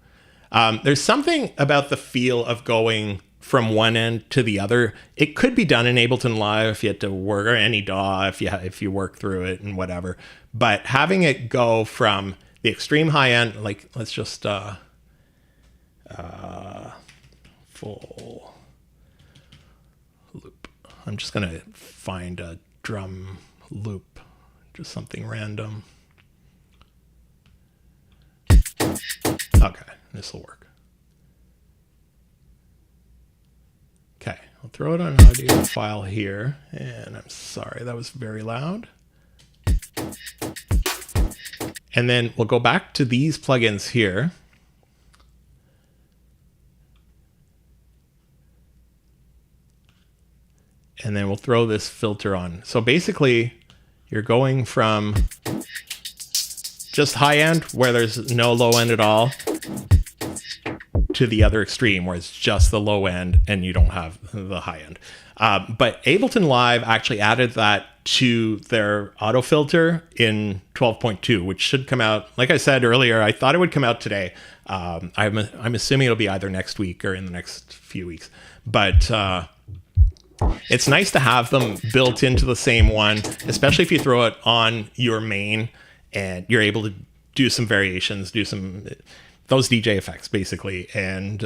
There's something about the feel of going from one end to the other. It could be done in Ableton Live if you had to work, or any DAW if you work through it and whatever. But having it go from the extreme high end, like let's just full loop. I'm just gonna find a drum loop, just something random. Okay, this will work. Okay, I'll throw it on an audio file here, and I'm sorry, that was very loud. And then we'll go back to these plugins here. And then we'll throw this filter on. So basically, you're going from just high end, where there's no low end at all, to the other extreme, where it's just the low end and you don't have the high end. But Ableton Live actually added that to their auto filter in 12.2, which should come out, like I said earlier, I thought it would come out today. I'm assuming it'll be either next week or in the next few weeks. But it's nice to have them built into the same one, especially if you throw it on your main and you're able to do some variations, do some those DJ effects basically. And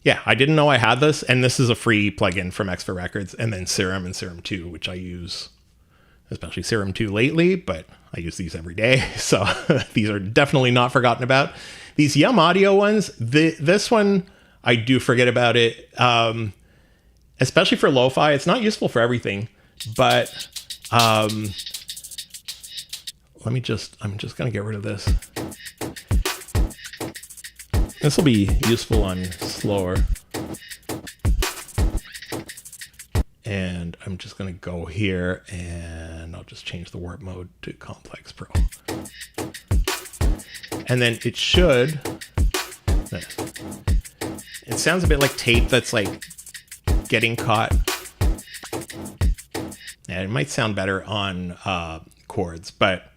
yeah, I didn't know I had this, and this is a free plugin from X for Records, and then Serum and Serum 2, which I use, especially Serum 2 lately, but I use these every day. So these are definitely not forgotten about. These Yum Audio ones, this one, I do forget about it. Especially for lo-fi, it's not useful for everything, but I'm just gonna get rid of this. This will be useful on slower. And I'm just gonna go here and I'll just change the warp mode to Complex Pro. And then it should, it sounds a bit like tape that's like getting caught. Yeah, it might sound better on chords, but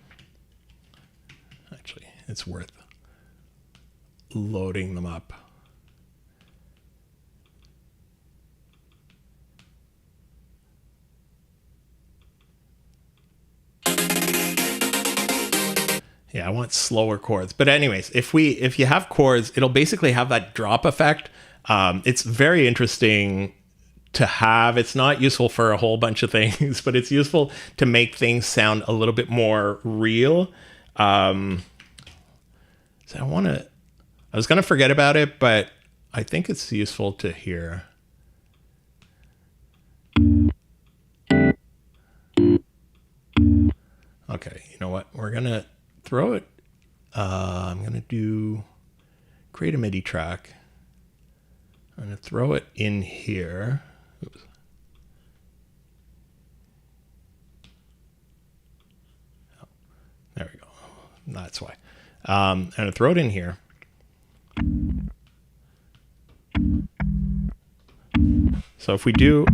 actually it's worth loading them up. Yeah, I want slower chords. But anyways, if you have chords, it'll basically have that drop effect. It's very interesting to have. It's not useful for a whole bunch of things, but it's useful to make things sound a little bit more real. So I was going to forget about it, but I think it's useful to hear. Okay, you know what? We're going to throw it. I'm going to create a MIDI track. I'm going to throw it in here. Oops. Oh, there we go. That's why. I'm going to throw it in here. So if we do,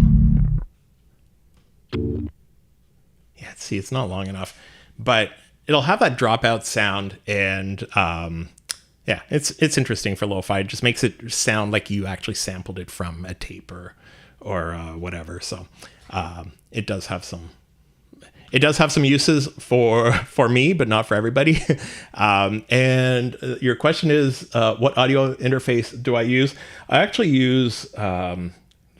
yeah, see, it's not long enough, but it'll have that dropout sound, and yeah, it's interesting for lo-fi. It just makes it sound like you actually sampled it from a tape or whatever. So it does have some uses for me, but not for everybody. And your question is, what audio interface do I use? I actually use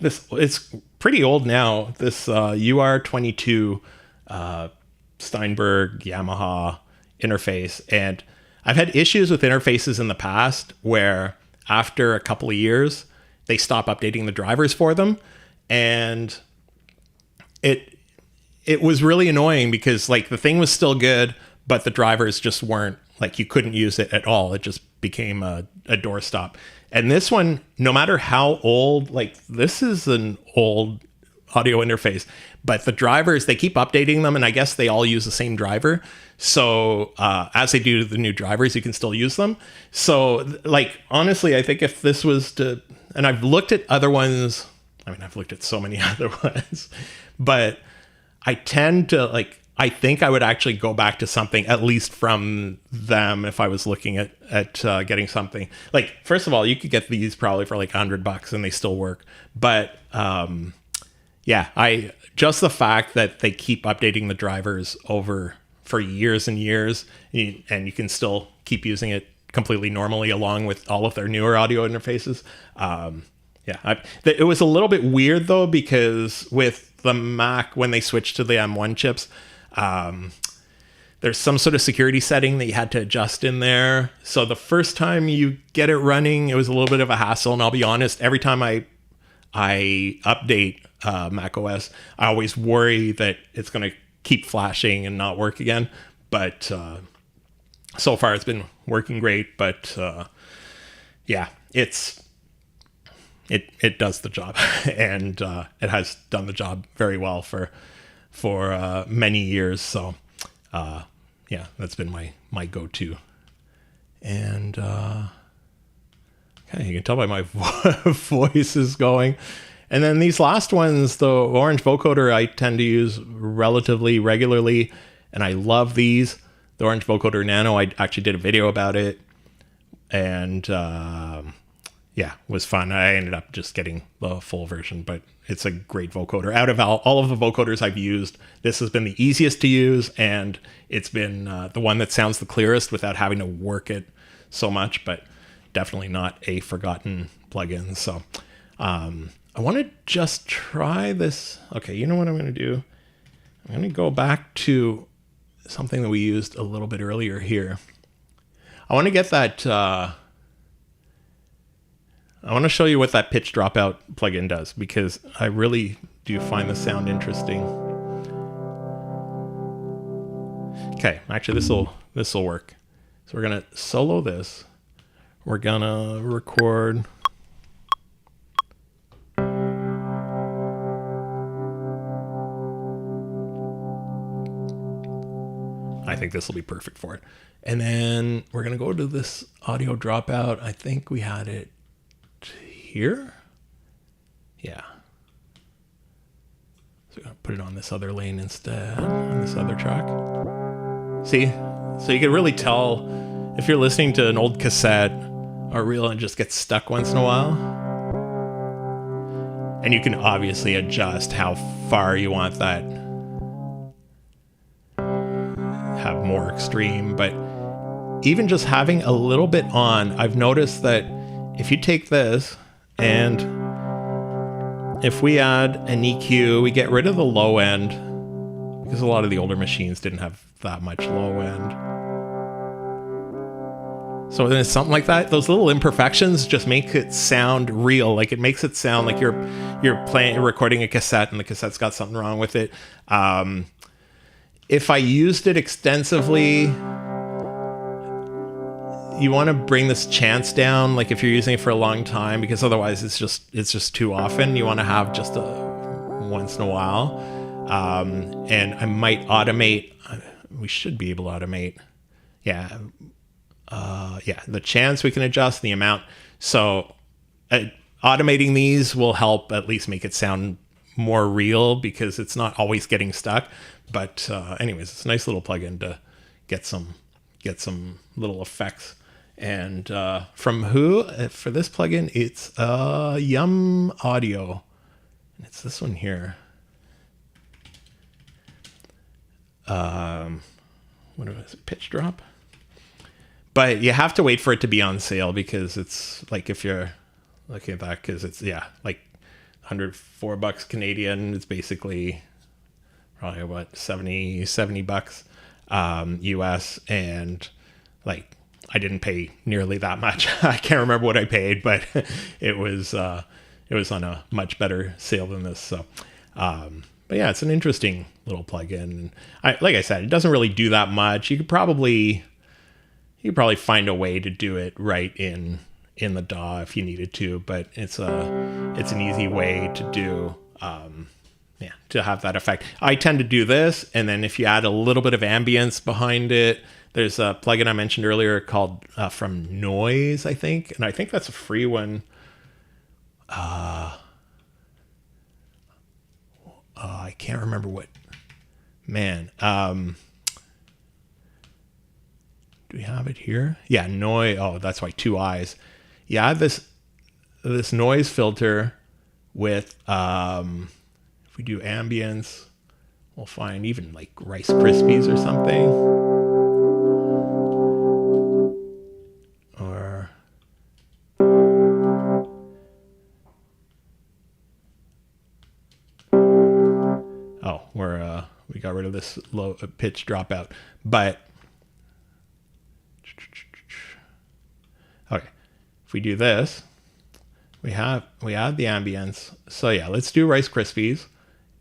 this. It's pretty old now. This UR22 Steinberg Yamaha interface, and I've had issues with interfaces in the past where after a couple of years they stop updating the drivers for them, and it was really annoying because like the thing was still good, but the drivers just weren't, like, you couldn't use it at all. It just became a doorstop. And this one, no matter how old, like this is an old audio interface, but the drivers, they keep updating them, and I guess they all use the same driver. So as they do the new drivers, you can still use them. So like, honestly, I think if this was to, and I've looked at other ones, I mean, I've looked at so many other ones, but I tend to like, I think I would actually go back to something at least from them if I was looking at getting something. Like, first of all, you could get these probably for like $100 and they still work. But yeah, just the fact that they keep updating the drivers over for years and years, and you can still keep using it completely normally along with all of their newer audio interfaces. Yeah, it was a little bit weird though, because with the Mac, when they switched to the M1 chips, there's some sort of security setting that you had to adjust in there. So the first time you get it running, it was a little bit of a hassle. And I'll be honest, every time I update Mac OS, I always worry that it's going to keep flashing and not work again. But so far it's been working great, but yeah, it does the job, and it has done the job very well for many years. So yeah, that's been my go-to. And okay, you can tell by my voice is going. And then these last ones, the orange vocoder, I tend to use relatively regularly, and I love these. The orange vocoder nano, I actually did a video about it, and yeah, it was fun. I ended up just getting the full version, but it's a great vocoder. Out of all of the vocoders I've used, this has been the easiest to use, and it's been the one that sounds the clearest without having to work it so much, but definitely not a forgotten plugin. So I want to just try this. Okay, you know what I'm going to do? I'm going to go back to something that we used a little bit earlier here. I want to get that... I want to show you what that pitch dropout plugin does, because I really do find the sound interesting. Okay, actually this will work. So we're going to solo this. We're going to record... I think this will be perfect for it. And then we're going to go to this audio dropout. I think we had it here. Yeah. So we're going to put it on this other lane instead, on this other track. See? So you can really tell if you're listening to an old cassette or reel and just gets stuck once in a while. And you can obviously adjust how far you want that. Have more extreme, but even just having a little bit on, I've noticed that if you take this and if we add an EQ, we get rid of the low end, because a lot of the older machines didn't have that much low end. So then it's something like that. Those little imperfections just make it sound real. Like it makes it sound like you're recording a cassette and the cassette's got something wrong with it. If I used it extensively, you want to bring this chance down, like if you're using it for a long time, because otherwise it's just too often. You want to have just a once in a while. And I might automate. We should be able to automate. Yeah. Yeah, the chance we can adjust, the amount. So automating these will help at least make it sound more real, because it's not always getting stuck. But anyways, it's a nice little plugin to get some little effects. And from who? For this plugin, it's Yum Audio. And it's this one here. What is it? Pitch drop? But you have to wait for it to be on sale, because it's like, if you're looking at that, because it's, yeah, like $104 Canadian. It's basically probably what, 70 bucks US. And like, I didn't pay nearly that much. I can't remember what I paid, but it was on a much better sale than this. So, but yeah, it's an interesting little plugin. Like I said, it doesn't really do that much. You could probably find a way to do it right in the DAW if you needed to, but it's an easy way to do, yeah, to have that effect. I tend to do this, and then if you add a little bit of ambience behind it, there's a plugin I mentioned earlier called from Noise, I think, and I think that's a free one. I can't remember what. Man, do we have it here? Yeah, noise. Oh, that's why 2 eyes. You add this noise filter with, if we do ambience, we'll find even like Rice Krispies or something. Or, oh, we got rid of this low pitch dropout, but okay, if we do this, we add the ambience. So yeah, let's do Rice Krispies.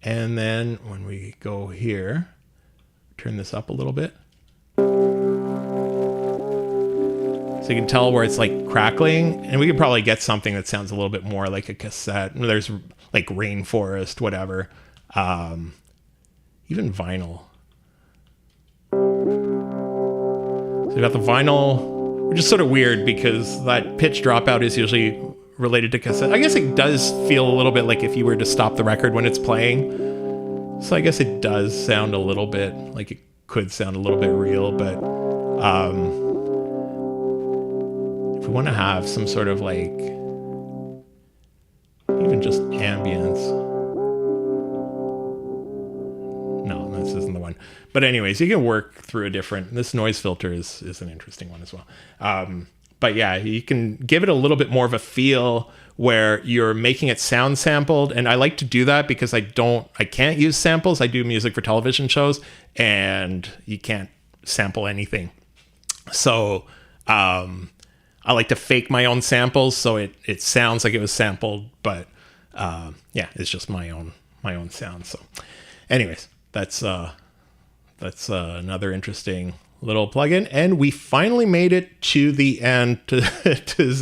And then when we go here, turn this up a little bit. So you can tell where it's like crackling, and we could probably get something that sounds a little bit more like a cassette. There's like rainforest, whatever. Even vinyl. So we got the vinyl, which is sort of weird because that pitch dropout is usually related to cassette. I guess it does feel a little bit like if you were to stop the record when it's playing. So I guess it does sound a little bit like it could sound a little bit real, but if we want to have some sort of like even just ambience. No, this isn't the one. But anyways, you can work through a different, this noise filter is an interesting one as well. But yeah, you can give it a little bit more of a feel where you're making it sound sampled. And I like to do that because I can't use samples. I do music for television shows and you can't sample anything. So I like to fake my own samples so it sounds like it was sampled, but yeah, it's just my own sound. So anyways, that's another interesting little plugin, and we finally made it to the end to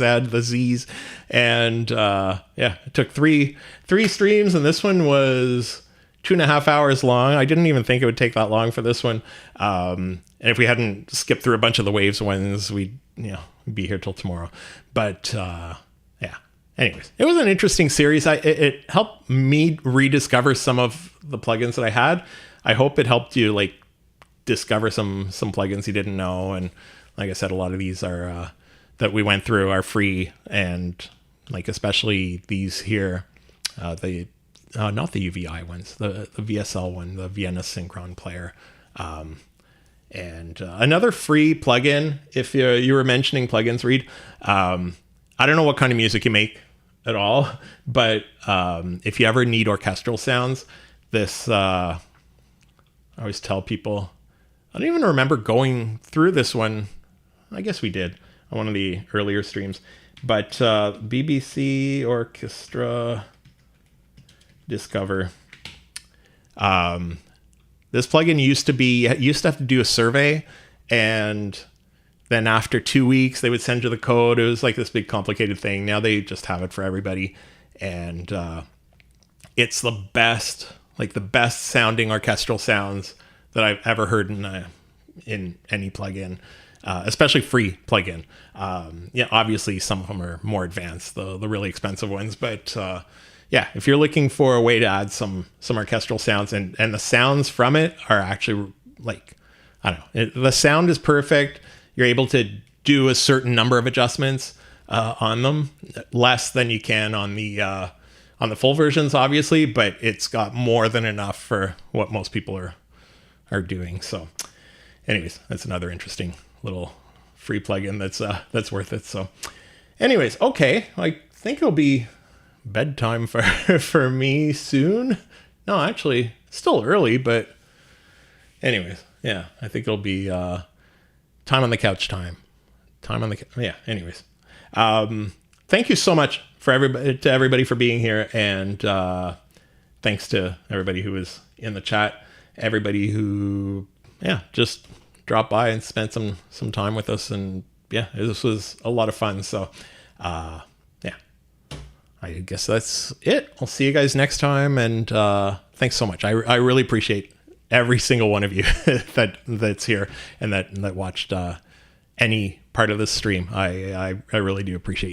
add the Z's, and yeah, it took three streams, and this one was 2.5 hours long. I didn't even think it would take that long for this one, and if we hadn't skipped through a bunch of the Waves ones, we'd be here till tomorrow. But yeah, anyways, it was an interesting series. It helped me rediscover some of the plugins that I had. I hope it helped you like discover some plugins you didn't know. And like I said, a lot of these are that we went through are free, and like especially these here, not the UVI ones, the VSL one, the Vienna Synchron Player, and another free plugin. If you were mentioning plugins, Reed, I don't know what kind of music you make at all, but if you ever need orchestral sounds, this I always tell people, I don't even remember going through this one. I guess we did on one of the earlier streams, but BBC Orchestra Discover. This plugin used to have to do a survey, and then after 2 weeks they would send you the code. It was like this big complicated thing. Now they just have it for everybody, and it's the best sounding orchestral sounds that I've ever heard in any plugin, especially free plugin. Yeah, obviously some of them are more advanced, the really expensive ones, but yeah, if you're looking for a way to add some orchestral sounds, and the sounds from it are actually like, I don't know, the sound is perfect. You're able to do a certain number of adjustments on them, less than you can on the full versions, obviously, but it's got more than enough for what most people are doing. So anyways, that's another interesting little free plugin that's worth it. So anyways, okay, I think it'll be bedtime for me soon. No, actually, still early, but anyways, yeah, I think it'll be time on the couch time. Yeah, anyways. Thank you so much for everybody for being here, and thanks to everybody who was in the chat, everybody who just dropped by and spent some time with us, and yeah, this was a lot of fun. So yeah, I guess that's it. I'll see you guys next time, and thanks so much. I really appreciate every single one of you that's here and that watched any part of this stream. I really do appreciate you